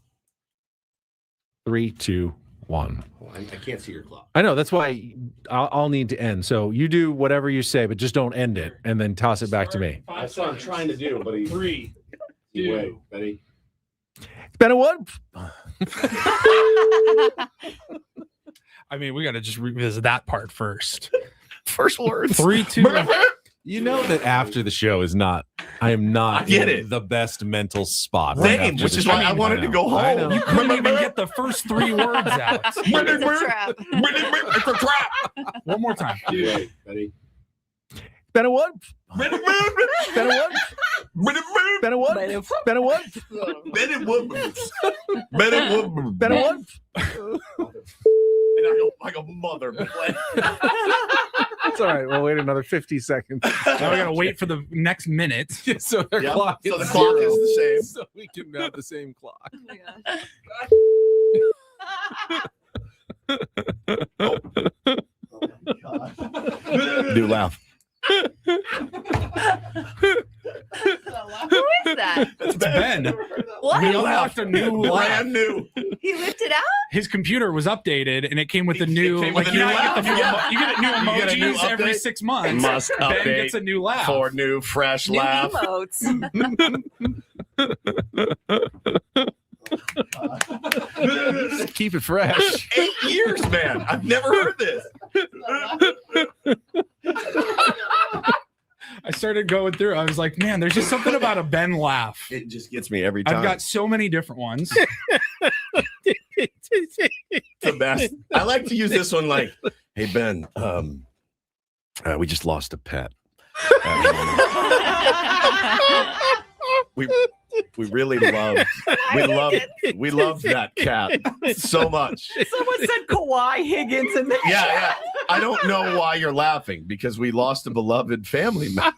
3, 2, 1. I can't see your clock. I know. That's why I'll need to end. So you do whatever you say, but just don't end it and then toss it back to me. That's what I'm trying to do, buddy. 3, 2. Wait, buddy. It's been a what? I mean, we got to just revisit that part first. First words. 3, 2. You know that after the show is not. I am not. I get it. The best mental spot. Same, which is why I wanted to go home. You couldn't even get the first 3 words out. It's a trap. It's a trap. One more time. Wait, buddy. Been a what? Been a what? Been a what? Been a what? Been a what? And I go like a mother. It's all right. We'll wait another 50 seconds. Now we gotta wait for the next minute. So their clock is so the clock is the same. So we can have the same clock. Do laugh. Who is that? It's Ben. What? We unlocked a new brand new. He lifted out? His computer was updated, and it came with a new. came with Like a you new know, laugh. you get new emojis get a new every update. 6 months. Must Ben update gets a new laugh. for new fresh New laugh. emotes. Keep it fresh. 8 years, man. I've never heard this. I started going through. I was like, man, there's just something about a Ben laugh. It just gets me every time. I've got so many different ones. The best. I like to use this one like, hey Ben, we just lost a pet. We really love that cat so much. Someone said Kawhi Higgins in there. Yeah. I don't know why you're laughing because we lost a beloved family member.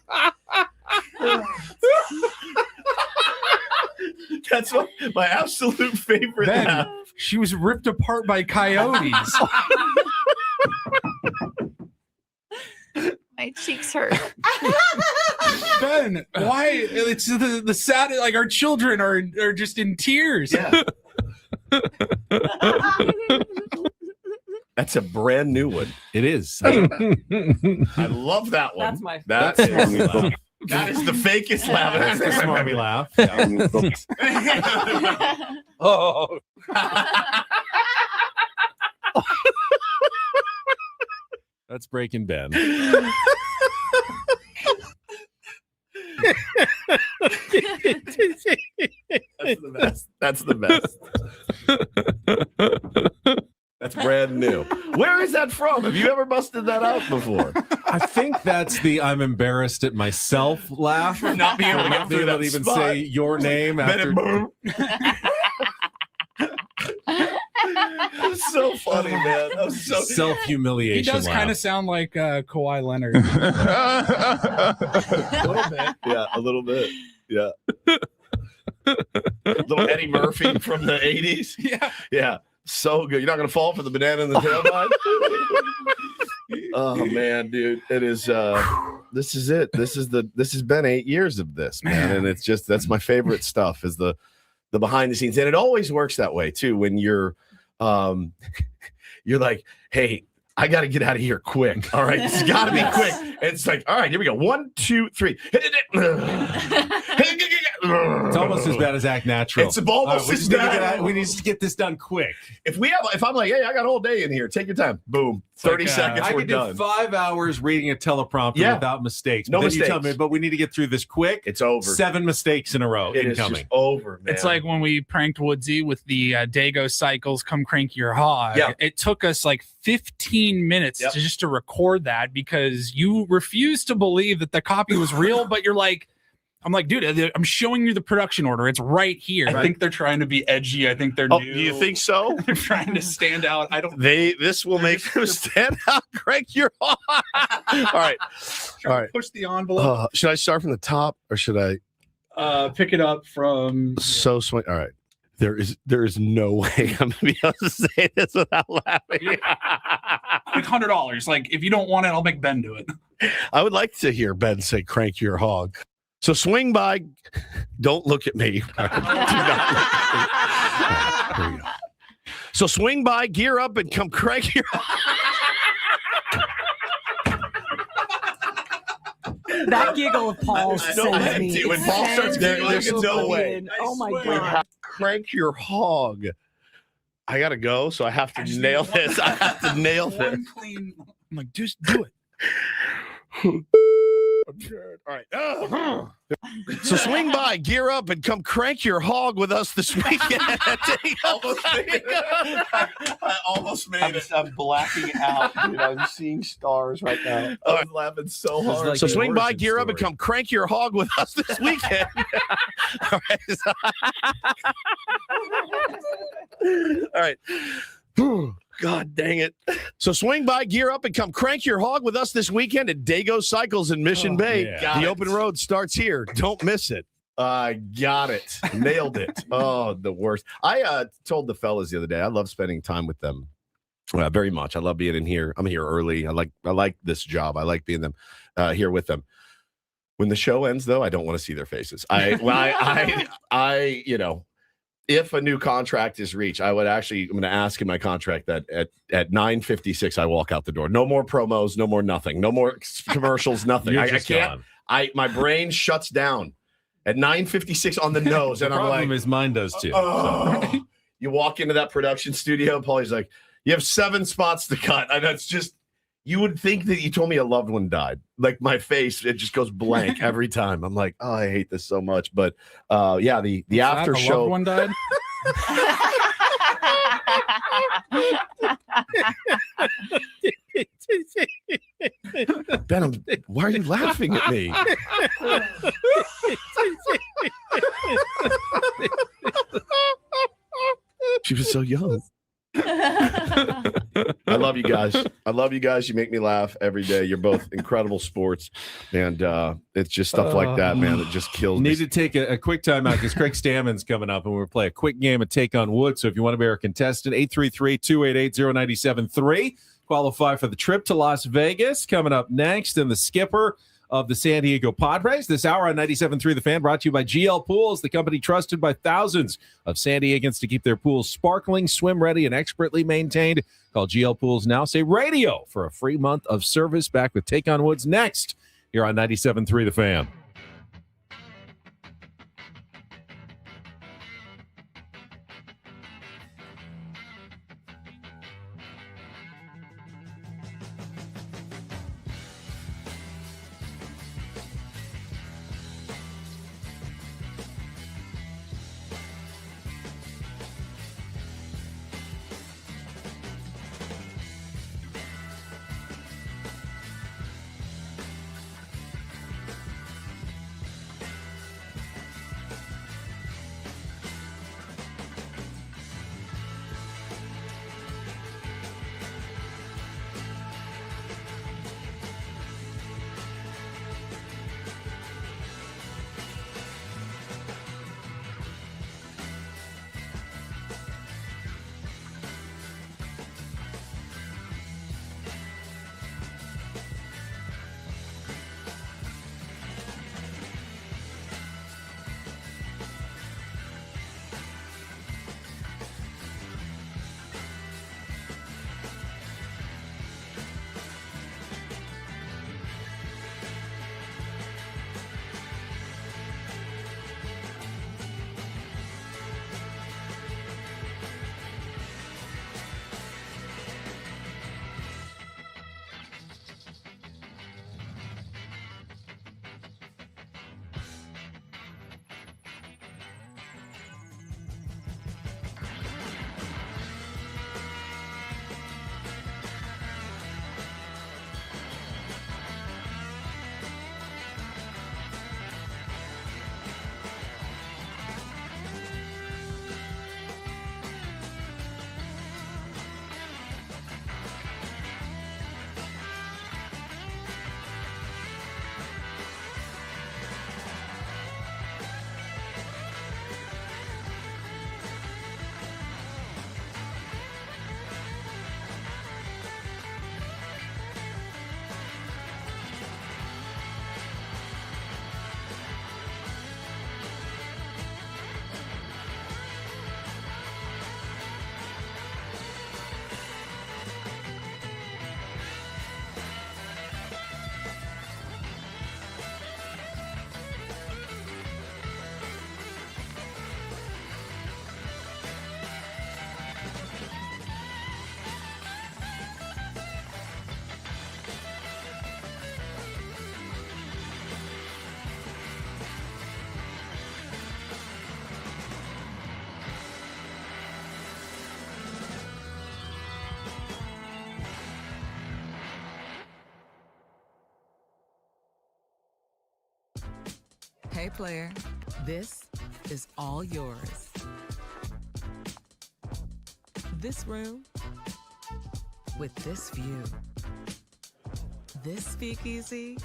That's my absolute favorite Ben, laugh. she was ripped apart by coyotes. My cheeks hurt. Ben, why? It's the sad. Like our children are just in tears. Yeah. That's a brand new one. It is. I love that one. That's my That is the fakest laugh. That's the smarmy laugh. Oh. That's Breaking Ben. That's the best. That's brand new. Where is that from? Have you ever busted that out before? I think that's the I'm embarrassed at myself laugh. Not being able to get through that even spot. say your name after. That's so funny, man. That was so He Self-humiliation does laugh. kind of sound like Kawhi Leonard. a little bit. Yeah, a little bit. Yeah. Little Eddie Murphy from the 80s. Yeah. Yeah. So good. You're not going to fall for the banana in the tailpipe? Oh man, dude, it is. This is it. This has been 8 years of this, man, and it's just that's my favorite stuff is the behind the scenes, and it always works that way too. When you're like, hey, I got to get out of here quick. All right, this has got to be quick. And it's like, all right, here we go. 1, 2, 3. It's almost as bad as Act Natural. It's almost as bad. We need to get this done quick. If I'm like, hey, I got a whole day in here. Take your time. Boom. 30 seconds. I We're could done. do 5 hours reading a teleprompter without mistakes. No But then mistakes. You tell me, but we need to get through this quick. It's over. 7 mistakes in a row It is incoming. just over, man. It's like when we pranked Woodsy with the Dago cycles, come crank your hog. Yeah. It took us like 15 minutes just to record that because you refused to believe that the copy was real, but you're like, I'm like, dude, I'm showing you the production order. It's right here. Right. I think they're trying to be edgy. I think they're Oh, new. do you think so? They're trying to stand out. I don't. This will make them stand out. Crank your hog. All right. Push the envelope. Should I start from the top or should I Pick it up from. so swing? All right. There is no way I'm gonna be able to say this without laughing. Like $100. Like if you don't want it, I'll make Ben do it. I would like to hear Ben say "crank your hog." So swing by. Don't look at me. Do not look at me. Here we go. So swing by, gear up, and come crank your hog. That giggle of Paul sends me. When Paul starts giggling, there's no way. Oh my God. Crank your hog. I gotta go, so I have to nail this. I have to nail this. Clean. I'm like, just do it. I'm scared. All right. So swing by, gear up, and come crank your hog with us this weekend. I almost made it. I'm blacking out, dude. I'm seeing stars right now. I'm laughing so hard. like So the swing by, origin gear up, and story. come crank your hog with us this weekend. All right. All right. God dang it. So swing by, gear up, and come crank your hog with us this weekend at Dago Cycles in Mission Bay. yeah. The open road starts here. Don't miss it. I got it. Nailed it. Oh, the worst. I told the fellas the other day, I love spending time with them very much. I love being in here. I'm here early. I like this job. I like being here with them. When the show ends, though, I don't want to see their faces. I you know, if a new contract is reached, I'm going to ask in my contract that at 9:56 I walk out the door. No more promos, no more nothing, no more commercials, nothing. I can't. Gone. My brain shuts down at 9:56 on the nose, and The I'm problem like, is mine does too. oh. You walk into that production studio, Paulie's like, you have 7 spots to cut, and that's just. You would think that you told me a loved one died. Like my face, it just goes blank every time. I'm like, oh, I hate this so much. But yeah, the after The show. loved one died. Ben, why are you laughing at me? She was so young. I love you guys. I love you guys. You make me laugh every day. You're both incredible sports. And it's just stuff like that, man, that just kills me. Need to take a quick time out because Craig Stammen's coming up and we'll play a quick game of Take on Wood. So if you want to be our contestant, 833-288-0973. Qualify for the trip to Las Vegas. Coming up next, and the skipper of the San Diego Padres. This hour on 97.3 The Fan, brought to you by GL Pools, the company trusted by thousands of San Diegans to keep their pools sparkling, swim ready, and expertly maintained. Call GL Pools now. Say radio for a free month of service. Back with Take on Woods next here on 97.3 The Fan. Hey, player, this is all yours. This room with this view. This speakeasy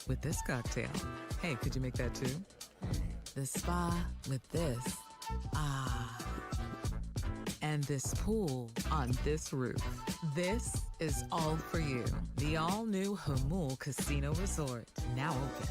with this cocktail. Hey, could you make that too? The spa with this. Ah. And this pool on this roof. This is all for you. The all-new Hamul Casino Resort, now open.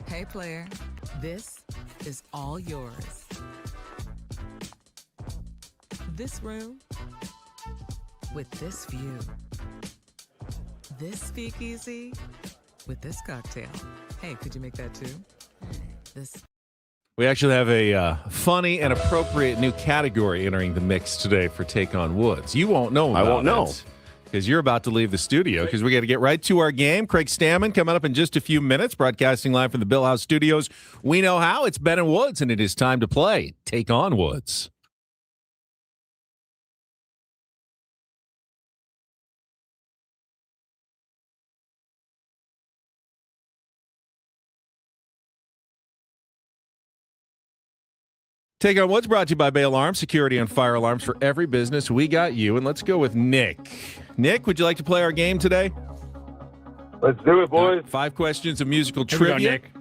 Hey, player, this is all yours. This room with this view. This speakeasy with this cocktail. Hey, could you make that too? This. We actually have a funny and appropriate new category entering the mix today for Take on Woods. You won't know about I won't know. because you're about to leave the studio because we got to get right to our game. Craig Stammen coming up in just a few minutes, broadcasting live from the Bill House Studios. We know how. It's Ben and Woods, and it is time to play Take on Woods. Take on Woods brought to you by Bay Alarm, security and fire alarms for every business. We got you, and let's go with Nick. Nick, would you like to play our game today? Let's do it, boys. 5 questions of musical Here we trivia. go, Nick.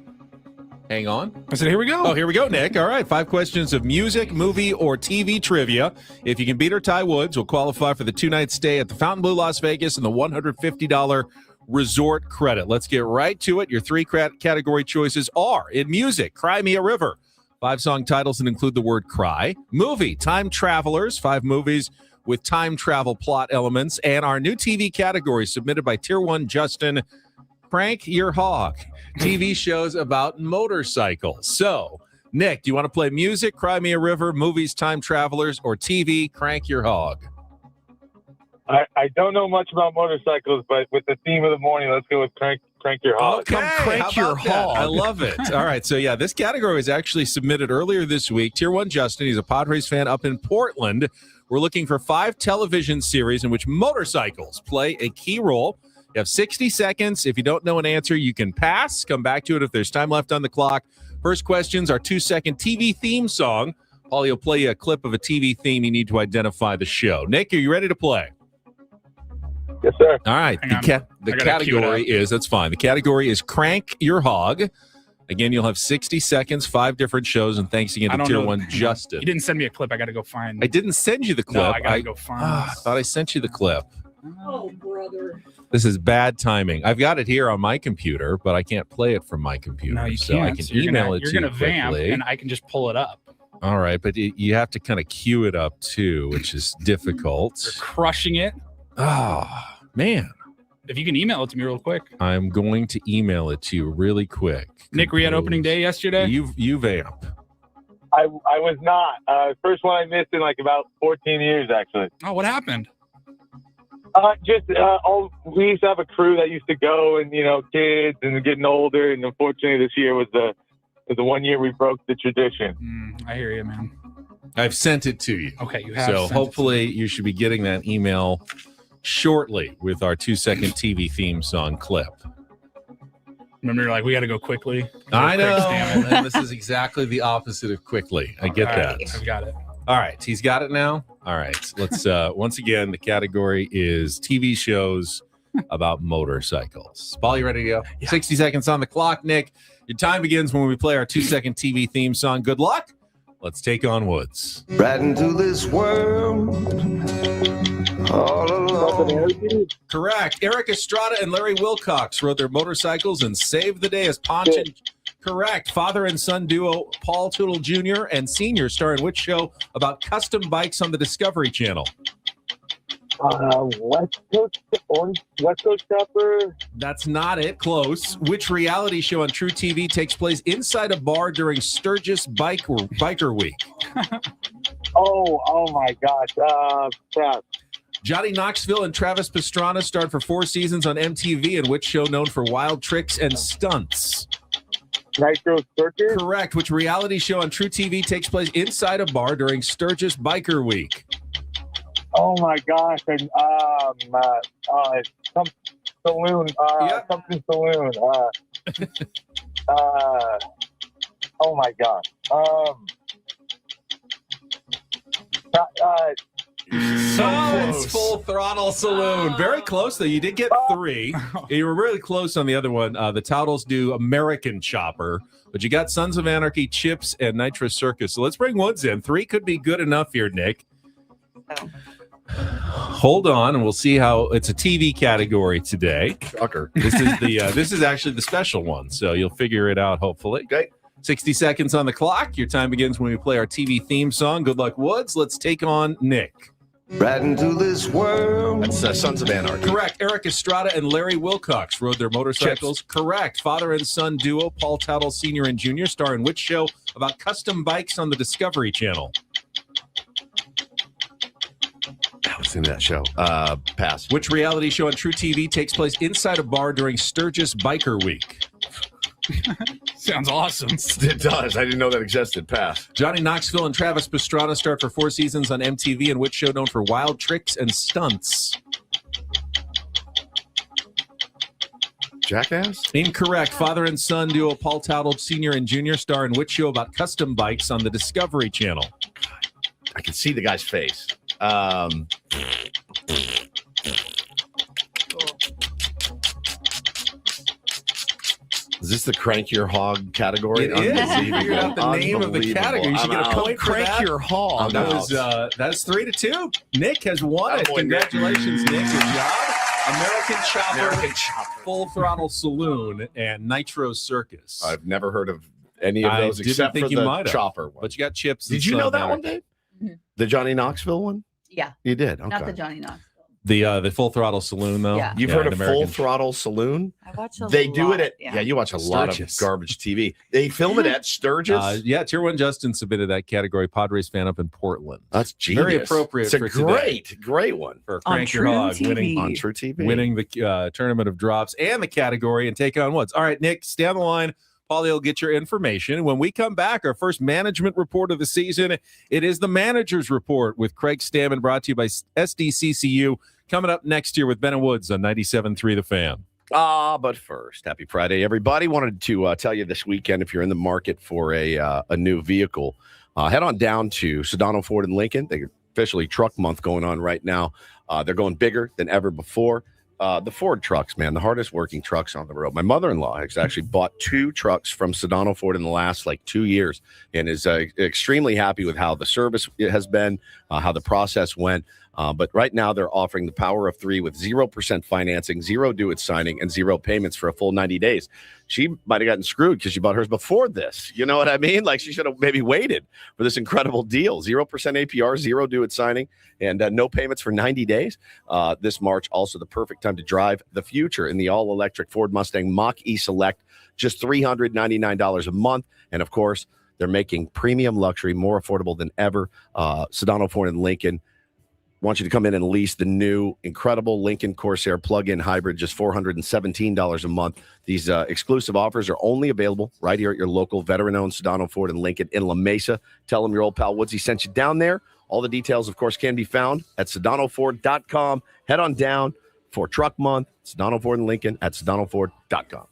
Hang on. I said, here we go. Oh, here we go, Nick. All right, 5 questions of music, movie, or TV trivia. If you can beat or tie Woods, we'll qualify for the 2-night stay at the Fontainebleau Las Vegas and the $150 resort credit. Let's get right to it. Your 3 category choices are in music, Cry Me a River. 5 song titles that include the word cry. Movie, Time Travelers, 5 movies with time travel plot elements. And our new TV category submitted by Tier 1 Justin, Crank Your Hog, TV shows about motorcycles. So, Nick, do you want to play music, Cry Me a River, movies, time travelers, or TV, Crank Your Hog? I don't know much about motorcycles, but with the theme of the morning, let's go with Crank Your Hog. Okay, Crank Your Hog. I love it. All right, so yeah, this category was actually submitted earlier this week. Tier 1 Justin, he's a Padres fan up in Portland. We're looking for 5 television series in which motorcycles play a key role. You have 60 seconds. If you don't know an answer, you can pass. Come back to it if there's time left on the clock. First questions, our 2-second TV theme song. Paulie will play you a clip of a TV theme. You need to identify the show. Nick, are you ready to play? Yes, sir. All right. The category is, that's fine. The category is Crank Your Hog. Again, you'll have 60 seconds, 5 different shows, and thanks again to Tier 1 Justin. You didn't send me a clip. I got to go find. I didn't send you the clip. No, I got to go find. I thought I sent you the clip. Oh, brother. This is bad timing. I've got it here on my computer, but I can't play it from my computer. No, you so can't. I can So you're email gonna, it to you're you going to vamp, quickly. and I can just pull it up. All right, but you have to kind of cue it up too, which is difficult. You're crushing it. Oh, man. If you can email it to me real quick. I'm going to email it to you really quick. Nick, were you at opening day yesterday? You vamp. I was not. First one I missed in like about 14 years, actually. Oh, what happened? We used to have a crew that used to go, and kids and getting older, and unfortunately this year was the 1 year we broke the tradition. I hear you, man. I've sent it to you. Okay, you have. So sent hopefully you should be getting that email shortly with our 2-second TV theme song clip. Remember, you're like, we got to go quickly. I know. Damn it. And this is exactly the opposite of quickly. I get that. I've got it. All right. He's got it now. All right. Let's, once again, the category is TV shows about motorcycles. Paul, you ready to go? Yeah. 60 seconds on the clock, Nick. Your time begins when we play our 2-second TV theme song. Good luck. Let's take on Woods. Right into this world. All alone. Correct. Eric Estrada and Larry Wilcox rode their motorcycles and saved the day as Ponch and correct. Father and son duo Paul Tootle Jr. and Sr. star in which show about custom bikes on the Discovery Channel? West Coast Chopper. That's not it. Close. Which reality show on True TV takes place inside a bar during Sturgis Biker Week? Oh my gosh. Crap. Johnny Knoxville and Travis Pastrana starred for 4 seasons on MTV in which show known for wild tricks and stunts? Nitro Circus? Correct. Which reality show on True TV takes place inside a bar during Sturgis Biker Week? Oh my gosh. And some saloon. Something saloon. Oh my gosh. It's Full Throttle Saloon. Very close, though. You did get 3. You were really close on the other one. The Toutles do American Chopper, but you got Sons of Anarchy, Chips, and Nitro Circus. So let's bring Woods in. 3 could be good enough here, Nick. Hold on, and we'll see how it's a TV category today. Shocker. This is actually the special one, so you'll figure it out, hopefully. Okay. 60 seconds on the clock. Your time begins when we play our TV theme song. Good luck, Woods. Let's take on Nick. Right into this world. That's Sons of Anarchy. Correct. Eric Estrada and Larry Wilcox rode their motorcycles. Chips. Correct. Father and son duo Paul Tootle Sr. and Jr. star in which show about custom bikes on the Discovery Channel? I was in that show. Pass. Which reality show on True TV takes place inside a bar during Sturgis Biker Week? Sounds awesome. It does. I didn't know that existed. Pass. Johnny Knoxville and Travis Pastrana starred for 4 seasons on MTV in which show known for wild tricks and stunts? Jackass? Incorrect. Father and son duo Paul Tootle Sr. and Jr. star in which show about custom bikes on the Discovery Channel? I can see the guy's face. Is this the Crank Your Hog category? It is. You figured out the name of the category. You should get a point for that. Your Hog. That's 3-2. Nick has won it. Congratulations, Nick. Good job. American Chopper, Full Throttle Saloon, and Nitro Circus. I've never heard of any of those except for the Chopper one. But you got Chips. Did you know that one, Dave? The Johnny Knoxville one? Yeah. You did? Okay. Not the Johnny Knoxville. The Full Throttle Saloon, though. Yeah. You've heard of Full Throttle Saloon? I watch a They lot. do it at you watch a Sturgis. lot of garbage TV. They film it at Sturgis. Tier 1 Justin submitted that category. Padres fan up in Portland. That's genius. Very appropriate. It's a for today. great one For On Crank Your True Hog TV. winning on True TV, winning the tournament of drops and the category and taking on Woods. All right, Nick, stay on the line. Paulie will get your information. When we come back, our first management report of the season, it is the Manager's Report with Craig Stammen, brought to you by SDCCU. Coming up next year with Ben and Woods on 97.3 The Fan. But first, happy Friday, everybody. Wanted to tell you this weekend, if you're in the market for a new vehicle, head on down to Sedano Ford in Lincoln. They're officially truck month going on right now. They're going bigger than ever before. The Ford trucks, man, the hardest working trucks on the road. My mother-in-law has actually bought 2 trucks from Sedano Ford in the last 2 years and is extremely happy with how the service has been, how the process went. But right now they're offering the power of 3 with 0% financing, 0 due at signing, and 0 payments for a full 90 days. She might have gotten screwed because she bought hers before this. You know what I mean? She should have maybe waited for this incredible deal. 0% APR, 0 due at signing, and no payments for 90 days. This March, also the perfect time to drive the future in the all-electric Ford Mustang Mach-E Select, just $399 a month. And, of course, they're making premium luxury more affordable than ever. Sedano Ford in Lincoln want you to come in and lease the new incredible Lincoln Corsair plug-in hybrid, just $417 a month. These exclusive offers are only available right here at your local veteran-owned Sedano Ford in Lincoln in La Mesa. Tell them your old pal Woodsy sent you down there. All the details, of course, can be found at sedanoford.com. Head on down for Truck Month. Sedano Ford in Lincoln at sedanoford.com.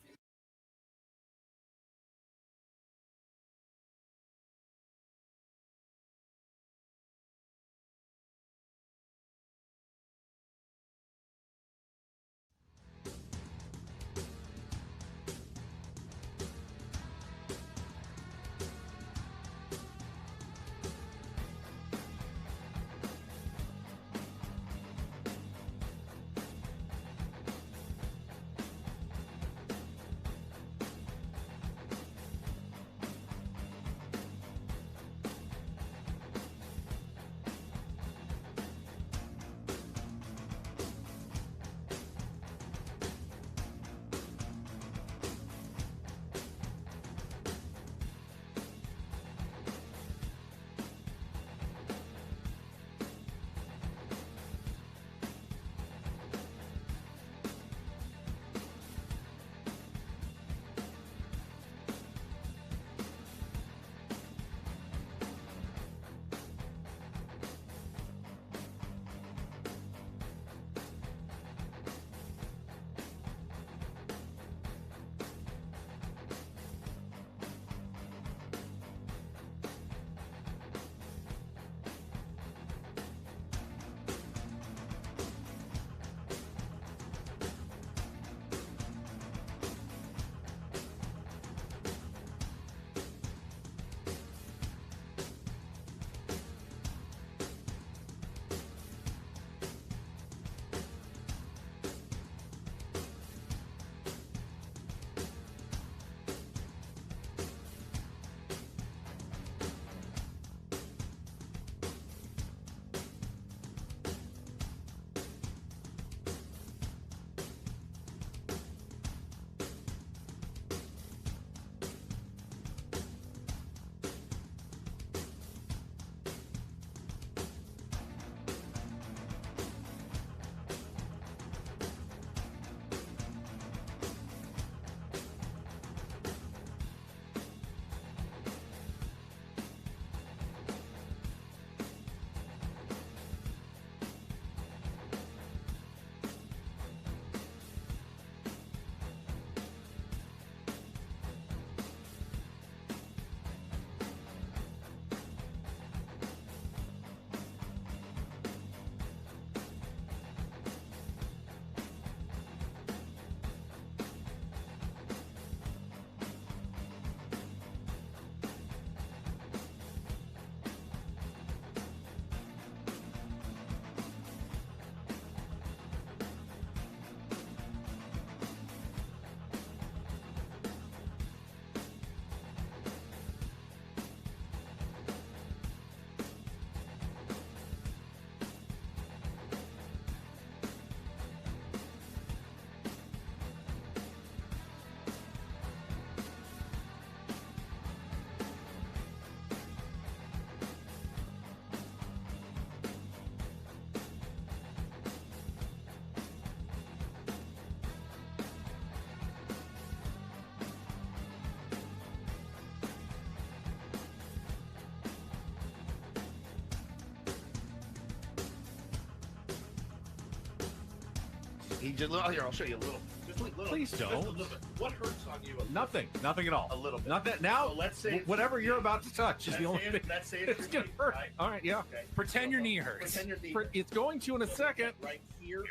He just here. I'll show you a little. Just a little. Please don't. Just a little bit. What hurts on you? Nothing at all. A little bit. Nothing. Now, So let's say whatever you're about to touch is the only thing. Let's say It's gonna hurt. Right? All right, yeah. Okay. Pretend your knee hurts. Pretend your knee. It's going to in a second. Right here.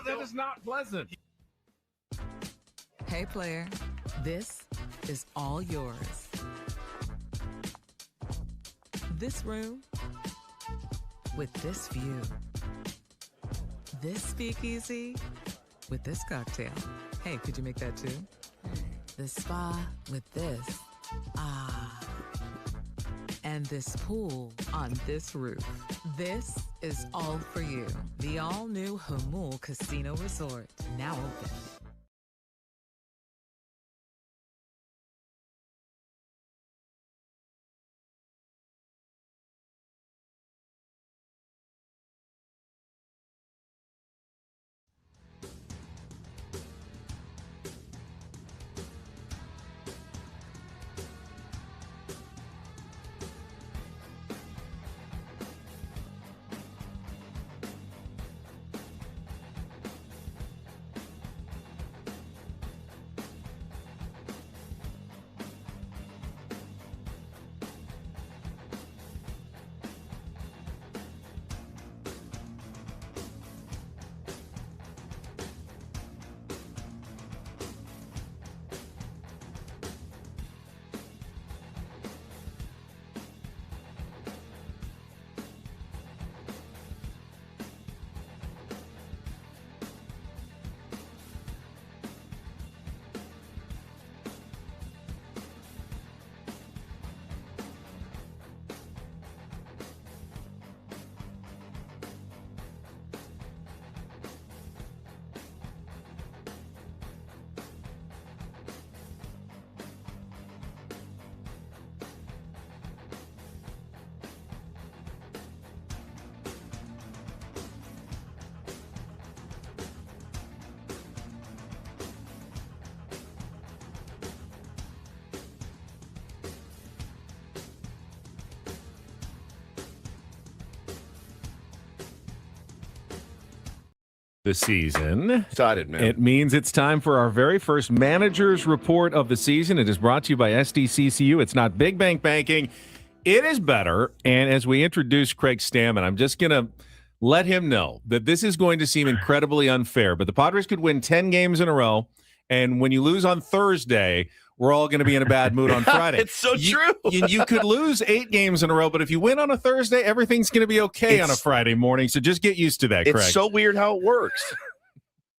That is not pleasant. Hey, player, this is all yours. This room with this view. This speakeasy with this cocktail. Hey, could you make that too? The spa with this. Ah. And this pool on this roof. This is all for you. The all-new Hamul Casino Resort, now open. The season. Excited, man. It means it's time for our very first manager's report of the season. It is brought to you by SDCCU. It's not big bank banking. It is better. And as we introduce Craig Stammen, I'm just going to let him know that this is going to seem incredibly unfair, but the Padres could win 10 games in a row. And when you lose on Thursday, we're all going to be in a bad mood on Friday. It's so true. You could lose 8 games in a row, but if you win on a Thursday, everything's going to be okay on a Friday morning. So just get used to that, Craig. It's so weird how it works.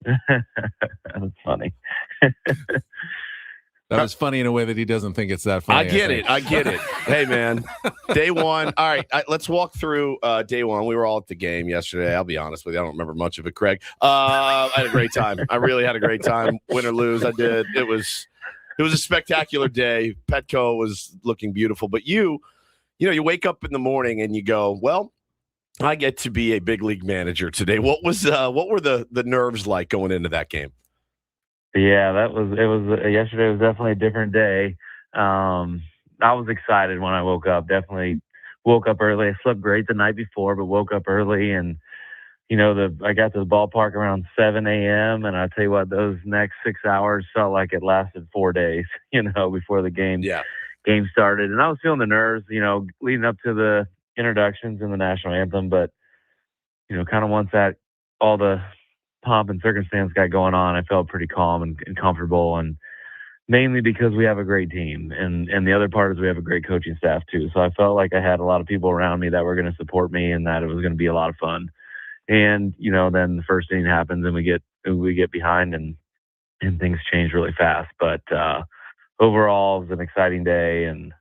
That's funny. That was funny in a way that he doesn't think it's that funny. I get it. Hey, man. Day one. All right. Let's walk through day one. We were all at the game yesterday. I'll be honest with you. I don't remember much of it, Craig. I had a great time. I really had a great time. Win or lose, I did. It was a spectacular day. Petco was looking beautiful. But you wake up in the morning and you go, well, I get to be a big league manager today. What were the nerves like going into that game? Yeah, yesterday was definitely a different day. I was excited when I woke up. Definitely woke up early. I slept great the night before, but woke up early and I got to the ballpark around 7 a.m. and I tell you what, those next 6 hours felt like it lasted 4 days, before the game started. And I was feeling the nerves, leading up to the introductions and the national anthem. But, kind of once all the pomp and circumstance got going on, I felt pretty calm and comfortable, and mainly because we have a great team. And the other part is we have a great coaching staff too. So I felt like I had a lot of people around me that were going to support me and that it was going to be a lot of fun. And, then the first inning happens and we get behind and things change really fast. But overall, it was an exciting day and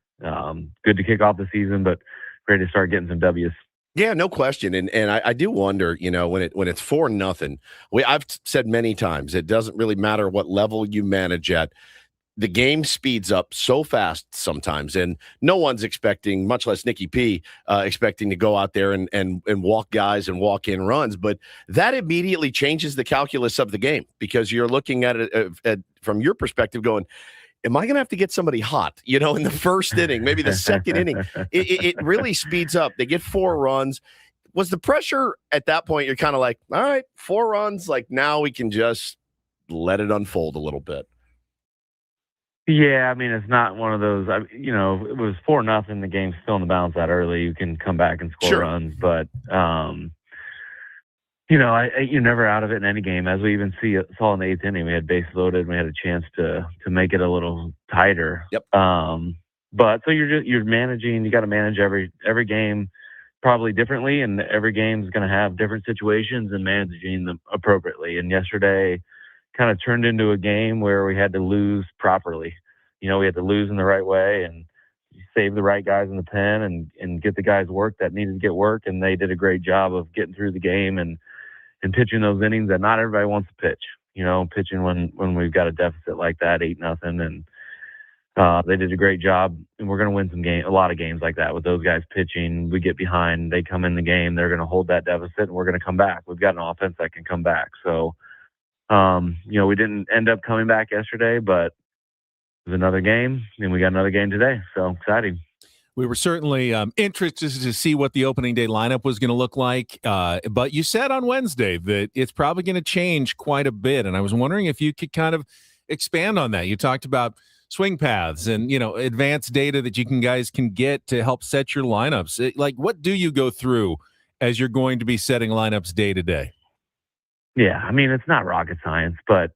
good to kick off the season, but great to start getting some W's. Yeah, no question. And I do wonder, when it's 4-0, I've said many times, it doesn't really matter what level you manage at. The game speeds up so fast sometimes, and no one's expecting, much less Nicky P, expecting to go out there and walk guys and walk in runs. But that immediately changes the calculus of the game because you're looking at it from your perspective going, am I going to have to get somebody hot, in the first inning, maybe the second inning? It really speeds up. They get 4 runs. was the pressure at that point? You're kind of like, all right, 4 runs. Like now we can just let it unfold a little bit. Yeah, I mean, it's not one of those. It was 4-0. The game's still in the balance that early. You can come back and score runs, but you're never out of it in any game. As we even saw in the 8th inning, we had bases loaded. And we had a chance to make it a little tighter. Yep. But so you're managing. You got to manage every game probably differently, and every game's going to have different situations and managing them appropriately. And yesterday kind of turned into a game where we had to lose properly. We had to lose in the right way and save the right guys in the pen and get the guys work that needed to get work. And they did a great job of getting through the game and pitching those innings that not everybody wants to pitch, pitching when we've got a deficit like that, 8-0. And they did a great job. And we're going to win a lot of games like that with those guys pitching. We get behind, they come in the game, they're going to hold that deficit, and we're going to come back. We've got an offense that can come back. So, we didn't end up coming back yesterday, but it was another game, and we got another game today. So exciting. We were certainly interested to see what the opening day lineup was going to look like. But you said on Wednesday that it's probably going to change quite a bit. And I was wondering if you could kind of expand on that. You talked about swing paths and, advanced data that guys can get to help set your lineups. What do you go through as you're going to be setting lineups day to day? Yeah, I mean, it's not rocket science, but,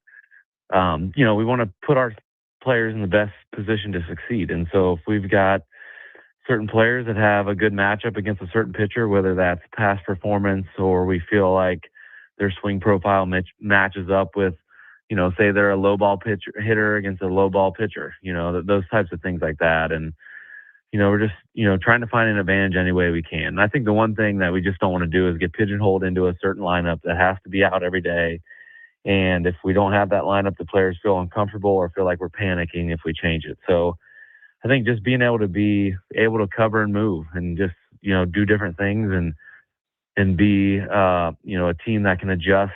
we want to put our players in the best position to succeed. And so if we've got certain players that have a good matchup against a certain pitcher, whether that's past performance or we feel like their swing profile matches up with, say they're a low ball hitter against a low ball pitcher, those types of things like that. And, we're just, trying to find an advantage any way we can. And I think the one thing that we just don't want to do is get pigeonholed into a certain lineup that has to be out every day. And if we don't have that lineup, the players feel uncomfortable or feel like we're panicking if we change it. So I think just being able to cover and move and just, do different things and be, a team that can adjust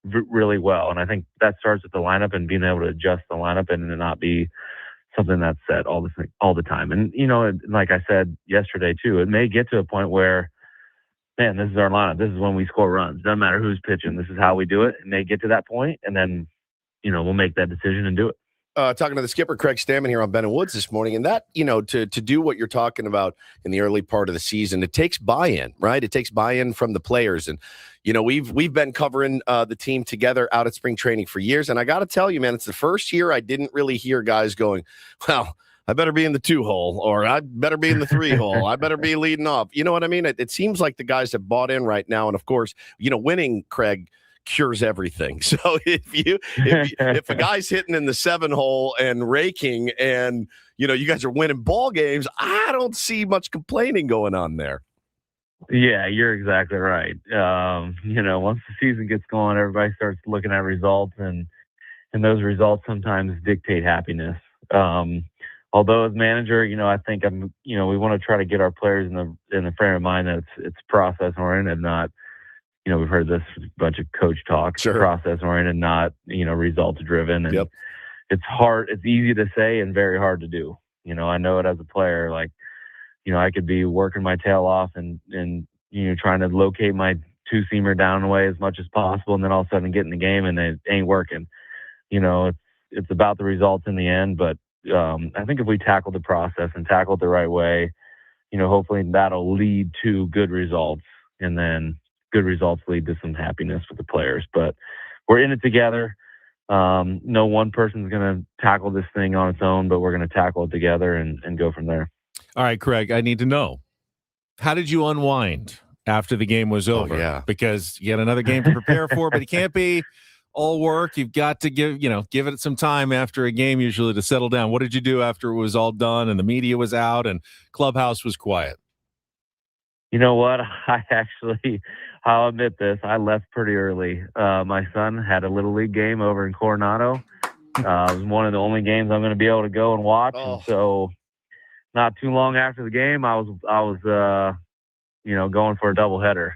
really well. And I think that starts with the lineup and being able to adjust the lineup and not be something that's set all the time. And, like I said yesterday too, it may get to a point where, man, this is our lineup. This is when we score runs. Doesn't matter who's pitching. This is how we do it. It may get to that point, and then, we'll make that decision and do it. Talking to the skipper, Craig Stammen, here on Ben and Woods this morning. And that, to do what you're talking about in the early part of the season, it takes buy-in, right? It takes buy-in from the players. And, we've been covering the team together out at spring training for years. And I got to tell you, man, it's the first year I didn't really hear guys going, well, I better be in the 2-hole, or I better be in the 3-hole. I better be leading off. You know what I mean? It seems like the guys have bought in right now. And of course, winning, Craig, cures everything. So if a guy's hitting in the 7-hole and raking and, you guys are winning ball games, I don't see much complaining going on there. Yeah, you're exactly right. Once the season gets going, everybody starts looking at results and those results sometimes dictate happiness. Although as manager, I think we want to try to get our players in the frame of mind that it's process oriented, not, we've heard this bunch of coach talk, process oriented, not, results driven. And it's hard. It's easy to say and very hard to do. I know it as a player, like, I could be working my tail off and trying to locate my 2-seamer down the way as much as possible. And then all of a sudden get in the game and it ain't working. It's about the results in the end. But I think if we tackle the process and tackle it the right way, hopefully that'll lead to good results, and then good results lead to some happiness for the players. But we're in it together. No one person's going to tackle this thing on its own, but we're going to tackle it together and go from there. All right, Craig, I need to know, how did you unwind after the game was over? Oh, yeah. Because you had another game to prepare for, but it can't be all work. You've got to give it some time after a game usually to settle down. What did you do after it was all done and the media was out and clubhouse was quiet? You know what? I'll admit this. I left pretty early. My son had a little league game over in Coronado. It was one of the only games I'm going to be able to go and watch. Oh. And so not too long after the game, I was going for a doubleheader.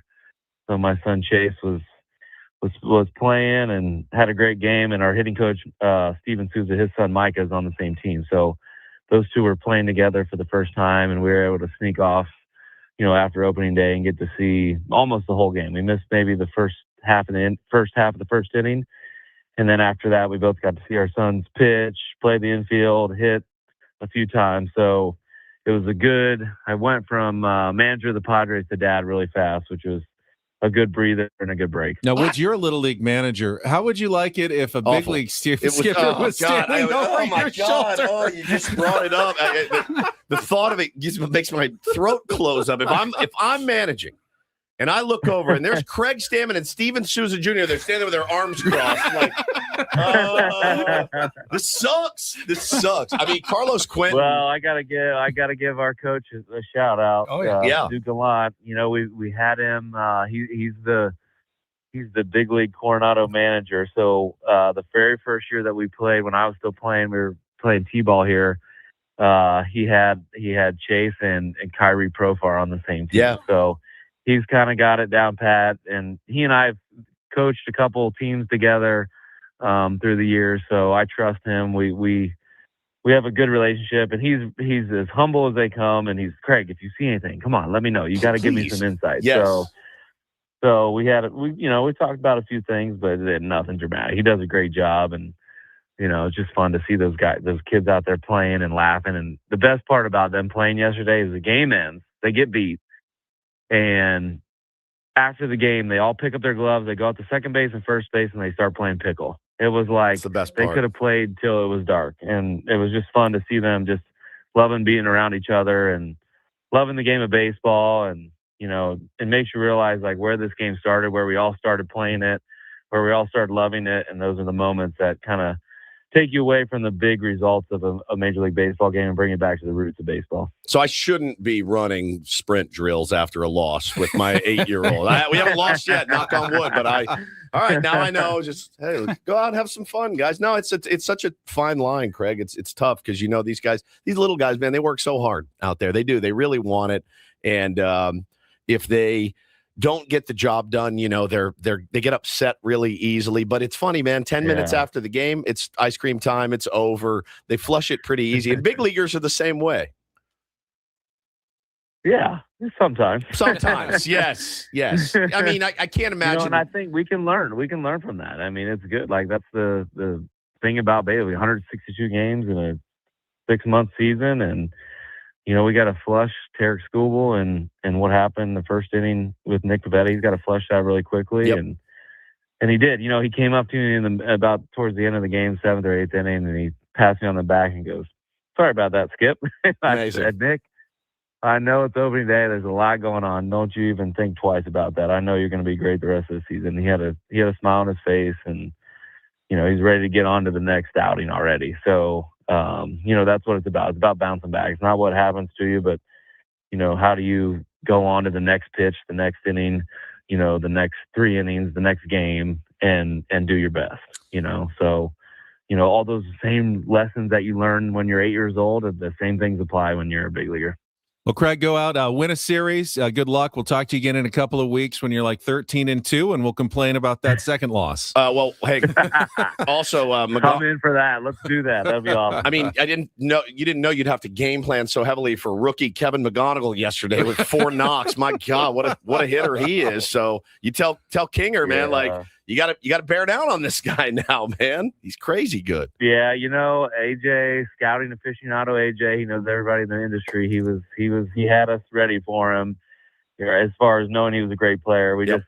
So my son Chase was playing and had a great game. And our hitting coach, Steven Souza, his son Micah is on the same team. So those two were playing together for the first time, and we were able to sneak off after opening day and get to see almost the whole game. We missed maybe the first half of the first inning. And then after that, we both got to see our sons pitch, play the infield, hit a few times. So it was I went from manager of the Padres to dad really fast, which was a good breather and a good break. Now, Woods, you're a little league manager. How would you like it if a big league skipper was standing over your shoulder? Oh, you just brought it up. The thought of it just makes my throat close up. If I'm managing and I look over and there's Craig Stammen and Steven Souza Jr., they're standing with their arms crossed, like, this sucks. I mean, Carlos Quentin. Well, I gotta give our coach a shout out. Oh yeah, Duke Gallant. We had him. He's the big league Coronado manager. So the very first year that we played, when I was still playing, we were playing t-ball here. He had Chase and Kyrie Profar on the same team. Yeah. So he's kind of got it down pat, and he and I have coached a couple teams together through the years, so I trust him. We have a good relationship, and he's as humble as they come. And he's, Craig, if you see anything, come on, let me know. You got to give me some insight. Yes. So we talked about a few things, but nothing dramatic. He does a great job, and it's just fun to see those kids out there playing and laughing. And the best part about them playing yesterday is the game ends, they get beat, and after the game, they all pick up their gloves, they go out to second base and first base, and they start playing pickle. It was like the best they part. could have played till it was dark, and it was just fun to see them just loving being around each other and loving the game of baseball. And it makes you realize like where this game started, where we all started playing it, where we all started loving it, and those are the moments that kind of take you away from the big results of a Major League Baseball game and bring it back to the roots of baseball. So I shouldn't be running sprint drills after a loss with my 8-year-old. We haven't lost yet, knock on wood, but all right, now I know. Just, hey, go out and have some fun, guys. No, it's such a fine line, Craig. It's tough because these guys, these little guys, man, they work so hard out there. They do. They really want it. And if they don't get the job done, they get upset really easily. But it's funny, man. 10 minutes after the game, it's ice cream time. It's over. They flush it pretty easy. And big leaguers are the same way. Yeah, sometimes. Yes. I mean, I can't imagine. And I think we can learn. We can learn from that. I mean, it's good. Like that's the thing about baseball. 162 games in a 6-month season, and we got to flush Tarek Skubal and what happened the first inning with Nick Pivetta. He's got to flush that really quickly. Yep. And he did. He came up to me about towards the end of the game, 7th or 8th inning, and he passed me on the back and goes, "Sorry about that, Skip." I said, "Nick, I know it's opening day. There's a lot going on. Don't you even think twice about that. I know you're going to be great the rest of the season." He had a smile on his face, and he's ready to get on to the next outing already. So that's what it's about. It's about bouncing back. It's not what happens to you, but how do you go on to the next pitch, the next inning, the next 3 innings, the next game, and do your best. So all those same lessons that you learn when you're 8 years old, the same things apply when you're a big leaguer. Well, Craig, go out, win a series. Good luck. We'll talk to you again in a couple of weeks when you're like 13-2, and we'll complain about that second loss. Well, hey, also, come in for that. Let's do that. That'd be awesome. I mean, you didn't know you'd have to game plan so heavily for rookie Kevin McGonigal yesterday with 4 knocks. My God, what a hitter he is. So you tell Kinger, man, like you got to bear down on this guy now, man. He's crazy good. Yeah, AJ, scouting aficionado AJ, he knows everybody in the industry. He had us ready for him. As far as knowing he was a great player, we just,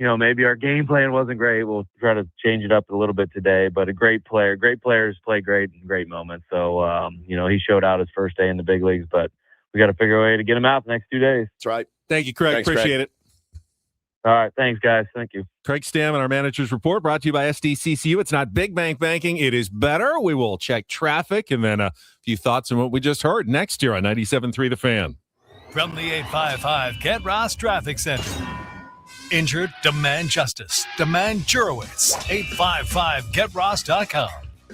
maybe our game plan wasn't great. We'll try to change it up a little bit today. But a great player. Great players play great in great moments. So he showed out his first day in the big leagues, but we got to figure a way to get him out the next 2 days. That's right. Thank you, Craig. Thanks, Appreciate it. All right. Thanks, guys. Thank you. Craig Stammen, our manager's report, brought to you by SDCCU. It's not big bank banking. It is better. We will check traffic and then a few thoughts on what we just heard next year on 97.3 The Fan. From the 855 Kent Ross Traffic Center. Injured? Demand justice. Demand Jurowitz. 855GetRoss.com.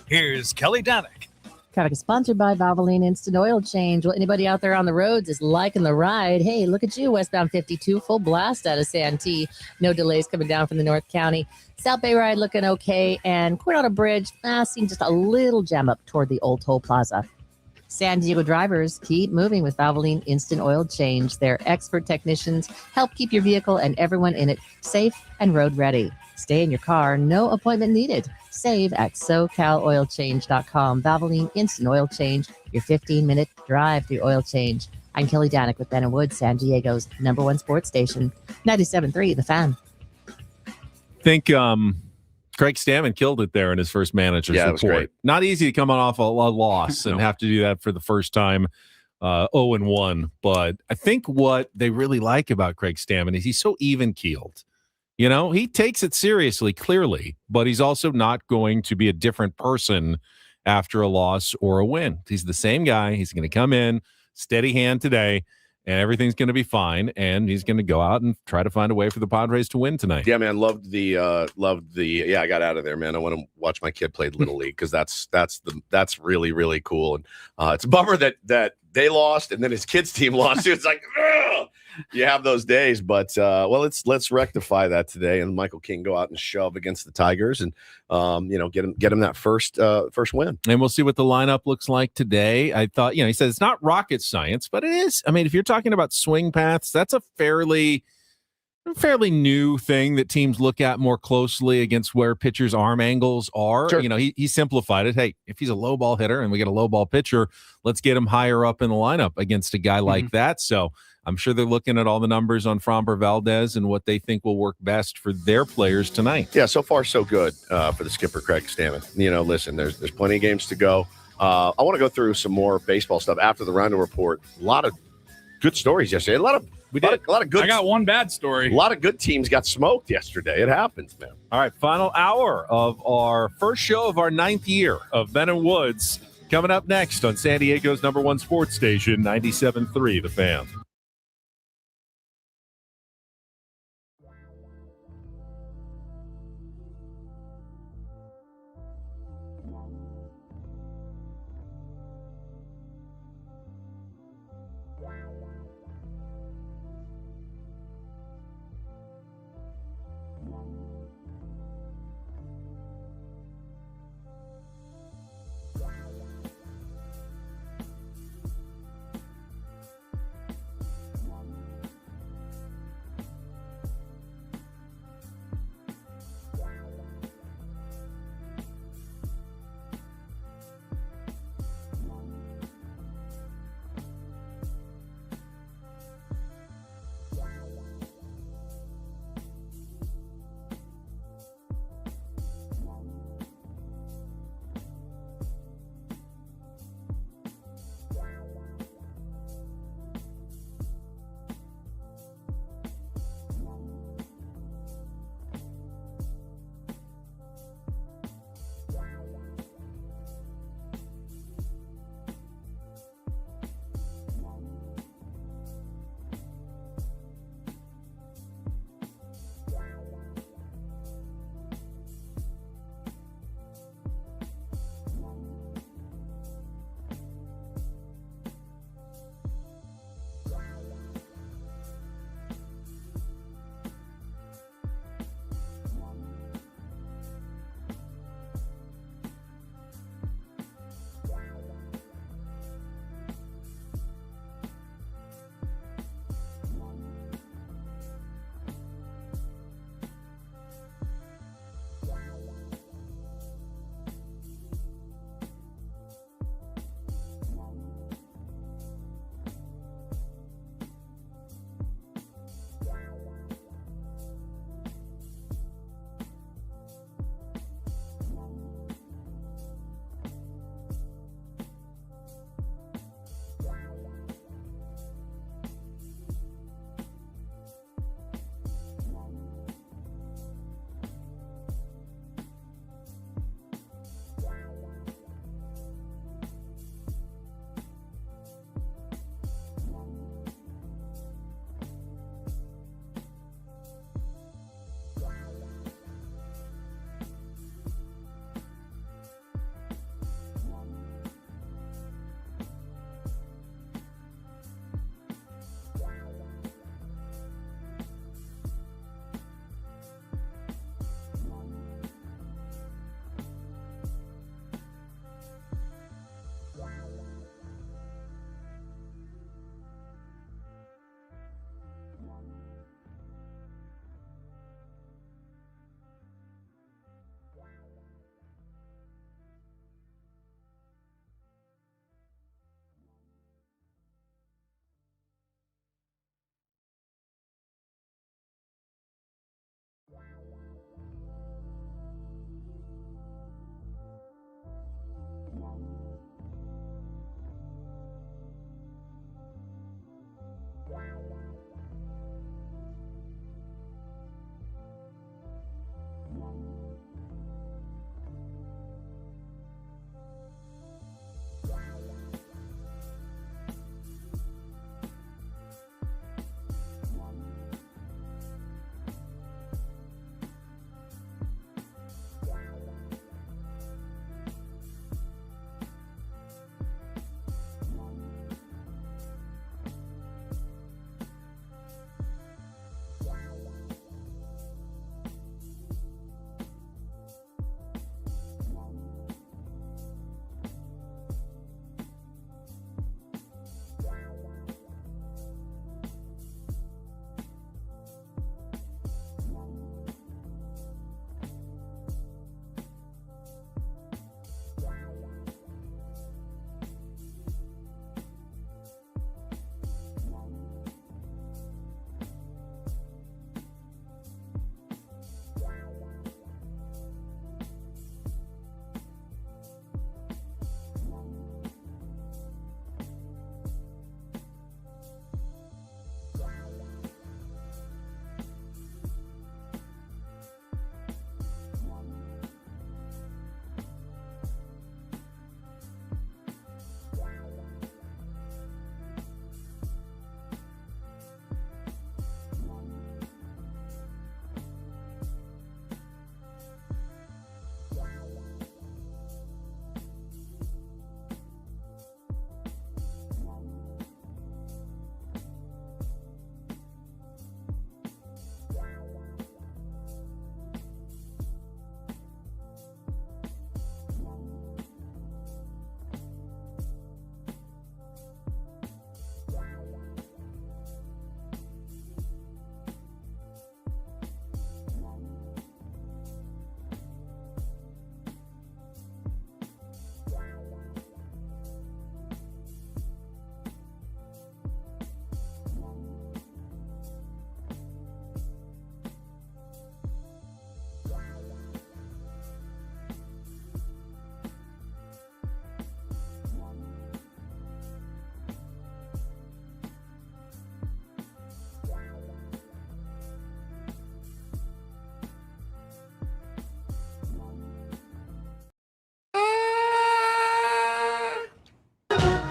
Here's Kelly Danick. Traffic is sponsored by Valvoline Instant Oil Change. Well, anybody out there on the roads is liking the ride. Hey, look at you, westbound 52, full blast out of Santee. No delays coming down from the North County. South Bay ride looking okay. And Coronado Bridge, seeing just a little jam up toward the old toll plaza. San Diego drivers, keep moving with Valvoline Instant Oil Change. Their expert technicians help keep your vehicle and everyone in it safe and road ready. Stay in your car, no appointment needed. Save at SoCalOilChange.com. Valvoline Instant Oil Change, your 15-minute drive-through oil change. I'm Kelly Danick with Ben and Wood, San Diego's #1 sports station, 97.3 The Fan. I think Craig Stammen killed it there in his first manager's report. It was great. Not easy to come off a loss and have to do that for the first time, 0-1. But I think what they really like about Craig Stammen is he's so even-keeled. You know, he takes it seriously, clearly, but he's also not going to be a different person after a loss or a win. He's the same guy. He's going to come in, steady hand today, and everything's going to be fine. And he's going to go out and try to find a way for the Padres to win tonight. Yeah, man, loved the. I got out of there, man. I want to watch my kid play Little League because that's really, really cool. And it's a bummer that they lost and then his kids' team lost. It's like, ugh! You have those days, but let's rectify that today. And Michael King go out and shove against the Tigers, and get him that first win. And we'll see what the lineup looks like today. I thought, he said it's not rocket science, but it is. I mean, if you're talking about swing paths, that's a fairly new thing that teams look at more closely against where pitchers' arm angles are. Sure. He simplified it. Hey, if he's a low ball hitter and we get a low ball pitcher, let's get him higher up in the lineup against a guy like that. So I'm sure they're looking at all the numbers on Framber Valdez and what they think will work best for their players tonight. Yeah, so far so good for the skipper, Craig Stammen. Listen, there's plenty of games to go. I want to go through some more baseball stuff after the Rhino Report. A lot of good stories yesterday. A lot of good. I got one bad story. A lot of good teams got smoked yesterday. It happens, man. All right, final hour of our first show of our 9th year of Ben and Woods coming up next on San Diego's #1 sports station, 97.3 The Fan.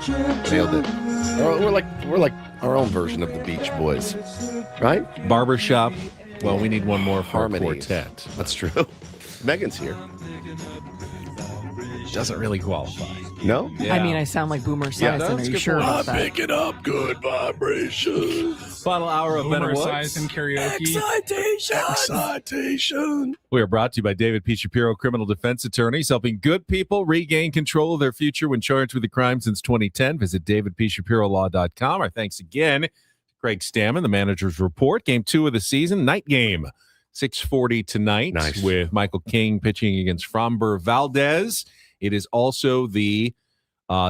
Nailed it. We're like our own version of the Beach Boys, right? Barbershop. Well, we need one more for our Harmonies. quartet. That's true. Megan's here. Doesn't really qualify. No? Yeah. I mean, I sound like Boomer Esiason. Are you sure about that? Picking up good vibrations. Final hour of Boomer Better Woods. Esiason karaoke. Excitation. We are brought to you by David P. Shapiro, criminal defense attorneys, helping good people regain control of their future when charged with a crime since 2010. Visit davidpshapirolaw.com. Our thanks again to Craig Stammen, the manager's report. Game 2 of the season, night game, 6:40 tonight, Nice. with Michael King pitching against Framber Valdez. It is also the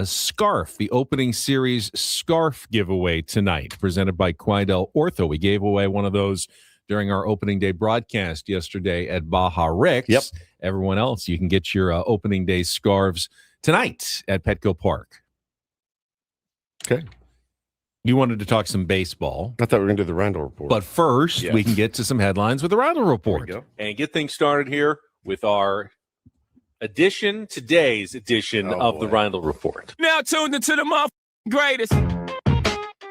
scarf, the opening series scarf giveaway tonight, presented by Quidel Ortho. We gave away one of those during our opening day broadcast yesterday at Baja Rick's. Yep. Everyone else, you can get your opening day scarves tonight at Petco Park. Okay. You wanted to talk some baseball. I thought we were going to do the Rhino Report. But first, Yeah. we can get to some headlines with the Rhino Report. There we go. And get things started here with our today's edition of the Rhino Report. Now tuned into the greatest.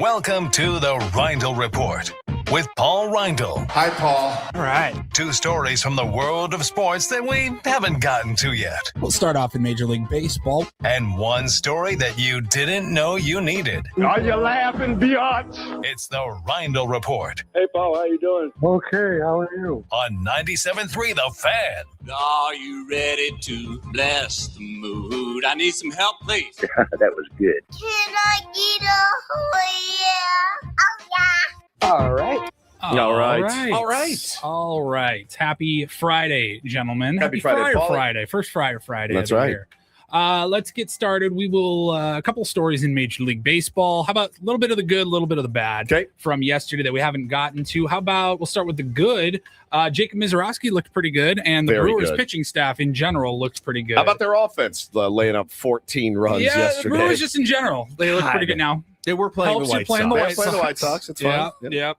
Welcome to the Rhino Report with Paul Rhino. Hi, Paul. All right. 2 stories from the world of sports that we haven't gotten to yet. We'll start off in Major League Baseball. And 1 story that you didn't know you needed. Are you laughing, biatch? It's the Rhino Report Hey, Paul, how you doing? Okay, how are you? on 97.3 The Fan. Are you ready to bless the mood? I need some help, please. That was good. Can I get a All right. All right. All right. Happy Friday, gentlemen. Happy Friday, Paulie. Friday. First Friday. That's of the right. year. Let's get started. We will a couple stories in Major League Baseball. How about a little bit of the good, a little bit of the bad from yesterday that we haven't gotten to? How about we'll start with the good. Jacob Mizorowski looked pretty good, and the Very Brewers good. pitching staff in general looked pretty good. How about their offense laying up 14 runs yeah, yesterday? the Brewers just in general. They look pretty good now. They were playing Helps the you White playing Sox. the Yeah, White play the Sox. White Sox. It's fine. Yep.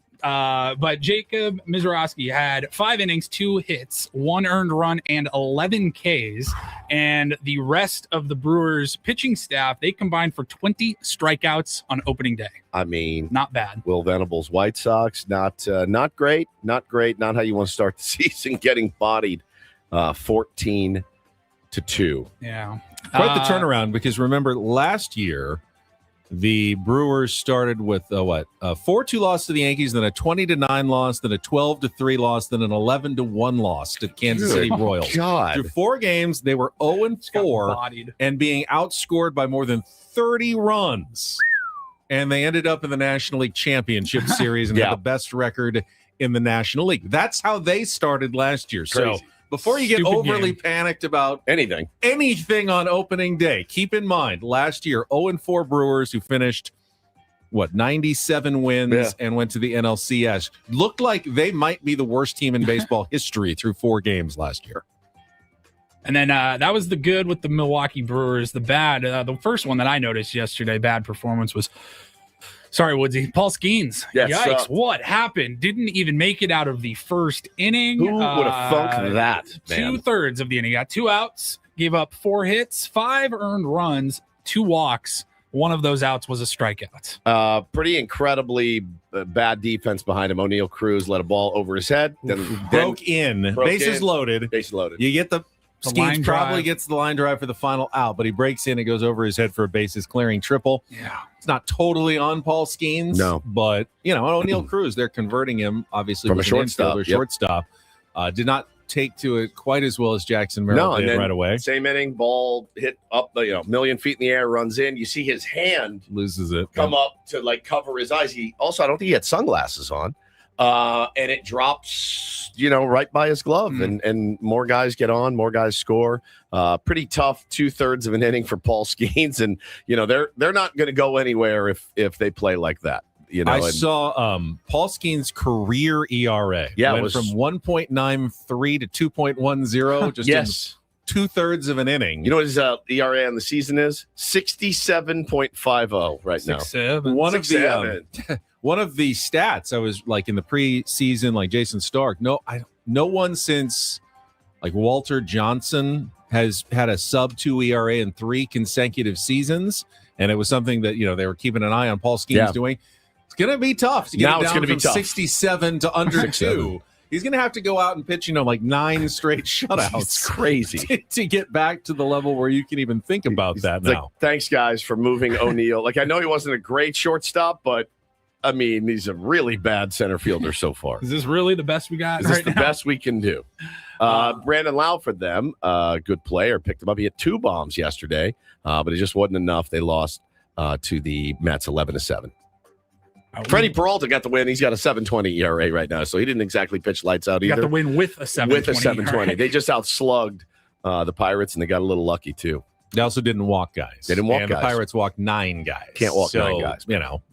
But Jacob Mizorowski had 5 innings, 2 hits, 1 earned run, and 11 Ks. And the rest of the Brewers pitching staff, they combined for 20 strikeouts on opening day. I mean, Not bad. Will Venable's White Sox, not great. Not how you want to start the season, getting bodied 14-2. Yeah. Quite the turnaround, because remember last year the Brewers started with a 4-2 loss to the Yankees, then a 20-9 loss, then a 12-3 loss, then an 11-1 loss to Kansas City Royals. God. Through 4 games, they were 0-4 Bodied. and being outscored by more than 30 runs. And they ended up in the National League Championship Series and Yeah. had the best record in the National League. That's how they started last year. So Crazy. before you get Stupid overly game. panicked about Anything. anything on opening day, keep in mind last year 0-4 Brewers, who finished 97 wins Yeah. and went to the NLCS, looked like they might be the worst team in baseball history through 4 games last year. And then that was the good with the Milwaukee Brewers. The bad, the first one that I noticed yesterday, bad performance was, sorry, Woodsy, Paul Skeens. Yes, Yikes, what happened? Didn't even make it out of the first inning. Who would have thunk that, man? 2/3 of the inning. Got 2 outs, gave up 4 hits, 5 earned runs, 2 walks. One of those outs was a strikeout. Pretty incredibly bad defense behind him. O'Neal Cruz let a ball over his head. Then Broke in, bases in. loaded. Bases loaded. You get the The Skeens line probably drive. gets the line drive for the final out, but he breaks in and goes over his head for a bases clearing triple. Yeah. It's not totally on Paul Skeens, No. but O'Neal Cruz, they're converting him obviously From a was an shortstop, infielder, yep. shortstop. Did not take to it quite as well as Jackson Merrill and did then right away. Same inning, ball hit up a million feet in the air, runs in. You see his hand Loses it. come up to cover his eyes. He also, I don't think he had sunglasses on. And it drops, right by his glove, and more guys get on, more guys score. Pretty tough 2/3 of an inning for Paul Skeens, and they're not going to go anywhere if they play like that. I saw Paul Skeens' career ERA. Yeah, it went was from 1.93 to 2.10, just yes. in 2/3 of an inning. You know what his ERA on the season is? 67.50 right now. 6-7. One of the stats I was in the preseason, like Jason Stark. No one since Walter Johnson has had a sub 2 ERA in 3 consecutive seasons, And it was something that, they were keeping an eye on Paul Skeens doing. It's going to be tough to get Now it it's down gonna be from tough. 67 to under 2. He's going to have to go out and pitch, like 9 straight shutouts. It's crazy. to get back to the level where you can even think about that now. Like, thanks, guys, for moving O'Neill. I know he wasn't a great shortstop, but, he's a really bad center fielder so far. Is this really the best we got Is this right the now? best we can do? Brandon Lau for them, good player, picked him up. He had 2 bombs yesterday, but it just wasn't enough. They lost to the Mets 11-7. Freddie Peralta got the win. He's got a 7.20 ERA right now, so he didn't exactly pitch lights out either. Got the win with a 7.20. With a 7.20. They just outslugged the Pirates, and they got a little lucky, too. They also didn't walk guys. They didn't walk and guys. The Pirates walked 9 guys. Can't walk 9 guys.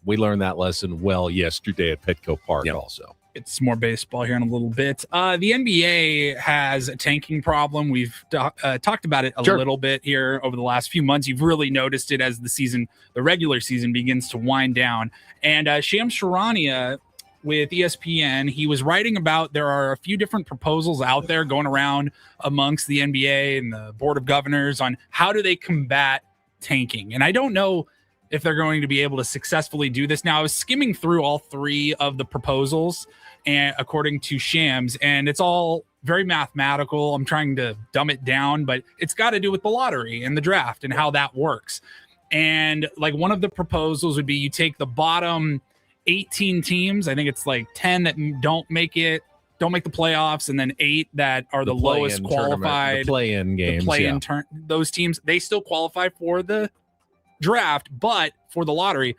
We learned that lesson well yesterday at Petco Park also. It's more baseball here in a little bit. The NBA has a tanking problem. We've talked about it a little bit here over the last few months. You've really noticed it as the regular season begins to wind down. And Shams Charania with ESPN, he was writing about there are a few different proposals out there going around amongst the NBA and the Board of Governors on how do they combat tanking. And I don't know if they're going to be able to successfully do this. Now, I was skimming through all 3 of the proposals, and according to Shams, and it's all very mathematical. I'm trying to dumb it down, but it's got to do with the lottery and the draft and how that works. And one of the proposals would be you take the bottom 18 teams. I think it's 10 that don't make the playoffs, and then 8 that are the lowest qualified. The play-in games. Those teams, they still qualify for the draft, but for the lottery,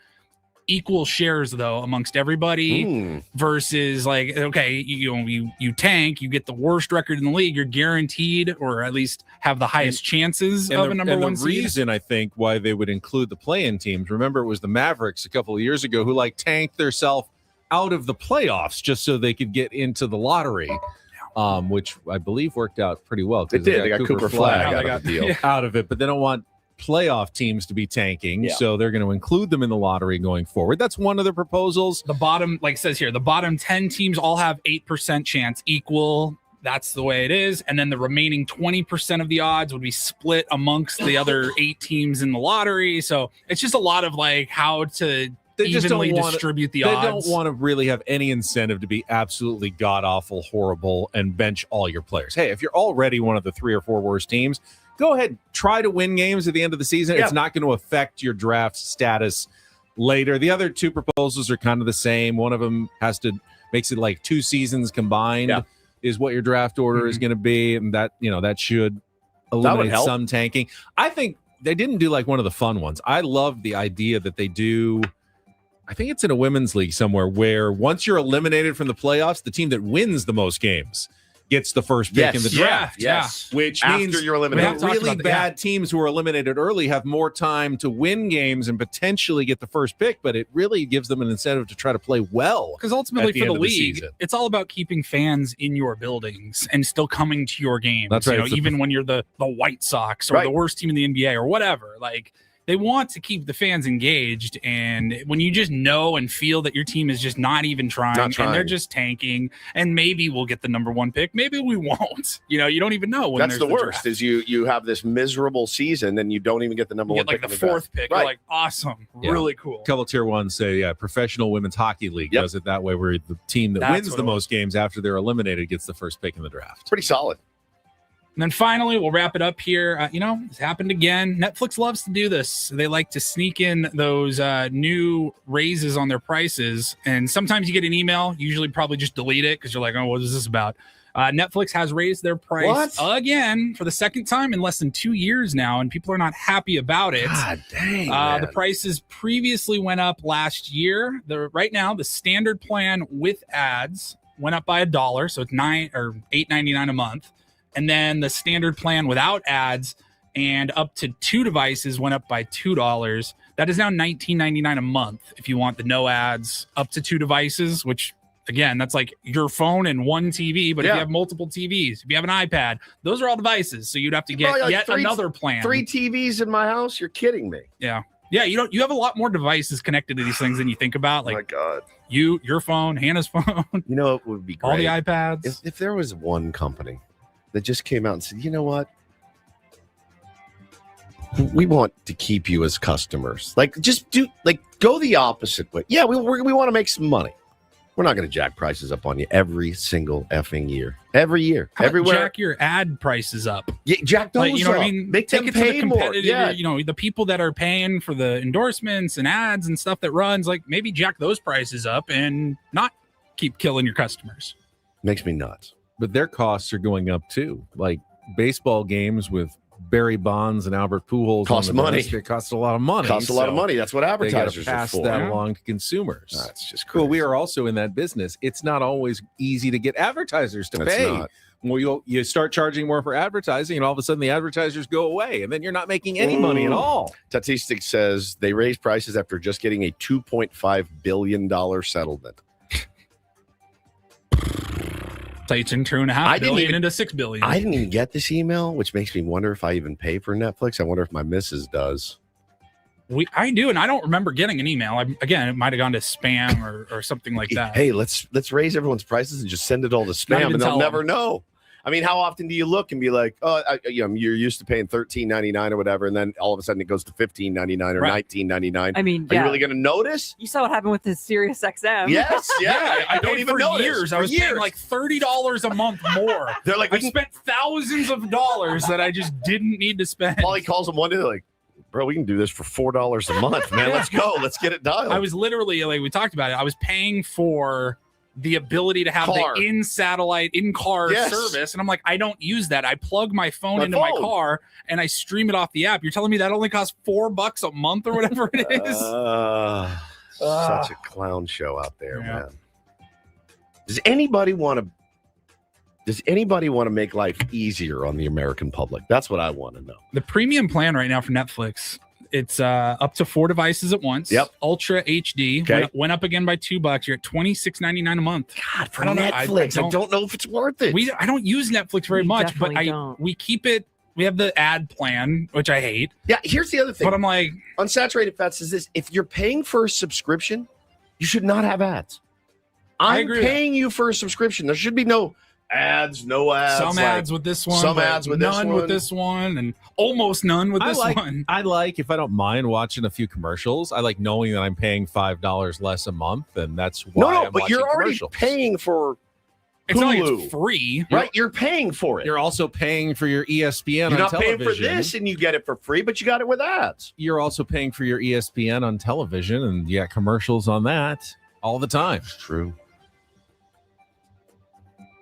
equal shares though amongst everybody versus you tank, you get the worst record in the league, you're guaranteed or at least have the highest chances of a number one the seed. Reason I think why they would include the play-in teams, remember it was the Mavericks a couple of years ago who tanked theirself out of the playoffs just so they could get into the lottery, which I believe worked out pretty well. It did. They got Cooper Flag out of the deal. Out of it, but they don't want playoff teams to be tanking, so they're going to include them in the lottery going forward. That's one of the proposals. The bottom, like it says here, the bottom 10 teams all have 8% chance equal. That's the way it is. And then the remaining 20% of the odds would be split amongst the other 8 teams in the lottery. So it's just a lot of how to evenly distribute the odds. They don't want to really have any incentive to be absolutely god-awful, horrible, and bench all your players. Hey, if you're already one of the 3 or 4 worst teams, go ahead, try to win games at the end of the season. It's not going to affect your draft status later. The other 2 proposals are kind of the same. One of them makes it 2 seasons combined is what your draft order is going to be, and that should eliminate some tanking. I think they didn't do one of the fun ones. I love the idea that they do. I think it's in a women's league somewhere where once you're eliminated from the playoffs, the team that wins the most games gets the first pick in the draft. Which means after you're eliminated. the really bad teams who are eliminated early have more time to win games and potentially get the first pick, but it really gives them an incentive to try to play well. Because ultimately for the league, it's all about keeping fans in your buildings and still coming to your games. That's right. Even when you're the White Sox or the worst team in the NBA or whatever, they want to keep the fans engaged, and when you just know and feel that your team is just not even trying. And they're just tanking, and maybe we'll get the number 1 pick, maybe we won't. You don't even know when that's the worst draft. Is you have this miserable season and you don't even get the number 1 pick. The 4th pick. You're awesome, really cool. A couple tier 1s say professional women's hockey league does it that way, where the team that wins the most games after they're eliminated gets the first pick in the draft. Pretty solid. And then finally, we'll wrap it up here. It's happened again. Netflix loves to do this. They like to sneak in those new raises on their prices. And sometimes you get an email, usually probably just delete it because you're like, oh, what is this about? Netflix has raised their price again for the 2nd time in less than 2 years now, and people are not happy about it. God dang, the prices previously went up last year. Right now, the standard plan with ads went up by $1, so it's $8.99 a month. And then the standard plan without ads and up to 2 devices went up by $2. That is now $19.99 a month if you want the no ads up to 2 devices, which, again, that's your phone and 1 TV. But if you have multiple TVs, if you have an iPad, those are all devices. So you'd have to get yet another plan. 3 TVs in my house? You're kidding me. Yeah. Yeah, you have a lot more devices connected to these things than you think about. Oh my God. Your phone, Hannah's phone. It would be great. All the iPads. If there was one company that just came out and said, you know what? We want to keep you as customers. Like, just go the opposite way. Yeah, we want to make some money. We're not going to jack prices up on you every single effing year. Every year. Everywhere. Jack your ad prices up. Yeah, jack those you know up. what I mean? Make them pay more. Yeah. You know, the people that are paying for the endorsements and ads and stuff that runs, like maybe jack those prices up and not keep killing your customers. Makes me nuts. But their costs are going up too. Like baseball games with Barry Bonds and Albert Pujols costs money. It costs a lot of money. Costs a lot of money. That's what advertisers they pass are for. that along to consumers. That's just crazy. Well, we are also in that business. It's not always easy to get advertisers to pay. Not. Well, you start charging more for advertising, and all of a sudden the advertisers go away, and then you're not making any money at all. Tatistic says they raised prices after just getting a $2.5 billion settlement. So you turn $2.5 billion into $6 billion. I didn't even get this email, which makes me wonder if I even pay for Netflix. I wonder if my missus does. I do, and I don't remember getting an email. It might have gone to spam or something like that. Hey, let's raise everyone's prices and just send it all to spam, and they'll never know. I mean, how often do you look and be like, oh, you're used to paying $13.99 or whatever, and then all of a sudden it goes to $15.99 or $19.99. I mean, are you really going to notice? You saw what happened with the Sirius XM. Yes, yeah. I don't even know. Years. I was paying like $30 a month more. They're like, I spent thousands of dollars that I just didn't need to spend. Paulie calls them one day, like, bro, we can do this for $4 a month, man. Let's go. Let's get it done. I was literally, like we talked about it, I was paying for the ability to have the in-satellite, in-car service. And I'm like, I don't use that. I plug my phone into my car and I stream it off the app. You're telling me that only costs $4 a month or whatever it is? Such a clown show out there, man. Does anybody want to make life easier on the American public? That's what I want to know. The premium plan right now for Netflix, it's up to 4 devices at once. Yep. Ultra HD. Went up again by $2. You're at $26.99 a month. God, for Netflix. I don't know if it's worth it. I don't use Netflix very much, but we keep it. We have the ad plan, which I hate. Yeah, here's the other thing. But I'm like, Unsaturated Fats is this. If you're paying for a subscription, you should not have ads. I'm paying you for a subscription. There should be no ads, no ads. Some ads with this one. Some ads with this one. None with this one, and almost none with this one. I like, if I don't mind watching a few commercials, I like knowing that I'm paying $5 less a month, and that's why I'm but you're already paying for it's Hulu. not like it's free. Right? You're paying for it. You're also paying for your ESPN You're on television. not paying for this, and you get it for free, but you got it with ads. You're also paying for your ESPN on television, and you got commercials on that all the time. It's true.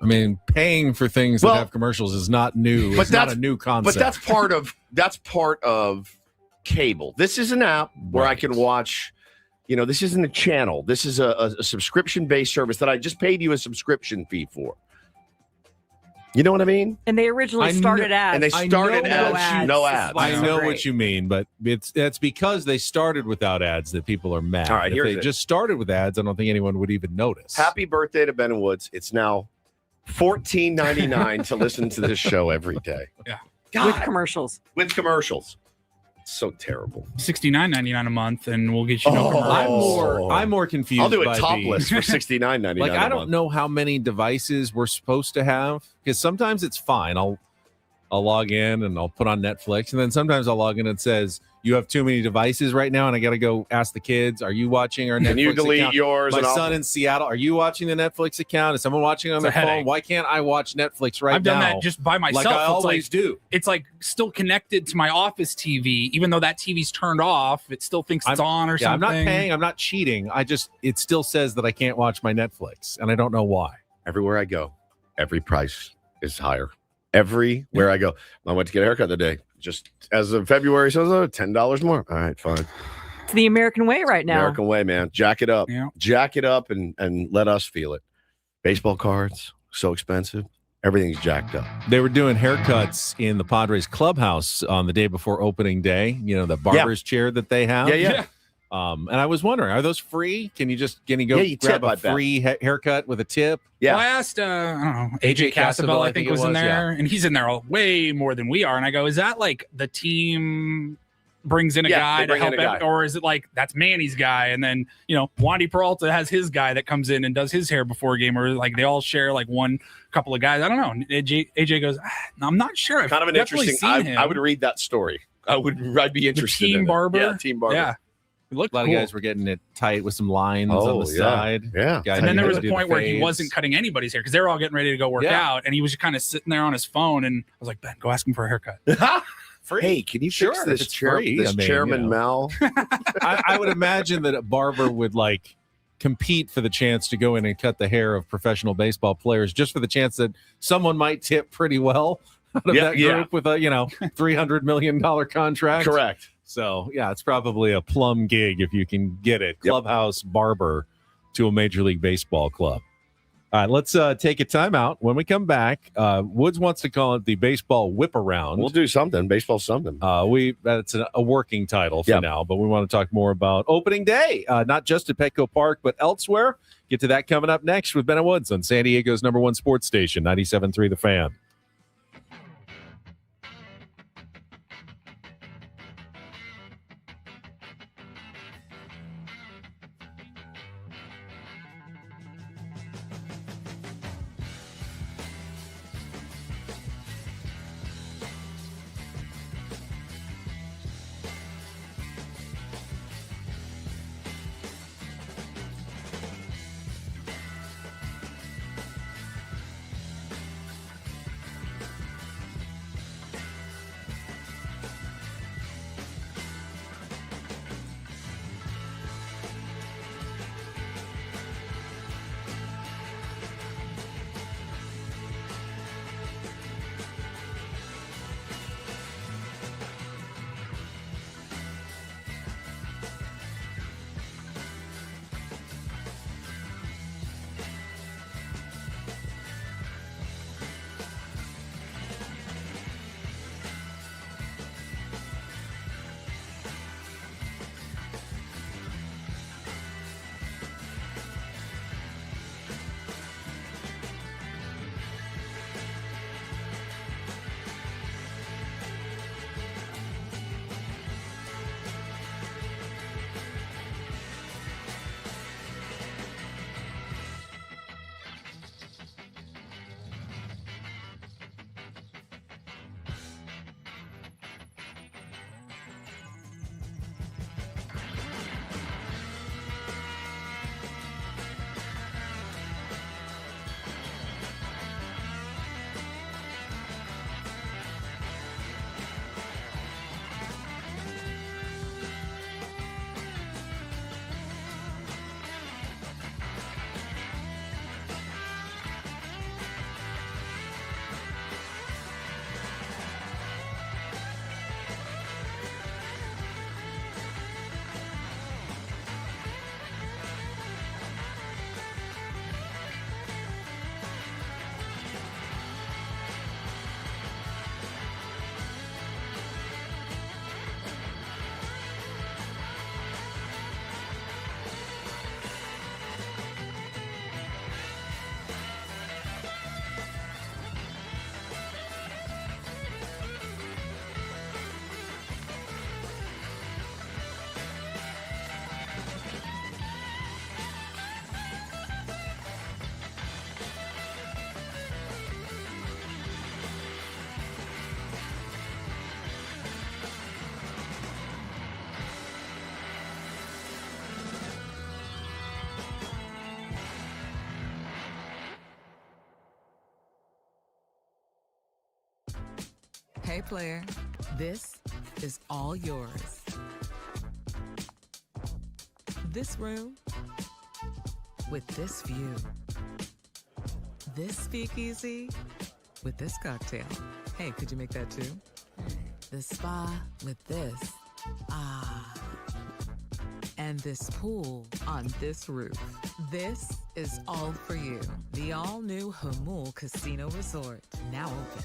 I mean, paying for things that have commercials is not new. It's not a new concept. But that's part of cable. This is an app where I can watch. This isn't a channel. This is a subscription-based service that I just paid you a subscription fee for. You know what I mean? And they originally started ads. And they started ads. No ads. I know what you mean, but it's because they started without ads that people are mad. All right, if they just started with ads, I don't think anyone would even notice. Happy birthday to Ben and Woods. It's now $14.99 to listen to this show every day. Yeah. God. With commercials. With commercials. So terrible. $69.99 a month, and we'll get you no commercials. I'm more confused. I'll do it by topless for $69.99. Like, I don't know how many devices we're supposed to have, because sometimes it's fine. I'll log in and I'll put on Netflix, and then sometimes I'll log in and it says you have too many devices right now, and I got to go ask the kids, are you watching our Netflix Can you delete account? yours? My son in Seattle, are you watching the Netflix account? Is someone watching on their phone? headache. Why can't I watch Netflix right now? I've done that just by myself. Like I always do. It's like still connected to my office TV, even though that TV's turned off. It still thinks it's on or something. I'm not paying. I'm not cheating. It still says that I can't watch my Netflix, and I don't know why. Everywhere I go, every price is higher. Everywhere I go. I went to get a haircut today. Just as of February, so $10 more. All right, fine. It's the American way right now. American way, man. Jack it up. Yeah. Jack it up and let us feel it. Baseball cards, so expensive. Everything's jacked up. They were doing haircuts in the Padres clubhouse on the day before opening day. The barber's chair that they have. Yeah. And I was wondering, are those free? Can you go you grab tip, a I bet. free haircut with a tip? Yeah. Well, I asked, I don't know, AJ Casabell, I think was in there, and he's in there way more than we are. And I go, is that like the team brings in a guy to help him, or is it like that's Manny's guy, and then Wandy Peralta has his guy that comes in and does his hair before a game, or like they all share like one couple of guys? I don't know. AJ goes, I'm not sure. I've kind of an interesting. I would read that story. I'd be interested team in barber. it. Yeah, team barber. Yeah. It looked A lot cool. of guys were getting it tight with some lines on the side. Yeah. Guys And then there was a do the point where he fades. wasn't cutting anybody's hair because they were all getting ready to go work out, and he was just kind of sitting there on his phone. And I was like, Ben, go ask him for a haircut. Free. Hey, can you Sure, fix if this, it's free, this I mean, Chairman you know. Mel? I would imagine that a barber would like compete for the chance to go in and cut the hair of professional baseball players just for the chance that someone might tip pretty well out of that group with a $300 million contract. Correct. So yeah, it's probably a plum gig if you can get it. Clubhouse barber to a Major League Baseball club. All right, let's take a timeout. When we come back, Woods wants to call it the baseball whip around. We'll do something. Baseball something. That's a working title for now, but we want to talk more about opening day, not just at Petco Park, but elsewhere. Get to that coming up next with Ben and Woods on San Diego's #1 sports station, 97.3 The Fan. Hey player, this is all yours. This room with this view. This speakeasy with this cocktail. Hey, could you make that too? The spa with this. Ah. And this pool on this roof. This is all for you. The all-new Hamul Casino Resort, now open.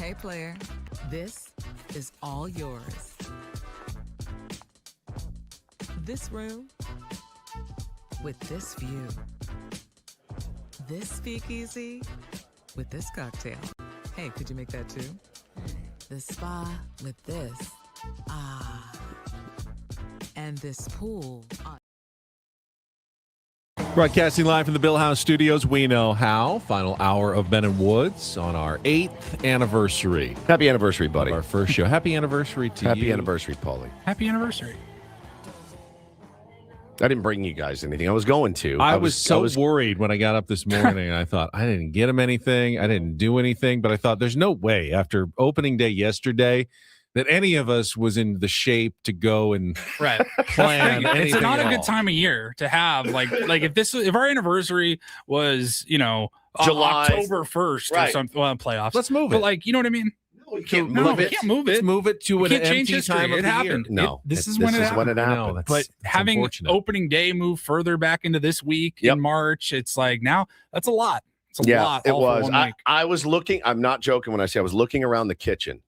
Hey, player, this is all yours. This room with this view. This speakeasy with this cocktail. Hey, could you make that too? The spa with this. Ah. And this pool. Broadcasting live from the Bill House Studios, we know how. Final hour of Ben and Woods on our 8th anniversary. Happy anniversary, buddy. Our first show. Happy anniversary to you. Happy anniversary, Paulie. Happy anniversary. I didn't bring you guys anything. I was going to. I was so worried when I got up this morning. I thought, I didn't get him anything. I didn't do anything. But I thought, there's no way after opening day yesterday that any of us was in the shape to go and plan anything. It's not at a good all. time of year to have like if our anniversary was July October 1st or something, playoffs. Let's move but it. like, you know what I mean? We can't No, move we it. can't move it. Let's move it to We an can't change empty history. time of It the happened. year. No, this is when it happened. No, that's, But having unfortunate. opening day move further back into this week in March, it's like now that's a lot. It's a lot. It all for was. one week. I was looking. I'm not joking when I say I was looking around the kitchen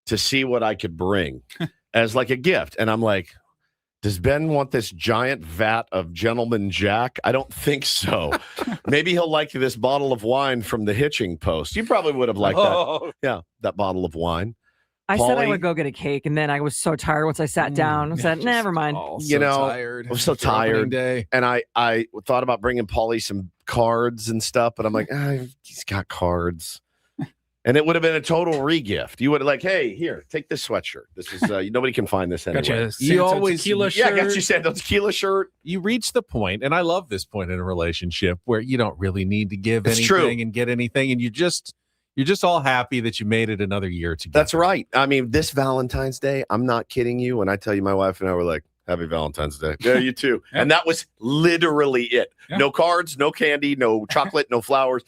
to see what I could bring as like a gift, and I'm like, does Ben want this giant vat of Gentleman Jack? I don't think so. Maybe he'll like this bottle of wine from the hitching post. You probably would have liked that. Yeah, that bottle of wine. I said I Paulie? would go get a cake, and then I was so tired once I sat down. I said, never mind. You know, I'm so tired. And I thought about bringing Paulie some cards and stuff, but I'm like, he's got cards. And it would have been a total regift. You would have like, hey, here, take this sweatshirt. This is nobody can find this anywhere. Gotcha. You always, tequila Yeah, I got shirt. you Santo tequila shirt. You reach the point, and I love this point in a relationship where you don't really need to give It's anything true. and get anything, and you're just all happy that you made it another year together. That's right. I mean, this Valentine's Day, I'm not kidding you. When I tell you my wife and I were like, happy Valentine's Day. Yeah, you too. And that was literally it. Yeah. No cards, no candy, no chocolate, no flowers.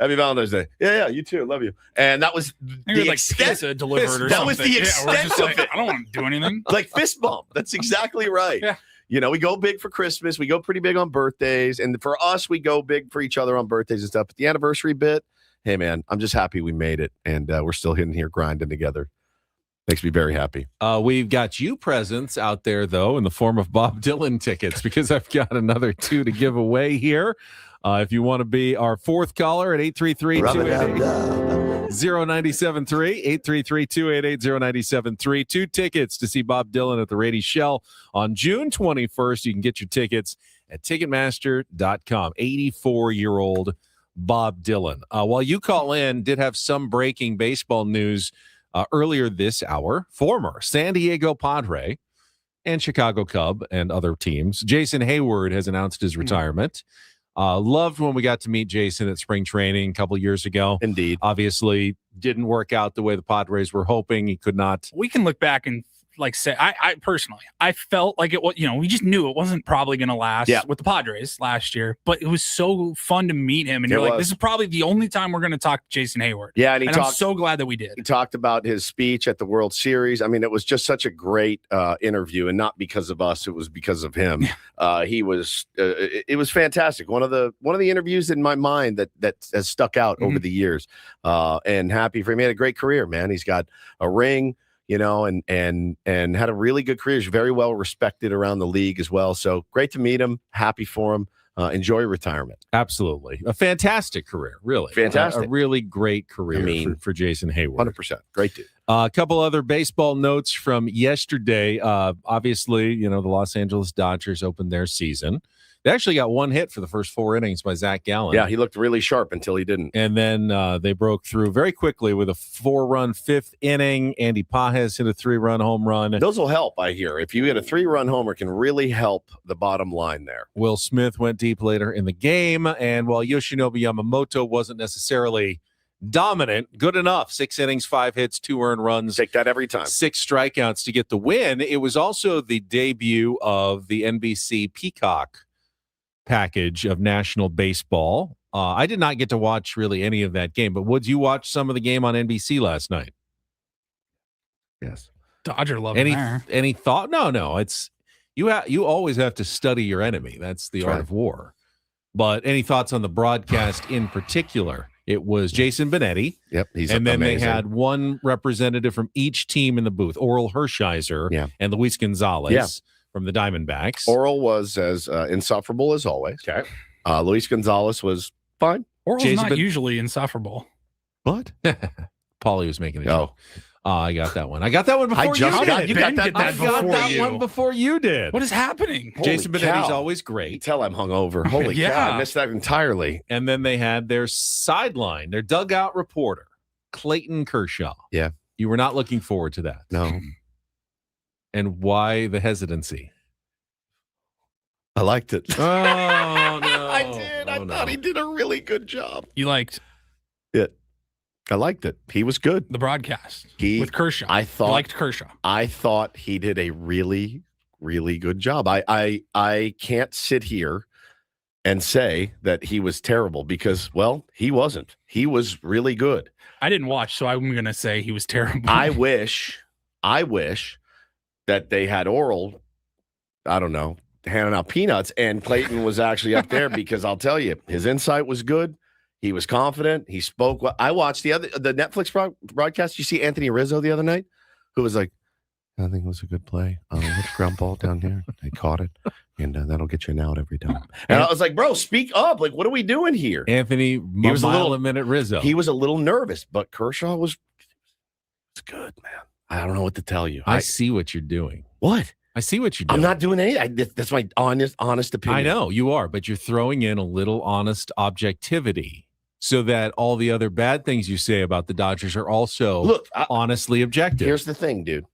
Happy Valentine's Day. Yeah, you too. Love you. And that was Maybe the like extent. pizza delivered or that something. was the Yeah, we're extent just of like, it. I don't want to do anything. Like fist bump. That's exactly right. Yeah. You know, we go big for Christmas. We go pretty big on birthdays. And for us, we go big for each other on birthdays and stuff. But the anniversary bit, hey, man, I'm just happy we made it. And we're still in here grinding together. Makes me very happy. We've got you presents out there, though, in the form of Bob Dylan tickets, because I've got another 2 to give away here. If you want to be our fourth caller at 833-288-0973, 833-288-0973, 2 tickets to see Bob Dylan at the Rady Shell on June 21st. You can get your tickets at Ticketmaster.com. 84-year-old Bob Dylan. While you call in, did have some breaking baseball news earlier this hour. Former San Diego Padre and Chicago Cub and other teams, Jason Hayward has announced his retirement. Loved when we got to meet Jason at spring training a couple years ago. Indeed. Obviously, didn't work out the way the Padres were hoping. He could not. We can look back and like say, I personally, I felt like it was, we just knew it wasn't probably going to last with the Padres last year, but it was so fun to meet him. And you're like, this is probably the only time we're going to talk to Jason Hayward. Yeah. And I'm so glad that we did. He talked about his speech at the World Series. I mean, it was just such a great interview, and not because of us. It was because of him. He was, it was fantastic. One of the interviews in my mind that has stuck out over the years, and happy for him. He had a great career, man. He's got a ring, and had a really good career. He's very well respected around the league as well. So great to meet him. Happy for him. Enjoy retirement. Absolutely. A fantastic career, really. Fantastic. A really great career for Jason Hayward. 100%. Great dude. A couple other baseball notes from yesterday. Obviously, the Los Angeles Dodgers opened their season. They actually got 1 hit for the first 4 innings by Zach Gallen. Yeah, he looked really sharp until he didn't. And then they broke through very quickly with a 4-run 5th inning. Andy Pajes hit a 3-run home run. Those will help, I hear. If you hit a 3-run homer, can really help the bottom line there. Will Smith went deep later in the game. And while Yoshinobu Yamamoto wasn't necessarily dominant, good enough. 6 innings, 5 hits, 2 earned runs. Take that every time. 6 strikeouts to get the win. It was also the debut of the NBC Peacock package of national baseball. I did not get to watch really any of that game, but would you watch some of the game on NBC last night? Yes. Dodger love any thought? No. It's you always have to study your enemy. That's the art of war. But any thoughts on the broadcast in particular It was Jason Benetti. Yep, he's and then amazing. they had one representative from each team in the booth, Oral Hershiser and Luis Gonzalez from the Diamondbacks. Oral was as insufferable as always. Okay. Luis Gonzalez was fine. Oral's not usually insufferable. What? Paulie was making a joke. I got that one. I got that one before you did. You got that one before you did. What is happening? Jason Benetti's always great. Tell I'm hungover. Holy cow, I missed that entirely. And then they had their sideline, their dugout reporter, Clayton Kershaw. Yeah. You were not looking forward to that. No. And why the hesitancy? I liked it. Oh, no. I did. I thought he did a really good job. You liked it. I liked it. He was good. The broadcast with Kershaw. I thought You liked Kershaw. I thought he did a really, really good job. I can't sit here and say that he was terrible because, well, he wasn't. He was really good. I didn't watch, so I'm going to say he was terrible. I wish that they had Oral, I don't know, handing out peanuts, and Clayton was actually up there because I'll tell you, his insight was good. He was confident. He spoke well. I watched the Netflix broadcast. You see Anthony Rizzo the other night, who was like, I think it was a good play. Let's ground ball down here. They caught it, and that'll get you an out every time. And I was like, bro, speak up. Like, what are we doing here? Anthony, he was a minute Rizzo. He was a little nervous, but Kershaw was good, man. I don't know what to tell you. I see what you're doing. What? I see what you're doing. I'm not doing anything. That's my honest opinion. I know you are, but you're throwing in a little honest objectivity so that all the other bad things you say about the Dodgers are also honestly objective. Here's the thing, dude.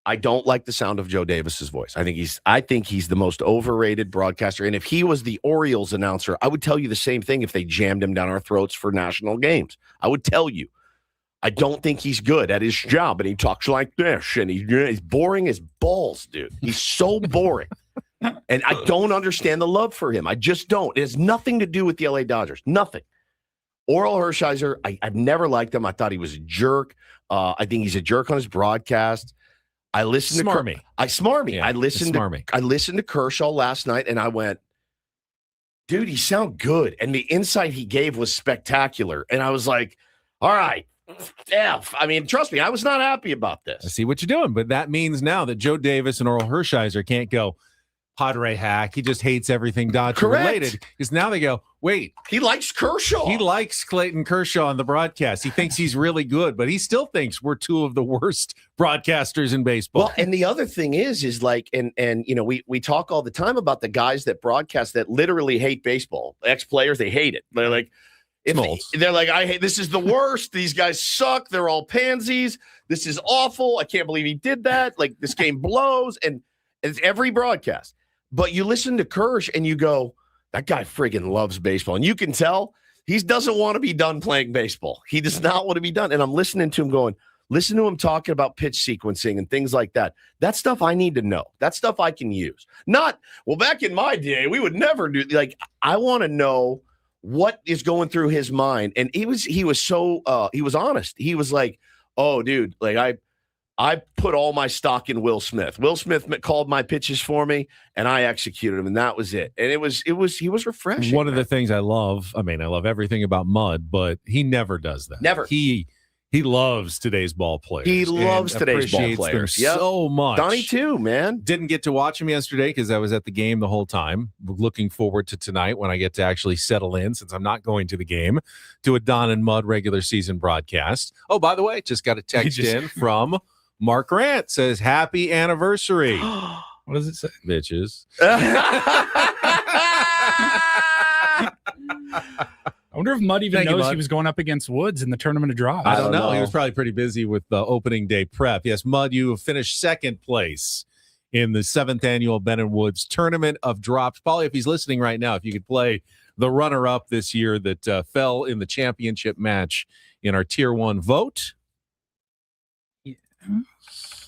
I don't like the sound of Joe Davis's voice. I think he's the most overrated broadcaster. And if he was the Orioles announcer, I would tell you the same thing if they jammed him down our throats for national games. I would tell you. I don't think he's good at his job, and he talks like this, and he's boring as balls, dude. He's so boring. And I don't understand the love for him. I just don't. It has nothing to do with the LA Dodgers. Nothing. Oral Hershiser, I've never liked him. I thought he was a jerk. I think he's a jerk on his broadcast. I listened Smarmy. Yeah, I listened to Kershaw last night, and I went, dude, he sounded good. And the insight he gave was spectacular. And I was like, all right. I mean, trust me, I was not happy about this. I see what you're doing, but that means now that Joe Davis and Oral Hershiser can't go Padre hack. He just hates everything Dodger related. Because now they go, wait, he likes Kershaw. He likes Clayton Kershaw on the broadcast. He thinks he's really good, but he still thinks we're two of the worst broadcasters in baseball. Well, and the other thing is like, and you know, we talk all the time about the guys that broadcast that literally hate baseball. Ex-players, they hate it. They're like, they're like, I hate this is the worst. These guys suck. They're all pansies. This is awful. I can't believe he did that. Like, this game blows. And it's every broadcast. But you listen to Kersh and you go, that guy friggin' loves baseball. And you can tell he doesn't want to be done playing baseball. He does not want to be done. And I'm listening to him going, listen to him talking about pitch sequencing and things like that. That stuff I need to know. That stuff I can use. Not, well, back in my day, we would never do, like, I want to know what is going through his mind. And he was so he was honest. He was like, oh, dude, like I put all my stock in Will Smith. Will Smith called my pitches for me and I executed them, and that was it. And he was refreshing. One of the things I love everything about Mud, but he never does that. Never. He loves today's ball players. He loves today's ball Appreciates players them so much. Donnie too, man. Didn't get to watch him yesterday because I was at the game the whole time. Looking forward to tonight when I get to actually settle in, since I'm not going to the game, to a Don and Mud regular season broadcast. Oh, by the way, just got a text in from Mark Grant. Says, happy anniversary. What does it say? Bitches. I wonder if Mud even knows he was going up against Woods in the Tournament of Draws. I don't know. He was probably pretty busy with the opening day prep. Yes, Mud, you have finished second place in the 7th annual Ben & Woods Tournament of Drops. Paulie, if he's listening right now, if you could play the runner-up this year that fell in the championship match in our Tier 1 vote.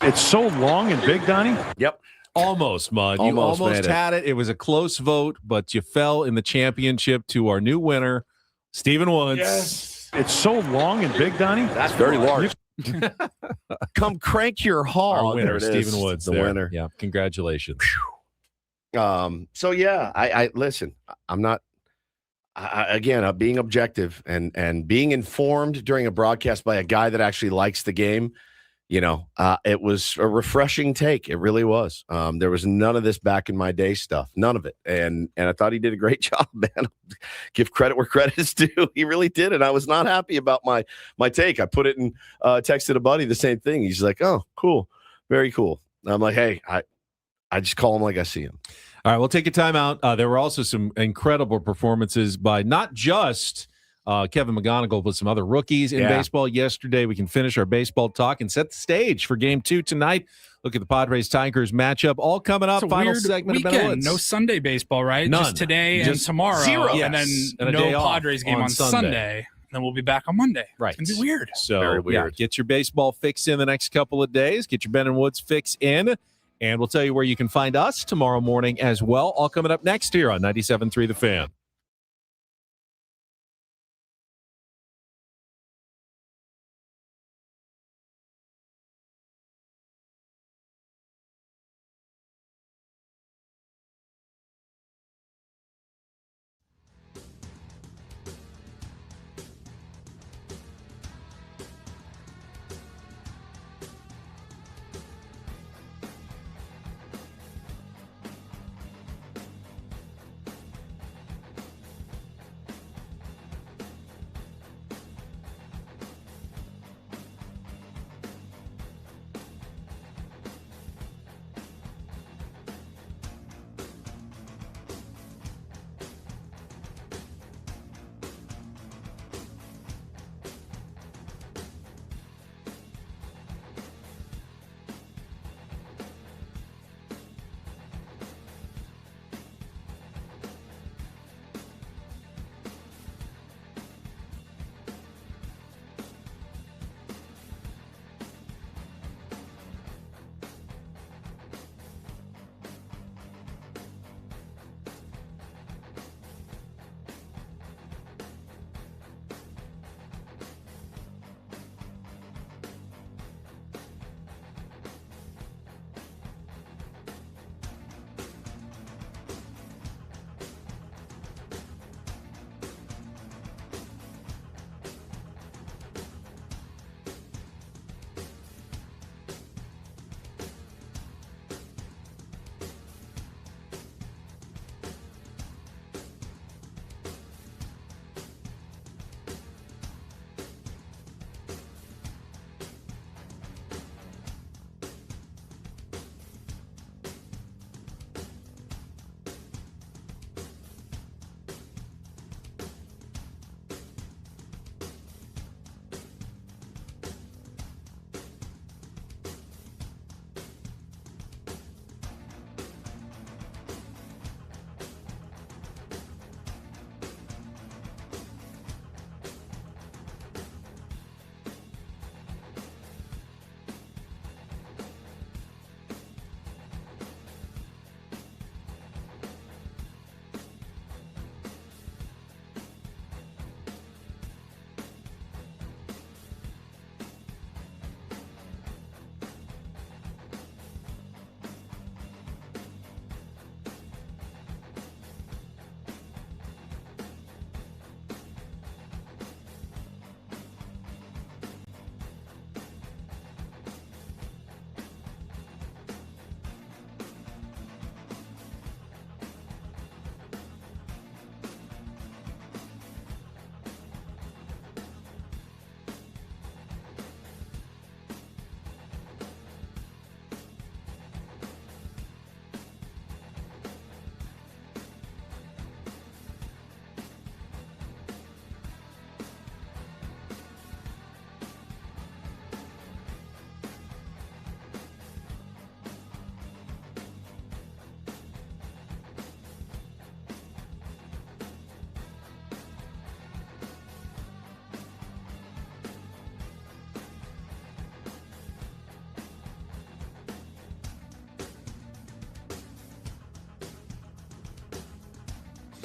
It's so long and big, Donnie. Yep. Almost, Mud. You almost had it. It was a close vote, but you fell in the championship to our new winner, Stephen Woods. Yes. It's so long and big, Donnie. That's very large. Come crank your hog. Our winner, Stephen Woods. The winner. Yeah, congratulations. So yeah, I listen. I'm not. again, being objective and being informed during a broadcast by a guy that actually likes the game, it was a refreshing take. It really was. There was none of this back in my day stuff, none of it. And I thought he did a great job, man. Give credit where credit is due. He really did. And I was not happy about my take. I put it in, texted a buddy the same thing. He's like, oh, cool. Very cool. I'm like, hey, I just call him like I see him. All right, we'll take a timeout. There were also some incredible performances by not just Kevin McGonigal, but some other rookies in baseball yesterday. We can finish our baseball talk and set the stage for Game 2 tonight. Look at the Padres-Tigers matchup. All coming up. Final segment of Better Woods. No Sunday baseball, right? None. Just today and tomorrow. Zero. And then And a no day off Padres game on Sunday. And then we'll be back on Monday. Right. It's going to be weird. So, Very weird. get your baseball fix in the next couple of days. Get your Ben and Woods fix in. And we'll tell you where you can find us tomorrow morning as well. All coming up next here on 97.3 The Fan.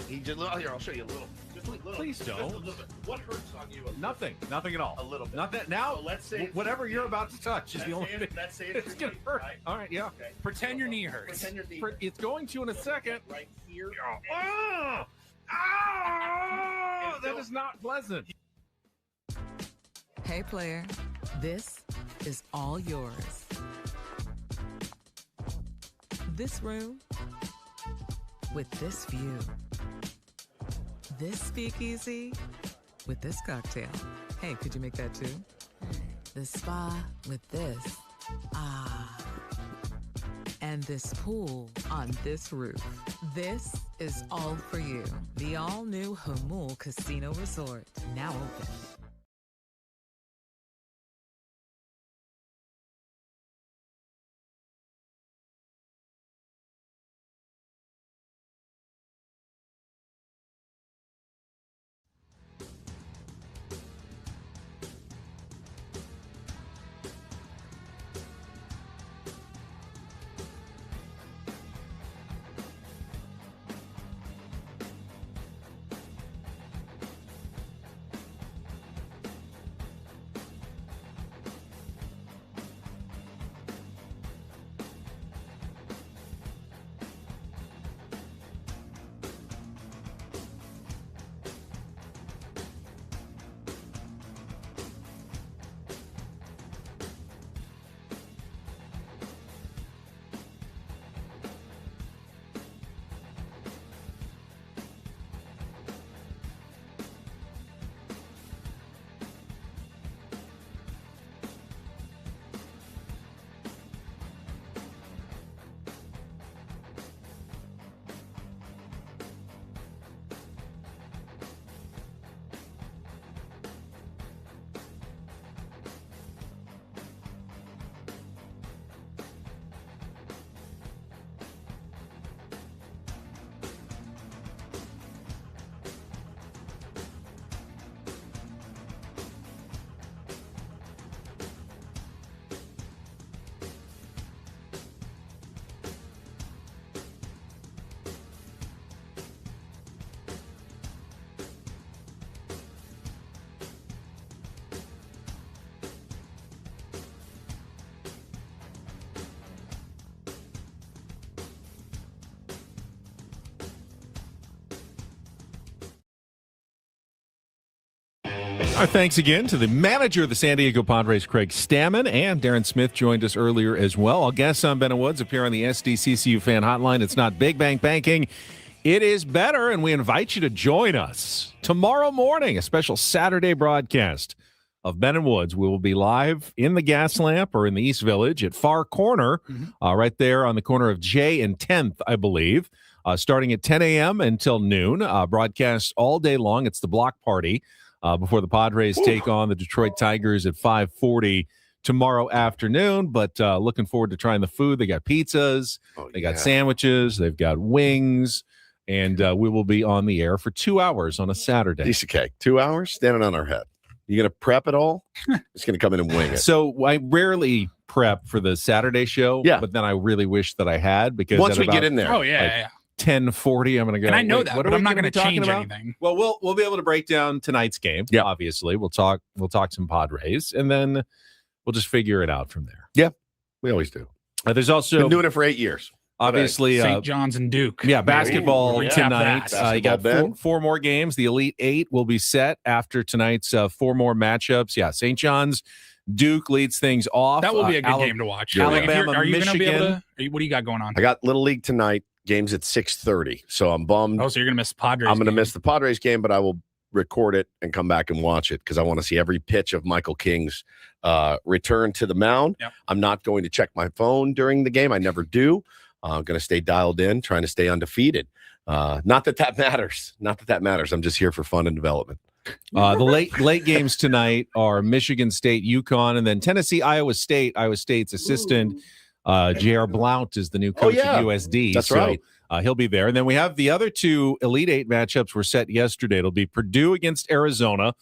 He just here. I'll show you a little. Just a little. Please don't. Just a little bit. What hurts on you? Nothing at all. A little bit. Not that now. So let's say whatever you're about to touch is the only thing. Let's say it's gonna hurt. Right? All right, yeah. Okay. Pretend your knee hurts. Pretend your knee. It's going to in a second. Right here. Oh, that is not pleasant. Hey, player, this is all yours. This room with this view. This speakeasy with this cocktail. Hey, could you make that too? The spa with this. Ah. And this pool on this roof. This is all for you. The all-new Hamul Casino Resort, now open. Our thanks again to the manager of the San Diego Padres, Craig Stammen, and Darren Smith joined us earlier as well. All guests on Ben and Woods appear on the SDCCU fan hotline. It's not Big Bang Banking. It is better, and we invite you to join us tomorrow morning, a special Saturday broadcast of Ben and Woods. We will be live in the Gas Lamp or in the East Village at Far Corner, right there on the corner of J and 10th, I believe, starting at 10 a.m. until noon. Broadcast all day long. It's the block party. Before the Padres take on the Detroit Tigers at 5:40 tomorrow afternoon. But looking forward to trying the food. They got pizzas, they got sandwiches, they've got wings, and we will be on the air for 2 hours on a Saturday. Piece of cake. 2 hours standing on our head. You going to prep it all? It's going to come in and wing it. So I rarely prep for the Saturday show, but then I really wish that I had, because once we get in there. Oh, yeah. 10:40, I'm going to go. And I know that, but I'm not going to change about? anything. Well, we'll be able to break down tonight's game. Yeah, obviously, we'll talk some Padres, and then we'll just figure it out from there. Yeah, we always do. There's also been doing it for 8 years. Obviously, St. John's and Duke. Yeah, basketball tonight. You got Ben. four more games. The Elite Eight will be set after tonight's 4 more matchups. Yeah, St. John's, Duke leads things off. That will be a good game to watch. Alabama, are you going to be able Michigan. to? What do you got going on? I got Little League tonight. Game's at 6:30, so I'm bummed. Oh, so you're going to miss the Padres. I'm going to miss the Padres game, but I will record it and come back and watch it because I want to see every pitch of Michael King's return to the mound. Yep. I'm not going to check my phone during the game. I never do. I'm going to stay dialed in, trying to stay undefeated. Not that matters. Not that matters. I'm just here for fun and development. The late games tonight are Michigan State, UConn, and then Tennessee, Iowa State. Iowa State's assistant, J.R. Blount, is the new coach at USD. That's right. He'll be there. And then we have the other 2 Elite Eight matchups were set yesterday. It'll be Purdue against Arizona.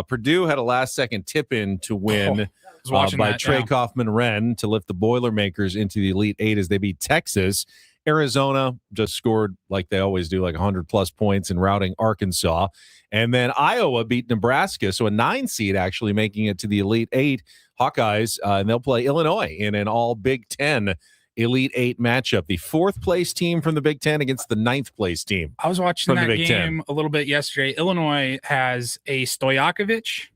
Purdue had a last-second tip-in to win by Trey Kaufman-Wren to lift the Boilermakers into the Elite Eight as they beat Texas. Arizona just scored like they always do, like 100-plus points in routing Arkansas. And then Iowa beat Nebraska, so a 9 seed actually making it to the Elite Eight. Hawkeyes, and they'll play Illinois in an all Big Ten Elite Eight matchup. The 4th place team from the Big Ten against the 9th place team. I was watching from that the Big game Ten. a little bit yesterday. Illinois has a Stojakovic,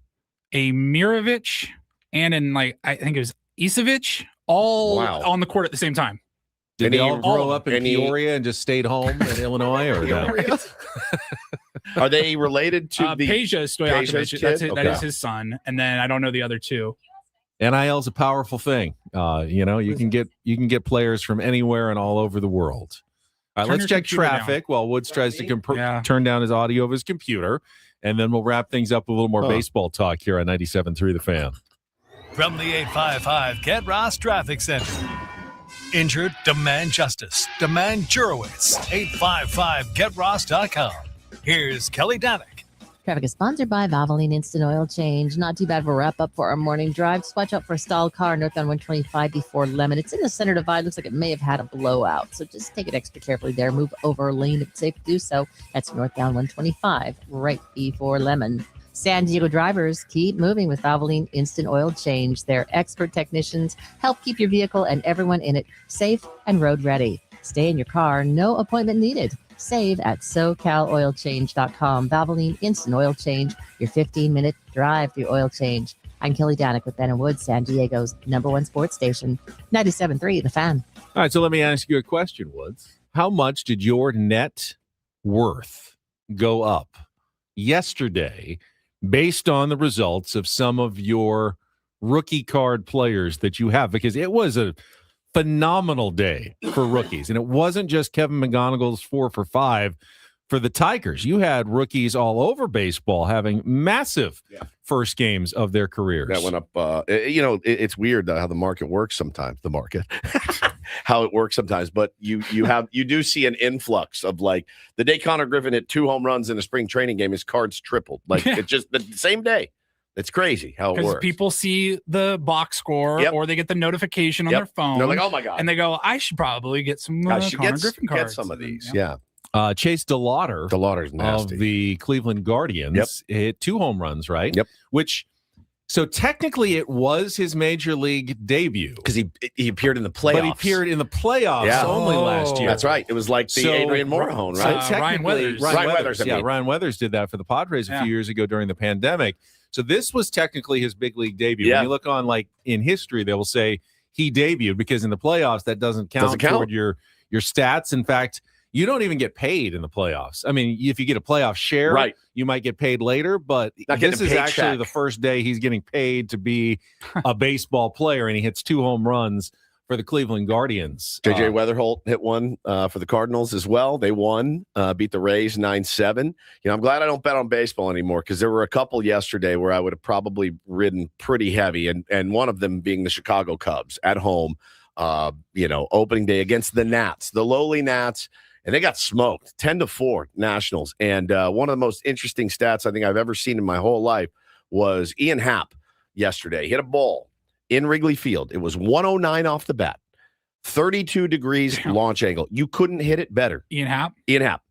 a Mirovic, and I think it was Isevich, all on the court at the same time. Did they all grow up in Peoria and just stayed home in Illinois, or no? Are they related to the Peja Stojakovic? That is his son, and then I don't know the other two. NIL is a powerful thing. You can get players from anywhere and all over the world. All right, let's check traffic while Woods tries to turn down his audio of his computer, and then we'll wrap things up with a little more baseball talk here on 97.3 The Fan. From the 855 Get Ross Traffic Center. Injured? Demand justice. Demand Jurowitz. 855GetRoss.com. Here's Kelly Danick. Traffic is sponsored by Valvoline Instant Oil Change. Not too bad of a wrap-up for our morning drive. Watch out for a stalled car northbound 125 before Lemon. It's in the center divide. Looks like it may have had a blowout. So just take it extra carefully there. Move over a lane if it's safe to do so. That's northbound 125 right before Lemon. San Diego drivers, keep moving with Valvoline Instant Oil Change. Their expert technicians help keep your vehicle and everyone in it safe and road ready. Stay in your car. No appointment needed. Save at SoCalOilChange.com. Valvoline Instant Oil Change, your 15-minute drive through oil change. I'm Kelly Danick with Ben and Woods, San Diego's #1 sports station, 97.3 The Fan. All right, so let me ask you a question, Woods. How much did your net worth go up yesterday based on the results of some of your rookie card players that you have? Because it was a phenomenal day for rookies. And it wasn't just Kevin McGonigal's 4 for 5 for the Tigers. You had rookies all over baseball having massive first games of their careers. That went up. It's weird how the market works sometimes. The market, how it works sometimes. But you do see an influx of, like, the day Connor Griffin hit 2 home runs in a spring training game, his cards tripled. Like it just the same day. It's crazy how it works. Because people see the box score or they get the notification on their phone. They're like, oh my God. And they go, I should probably get some Connor Griffin cards. Get some of these. Chase DeLauter's nasty. of the Cleveland Guardians hit 2 home runs, right? Yep. So technically it was his major league debut. Because he appeared in the playoffs. But he appeared in the playoffs only last year. That's right. It was like the Adrian Morejon, right? So Ryan Weathers. Ryan Weathers did that for the Padres a few years ago during the pandemic. So this was technically his big league debut. When you look on, like, in history, they will say he debuted, because in the playoffs that doesn't count toward your stats. In fact, you don't even get paid in the playoffs. I mean, if you get a playoff share, you might get paid later, but this is actually the first day he's getting paid to be a baseball player, and he hits 2 home runs for the Cleveland Guardians. JJ Weatherholt hit one for the Cardinals as well. They won, beat the Rays 9-7. I'm glad I don't bet on baseball anymore, because there were a couple yesterday where I would have probably ridden pretty heavy, and one of them being the Chicago Cubs at home, opening day against the Nats, the lowly Nats. And they got smoked 10-4 Nationals. And one of the most interesting stats I think I've ever seen in my whole life was Ian Happ yesterday. He hit a ball in Wrigley Field. It was 109 off the bat, 32 degrees launch angle. You couldn't hit it better. Ian Happ.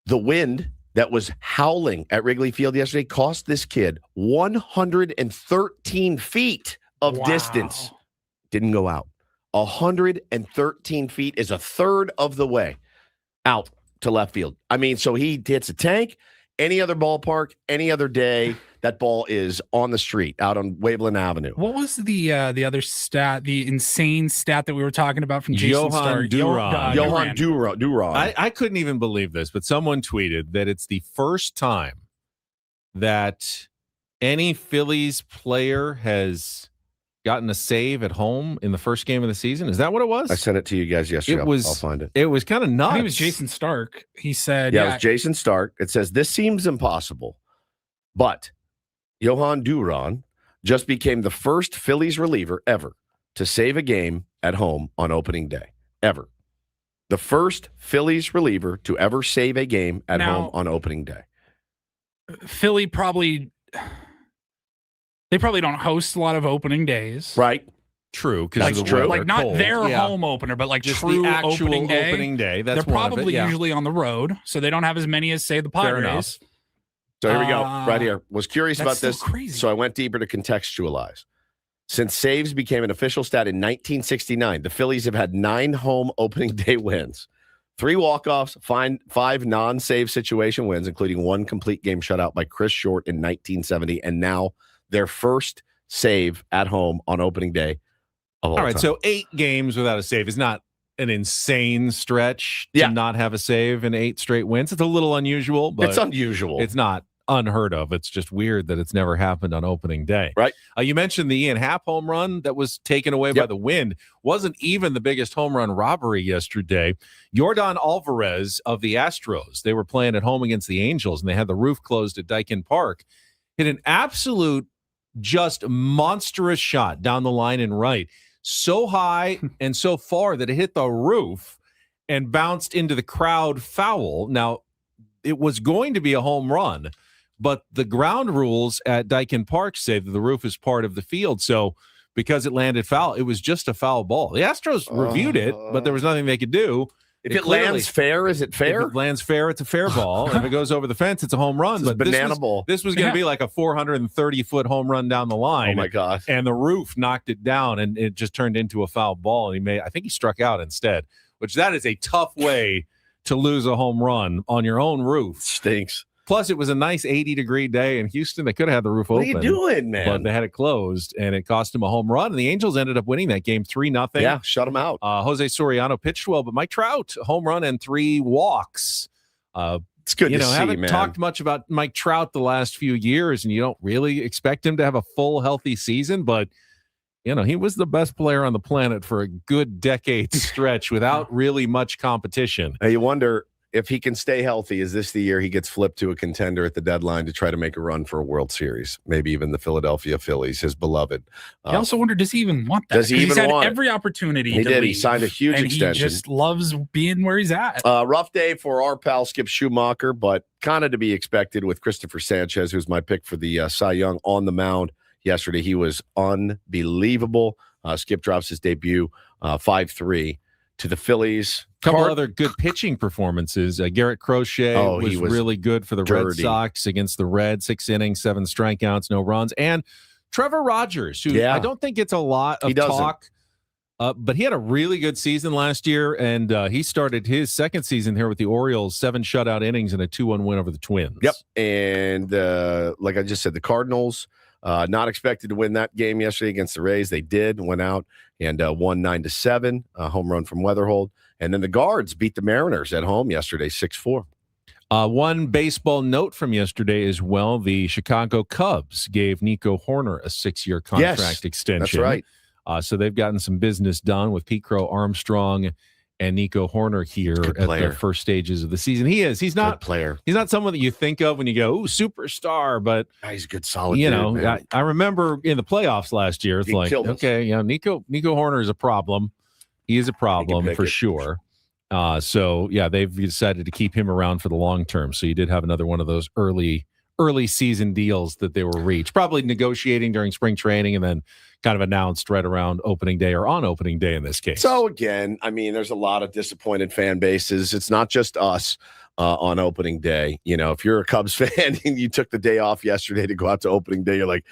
The wind that was howling at Wrigley Field yesterday cost this kid 113 feet of distance. Didn't go out. 113 feet is a third of the way out to left field. I mean, so he hits a tank. Any other ballpark, any other day, that ball is on the street out on Waveland Avenue. What was the other stat, the insane stat that we were talking about from Jason Johan Stark? Duran. I couldn't even believe this, but someone tweeted that it's the first time that any Phillies player has gotten a save at home in the first game of the season. Is that what it was? I sent it to you guys yesterday. I'll find it. It was kind of nuts. I think it was Jason Stark. He said, it was Jason Stark. It says, this seems impossible, but Johan Duran just became the first Phillies reliever ever to save a game at home on opening day. Ever. The first Phillies reliever to ever save a game at home on opening day. Philly they probably don't host a lot of opening days. Right. True. That's true. Like not their home opener, but like just true the actual opening day. That's they're probably usually on the road, so they don't have as many as, say, the Padres. So here we go. Right here. Was curious about this. Crazy. So I went deeper to contextualize. Since saves became an official stat in 1969, the Phillies have had 9 home opening day wins, 3 walk-offs, 5 non-save situation wins, including 1 complete game shutout by Chris Short in 1970, and now their first save at home on opening day of all right, time. so 8 games without a save is not an insane stretch to not have a save in 8 straight wins. It's a little unusual, but it's unusual. It's not unheard of. It's just weird that it's never happened on opening day. Right. You mentioned the Ian Happ home run that was taken away by the wind. Wasn't even the biggest home run robbery yesterday. Yordan Alvarez of the Astros, they were playing at home against the Angels, and they had the roof closed at Daikin Park. Hit an absolute just monstrous shot down the line and right. So high and so far that it hit the roof and bounced into the crowd foul. Now, it was going to be a home run, but the ground rules at Daikin Park say that the roof is part of the field. So because it landed foul, it was just a foul ball. The Astros reviewed it, but there was nothing they could do. If it lands fair, is it fair? If it lands fair, it's a fair ball. If it goes over the fence, it's a home run. But this was going to be like a 430-foot home run down the line. Oh, my God. And the roof knocked it down, and it just turned into a foul ball. And I think he struck out instead, which that is a tough way to lose a home run on your own roof. Stinks. Plus, it was a nice 80-degree day in Houston. They could have had the roof open. What are you doing, man? But they had it closed, and it cost them a home run. And the Angels ended up winning that game 3-0. Yeah, shut them out. Jose Soriano pitched well, but Mike Trout, home run and 3 walks. It's good to see, haven't man. talked much about Mike Trout the last few years, and you don't really expect him to have a full, healthy season, but he was the best player on the planet for a good decade stretch without really much competition. Now you wonder if he can stay healthy. Is this the year he gets flipped to a contender at the deadline to try to make a run for a World Series? Maybe even the Philadelphia Phillies, his beloved. I also wonder, does he even want that? Does he even he's had want every opportunity. He to did. leave, He signed a huge and extension. He just loves being where he's at. Rough day for our pal Skip Schumacher, but kind of to be expected with Christopher Sanchez, who's my pick for the Cy Young, on the mound yesterday. He was unbelievable. Skip drops his debut 5-3 to the Phillies. Couple other good pitching performances. Garrett Crochet was really good for the Red Sox against the Reds. 6 innings, 7 strikeouts, no runs. And Trevor Rogers, who I don't think gets a lot of talk, but he had a really good season last year, and he started his second season here with the Orioles, 7 shutout innings and a 2-1 win over the Twins. Yep. And like I just said, the Cardinals, not expected to win that game yesterday against the Rays. They did, went out and won 9-7, a home run from Weatherhold. And then the Guards beat the Mariners at home yesterday, 6-4. One baseball note from yesterday as well. The Chicago Cubs gave Nico Horner a 6-year contract extension. That's right. So they've gotten some business done with Pete Crow Armstrong and Nico Horner here at the first stages of the season. He's not player. He's not someone that you think of when you go, "Ooh, superstar," but he's a good, solid. Dude, I remember in the playoffs last year, it's like, okay, Nico Horner is a problem. He is a problem for sure. They've decided to keep him around for the long term. So you did have another one of those early season deals that they were reached, probably negotiating during spring training and then kind of announced right around opening day or on opening day in this case. So again, I mean, there's a lot of disappointed fan bases. It's not just us on opening day. If you're a Cubs fan and you took the day off yesterday to go out to opening day, you're like,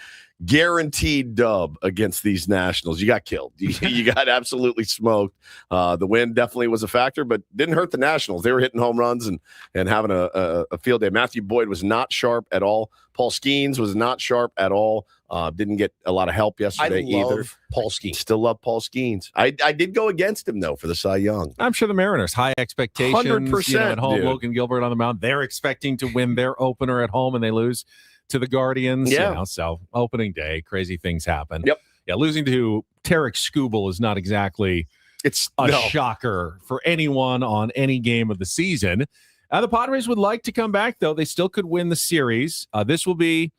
guaranteed dub against these Nationals. You got killed. You got absolutely smoked. The wind definitely was a factor, but didn't hurt the Nationals. They were hitting home runs and having a field day. Matthew Boyd was not sharp at all. Paul Skeens was not sharp at all. Didn't get a lot of help yesterday either. Paul Skeens. Still love Paul Skeens. I did go against him, though, for the Cy Young. I'm sure the Mariners, high expectations 100%, at home. Dude. Logan Gilbert on the mound. They're expecting to win their opener at home, and they lose to the Guardians. Yeah. So opening day, crazy things happen. Yep. Yeah, losing to Tarek Skubal is not exactly a shocker for anyone on any game of the season. The Padres would like to come back, though. They still could win the series. This will be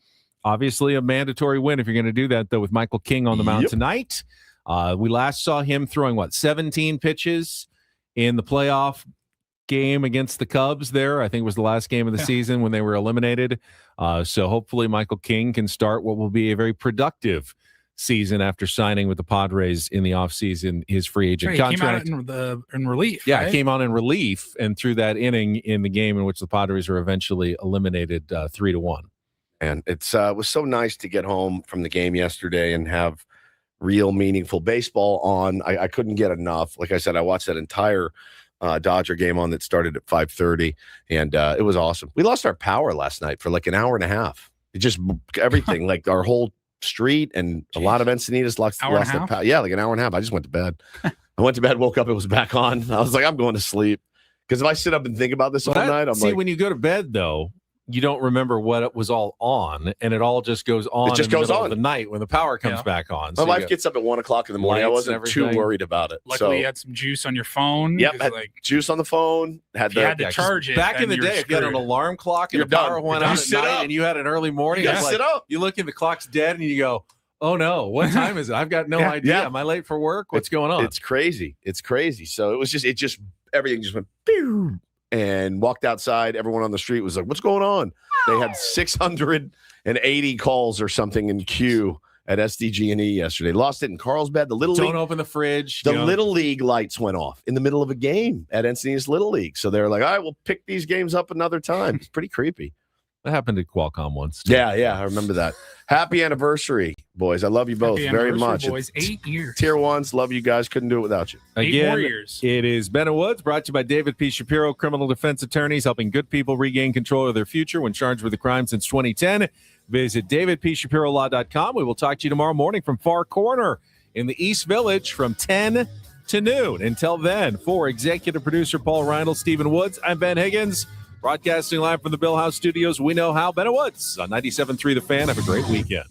obviously a mandatory win if you're going to do that, though, with Michael King on the mound tonight. We last saw him throwing, 17 pitches in the playoff game against the Cubs there. I think it was the last game of the season when they were eliminated. So hopefully Michael King can start what will be a very productive season after signing with the Padres in the offseason, his free agent contract. He came out in relief. Yeah, right? He came on in relief and threw that inning in the game in which the Padres were eventually eliminated 3-1. And it was so nice to get home from the game yesterday and have real meaningful baseball on. I couldn't get enough. Like I said, I watched that entire Dodger game on that started at 5:30, and it was awesome. We lost our power last night for like an hour and a half. It just everything, like our whole street and a lot of Encinitas lost their power. Yeah, like an hour and a half. I just went to bed. I went to bed, woke up, it was back on. I was like, I'm going to sleep. Because if I sit up and think about this all night, I'm like... when you go to bed, though, you don't remember what it was all on, and it all just goes on. It just goes on of the night when the power comes back on. My wife gets up at 1 o'clock in the morning. I wasn't too worried about it. Luckily, you had some juice on your phone. Yep, had juice on the phone. Had to charge it. Back in the day, if you had an alarm clock and the power went out at night and you had an early morning, you sit up. You look and the clock's dead, and you go, oh no, what time is it? I've got no idea. Am I late for work? What's going on? It's crazy. So it just everything just went pew, and walked outside. Everyone on the street was like, what's going on? They had 680 calls or something in queue at SDG&E yesterday. Lost it in Carlsbad. Don't open the fridge. The Little League lights went off in the middle of a game at Encinitas Little League. So they're like, all right, we'll pick these games up another time. It's pretty creepy. That happened at Qualcomm once. Too. Yeah, I remember that. Happy anniversary, boys. I love you both very much. Boys. 8 years. Tier 1s. Love you guys. Couldn't do it without you. Again, 8 more years. It is Ben and Woods, brought to you by David P. Shapiro, criminal defense attorneys, helping good people regain control of their future when charged with a crime since 2010. Visit davidpshapirolaw.com. We will talk to you tomorrow morning from Far Corner in the East Village from 10 to noon. Until then, for executive producer Paul Reinl, Stephen Woods, I'm Ben Higgins. Broadcasting live from the Bill House Studios, we know how. Ben and Woods on 97.3 The Fan. Have a great weekend.